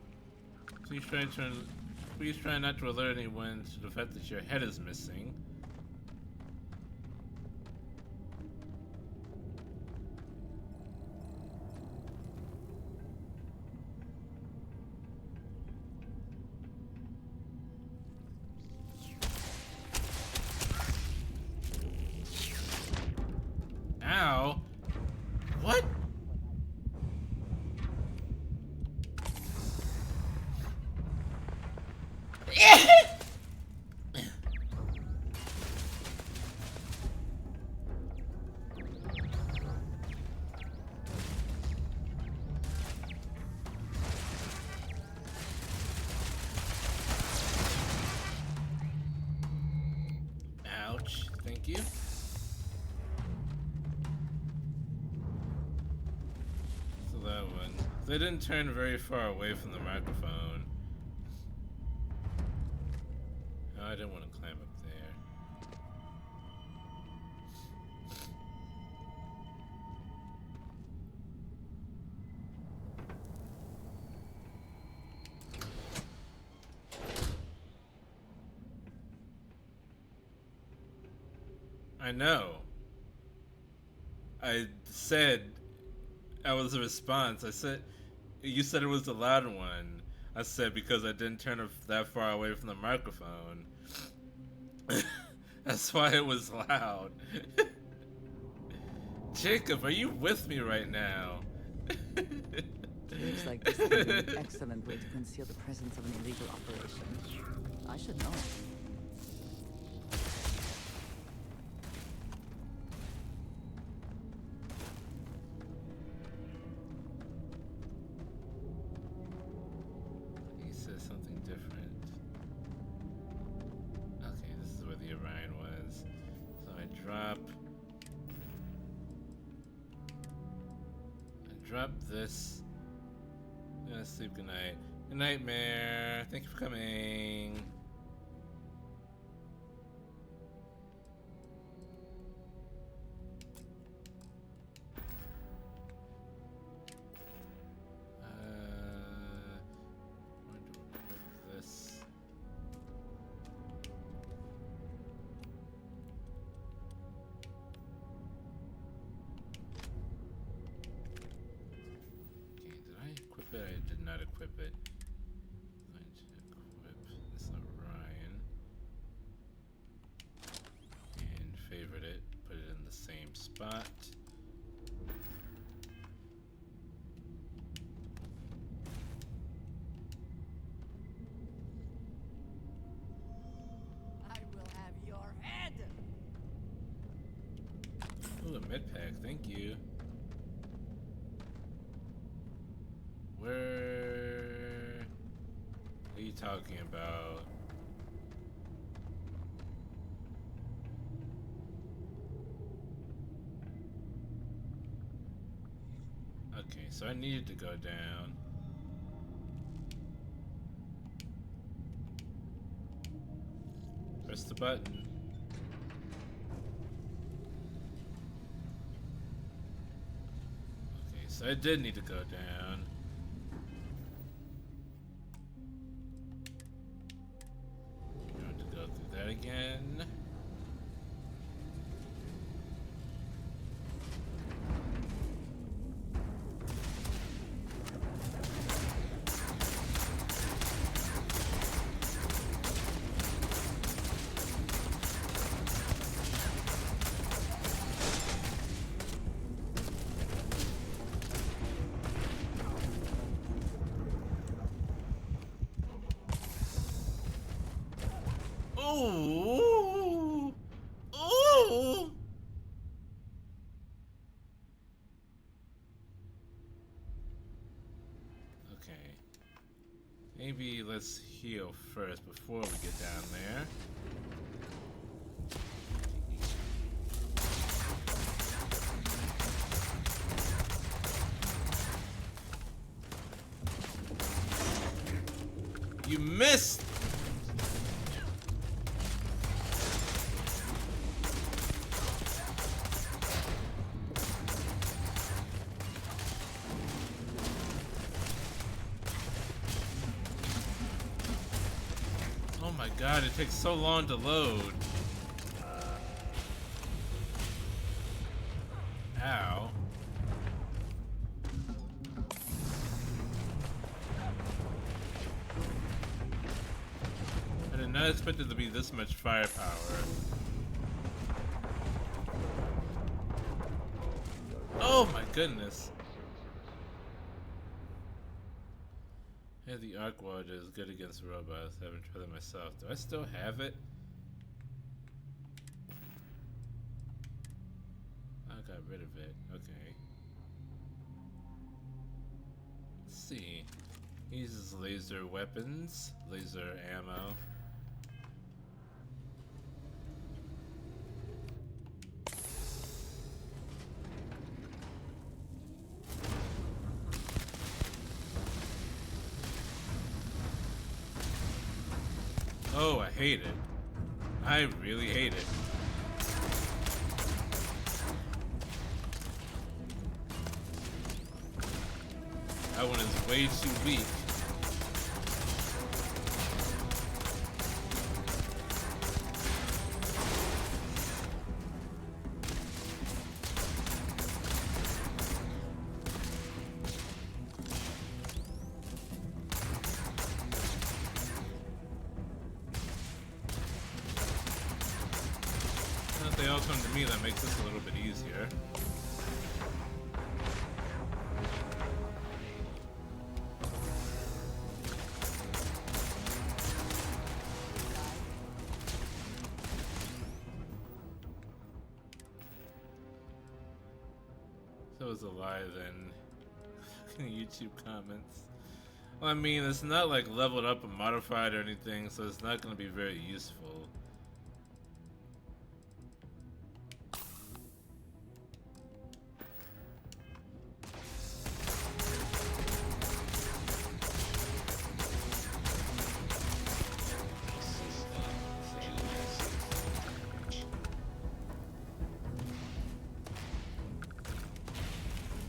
Please try not to alert anyone to the fact that your head is missing. Ow! What? Ouch. Thank you. So that one. They didn't turn very far away from the microphone. Oh, I didn't want to climb up there. I know. I said I was a response. I said you said it was the loud one. I said because I didn't turn that far away from the microphone. That's why it was loud. Jacob, are you with me right now? Looks like this would be an excellent way to conceal the presence of an illegal operation. I should know. He says something different. Okay, this is where the Orion was. So I drop this. I'm gonna sleep. Good night. Good night, Mare. Thank you for coming. Going to equip this. Okay, did I equip it? I did not equip it. I'm going to equip this Orion and favorite it, put it in the same spot. I will have your head! Ooh, a med pack, thank you. Where are you talking about? Okay, so I needed to go down. Press the button. Okay, so I did need to go down. Going to go through that again. Ooh. Ooh. Okay. Maybe let's heal first before we get down there. You missed! God, it takes so long to load. Ow. I did not expect it to be this much firepower. Oh my goodness. Yeah, the arc water is good against robots. I haven't tried it myself. Do I still have it? I got rid of it. Okay. Let's see. He uses laser weapons, laser ammo. Oh, I hate it. I really hate it. That one is way too weak. If they all come to me, that makes this a little bit easier. That was a lie then. YouTube comments. Well, I mean, it's not like leveled up or modified or anything, so it's not going to be very useful.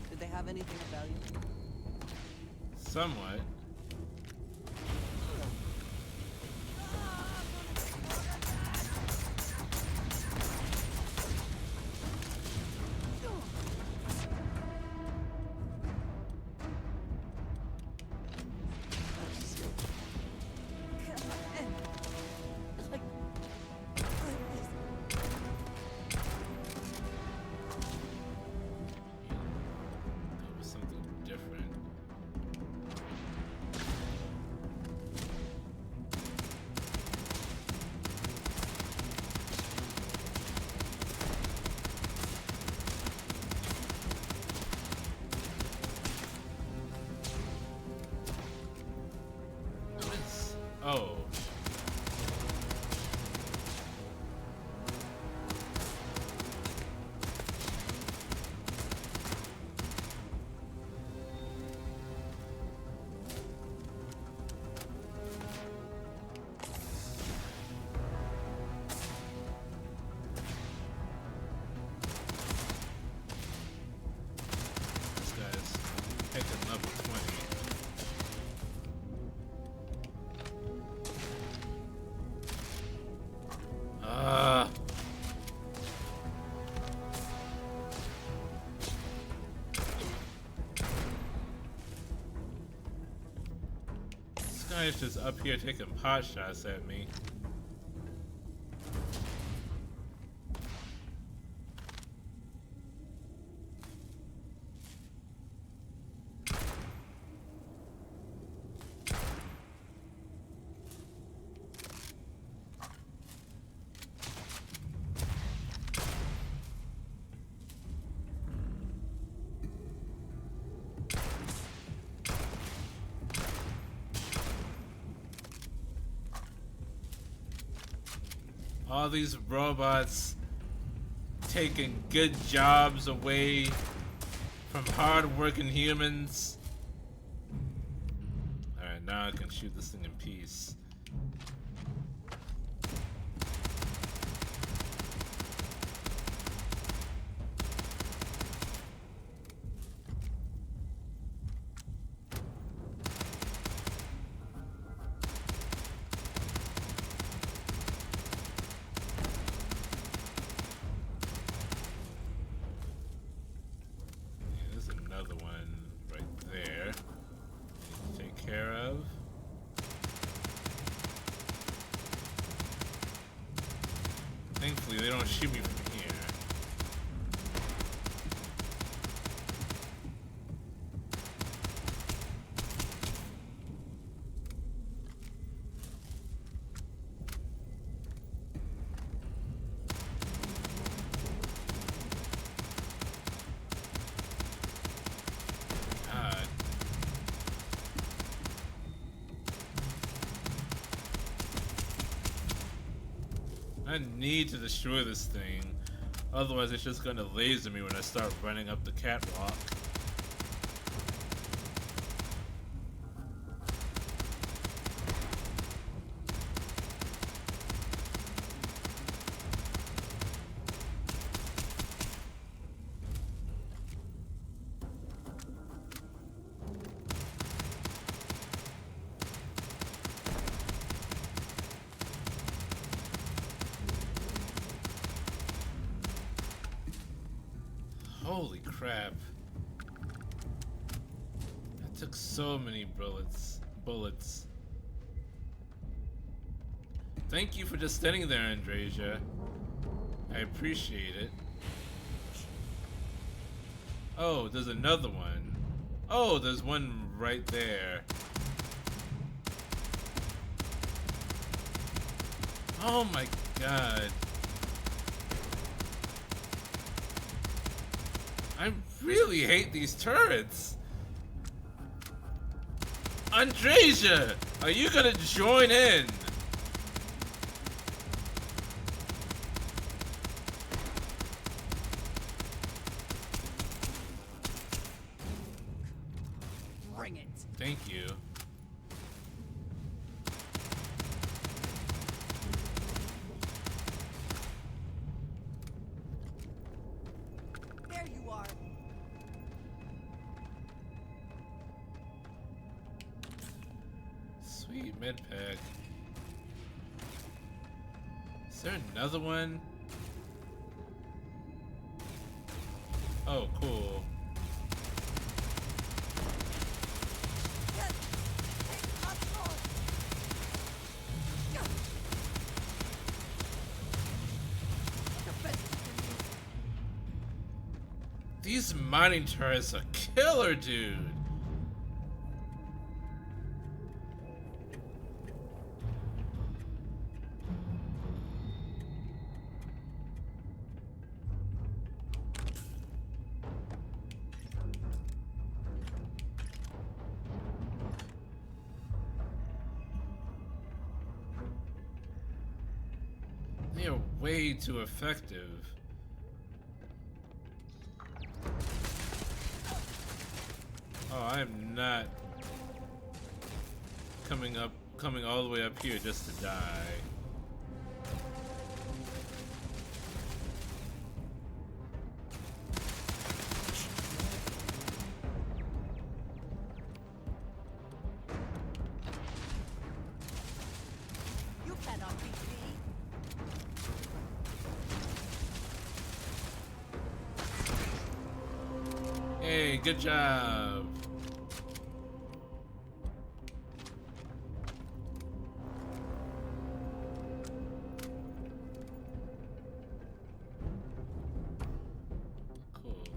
Did they have anything of value? Somewhat. That was something different. Oh. This guy's taking level 20. This guy is just up here taking pot shots at me. All these robots taking good jobs away from hard-working humans. Alright, now I can shoot this thing in peace. I need to destroy this thing. Otherwise, it's just gonna laser me when I start running up the catwalk. Holy crap. That took so many bullets. Thank you for just standing there, Andrasia. I appreciate it. Oh, there's another one. Oh, there's one right there. Oh my god. I really hate these turrets. Andrasia, are you gonna join in? Bring it. Thank you. There you are. Sweet med pack. Is there another one? Oh, cool. These mining turrets are killer, dude. They are way too effective. Oh, I am not coming all the way up here just to die. You cannot beat me. Hey, good job. Cool.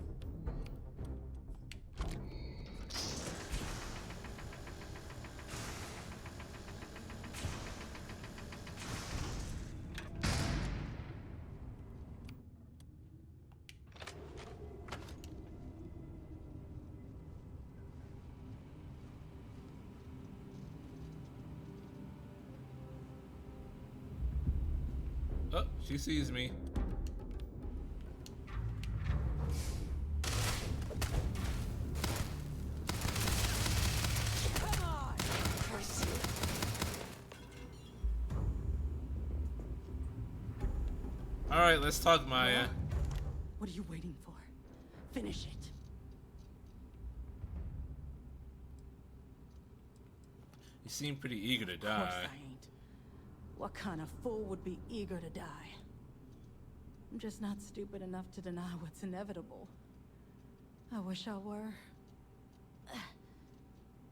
Oh, she sees me. Come on. Curse you. All right, let's talk, Maya. What are you waiting for? Finish it. You seem pretty eager to Of course die. I ain't. What kind of fool would be eager to die? I'm just not stupid enough to deny what's inevitable. I wish I were.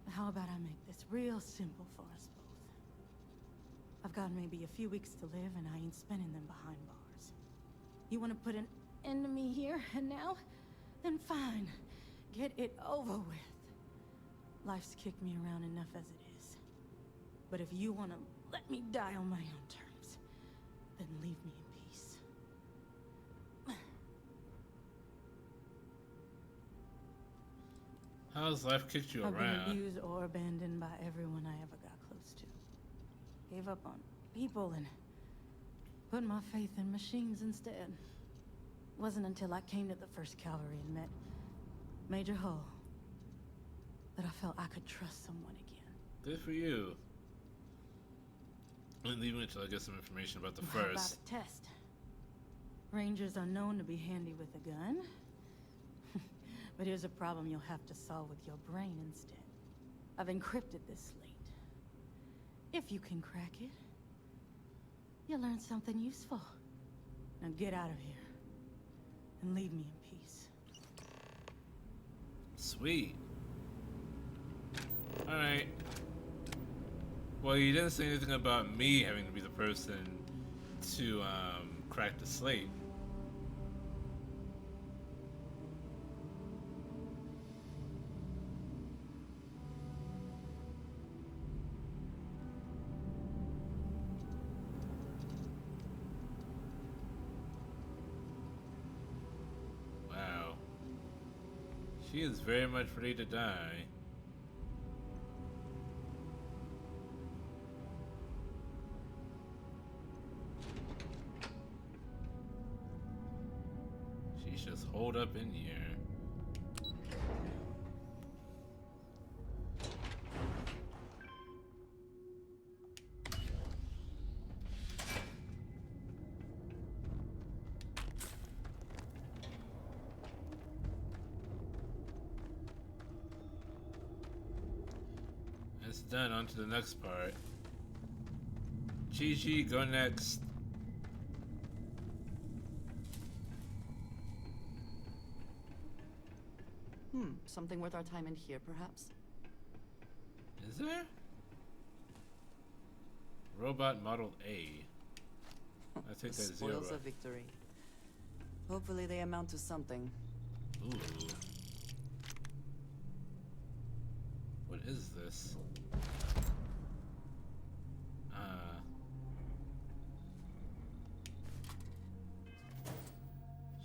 How about I make this real simple for us both? I've got maybe a few weeks to live, and I ain't spending them behind bars. You want to put an end to me here and now? Then fine. Get it over with. Life's kicked me around enough as it is. But if you want to let me die on my own terms, then leave me in peace. How's life kicked you I've been around? abused or abandoned by everyone I ever got close to. Gave up on people and put my faith in machines instead. Wasn't until I came to the 1st Cavalry and met Major Hull that I felt I could trust someone again. Good for you. I'm leaving until I get some information about the How about first. a test? Rangers are known to be handy with a gun. But here's a problem you'll have to solve with your brain instead. I've encrypted this slate. If you can crack it, you'll learn something useful. Now get out of here and leave me in peace. Sweet. Alright. Well, you didn't say anything about me having to be the person to crack the slate. Wow. She is very much ready to die. She's just holed up in here. It's done. On to the next part. Gigi, go next. Something worth our time in here, perhaps? Is there? Robot Model A. I take that as zero. Spoils of victory. Hopefully they amount to something. Ooh. What is this?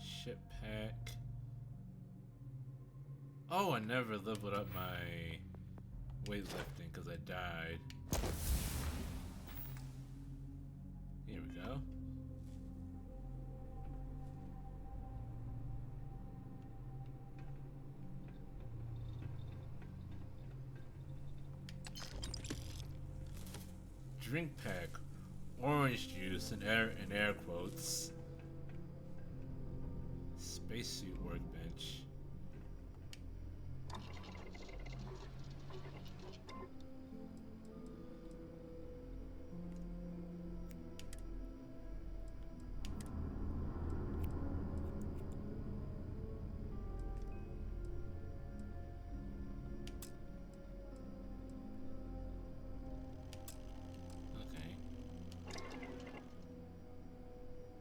Ship pack. Oh, I never leveled up my weightlifting because I died. Here we go. Drink pack, orange juice in air quotes. Spacesuit workbench.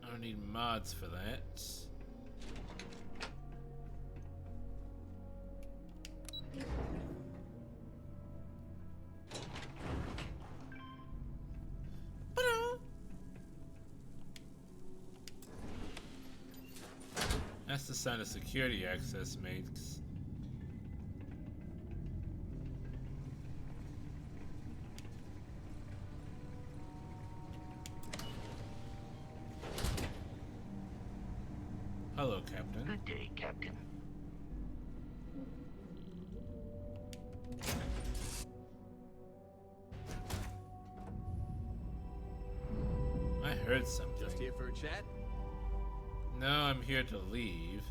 I don't need mods for that. That's the sound of security access makes. Hello, Captain. Good day, Captain. I heard something. Just here for a chat? No, I'm here to leave.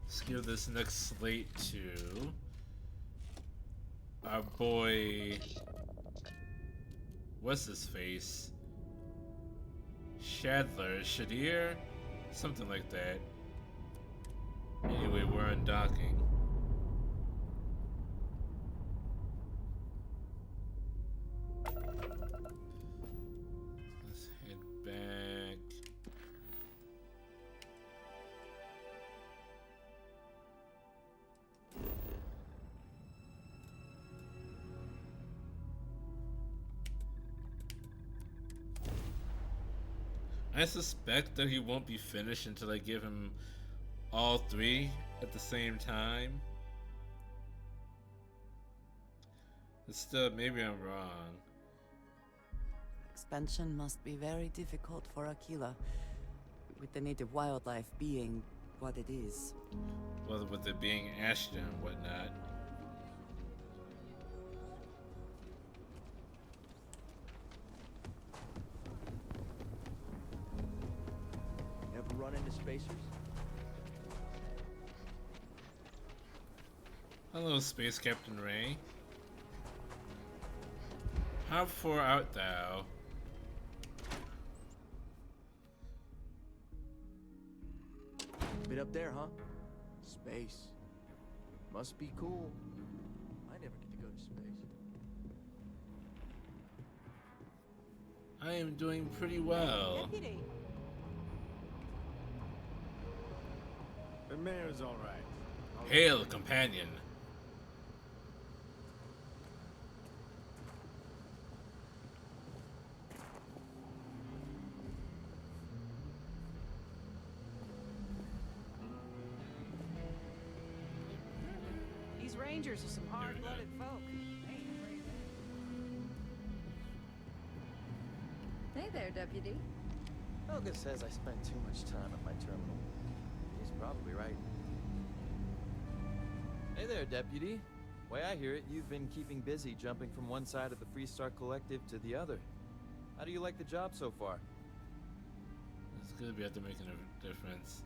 Let's give this next slate to our boy. What's his face? Shadir? Something like that. Anyway, we're undocking. Let's head back. I suspect that he won't be finished until I give him all three at the same time. But still, maybe I'm wrong. expansion must be very difficult for Aquila, with the native wildlife being what it is. Well, with it being Ashton and whatnot. Ever run into spacers? Hello, Space Captain Ray. How far art thou? Been up there, huh? Space. Must be cool. I never get to go to space. I am doing pretty well. Deputy. The mayor's all right. Hail, companion. These rangers are some hard-blooded folk. Hey there, Deputy. Helga says I spend too much time at my terminal. He's probably right. Hey there, Deputy. Way I hear it, you've been keeping busy jumping from one side of the Freestar Collective to the other. How do you like the job so far? It's good we have to make a difference.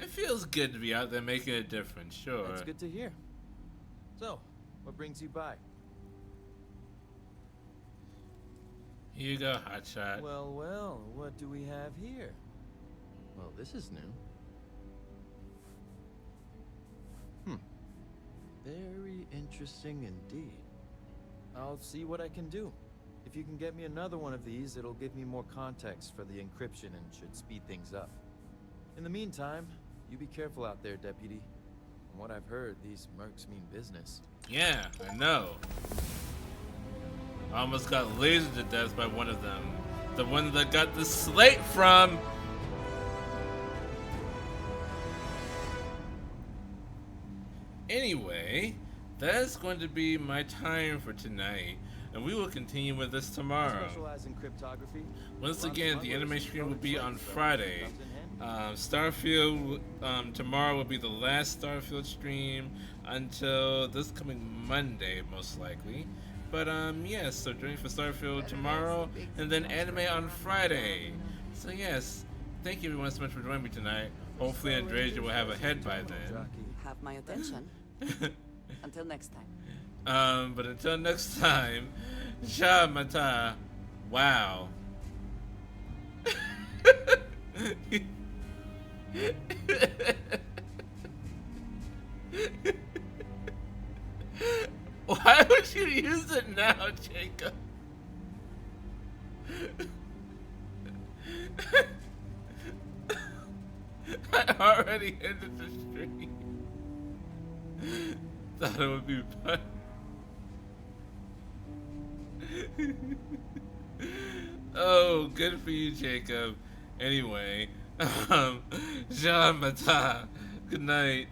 It feels good to be out there making a difference, sure. That's good to hear. So, what brings you by? Here you go, hotshot. Well, well, what do we have here? Well, this is new. Very interesting indeed. I'll see what I can do. If you can get me another one of these, it'll give me more context for the encryption and should speed things up. In the meantime, you be careful out there, Deputy. From what I've heard, these mercs mean business. Yeah, I know. I almost got lasered to death by one of them. The one that got the slate from. Anyway, that's going to be my time for tonight, and we will continue with this tomorrow. Specialize in cryptography. Once again, the anime stream will be on Friday. Starfield, tomorrow will be the last Starfield stream until this coming Monday, most likely. But yes, so join for Starfield tomorrow, and then anime on Friday. So yes, thank you everyone so much for joining me tonight. Hopefully Andreja will have a head by then. Have my attention. Until next time. But until next time, Ja Mata. Wow. Why would you use it now, Jacob? I already ended the stream. Thought it would be fun. Oh, good for you, Jacob. Anyway, Jean Mata. Good night.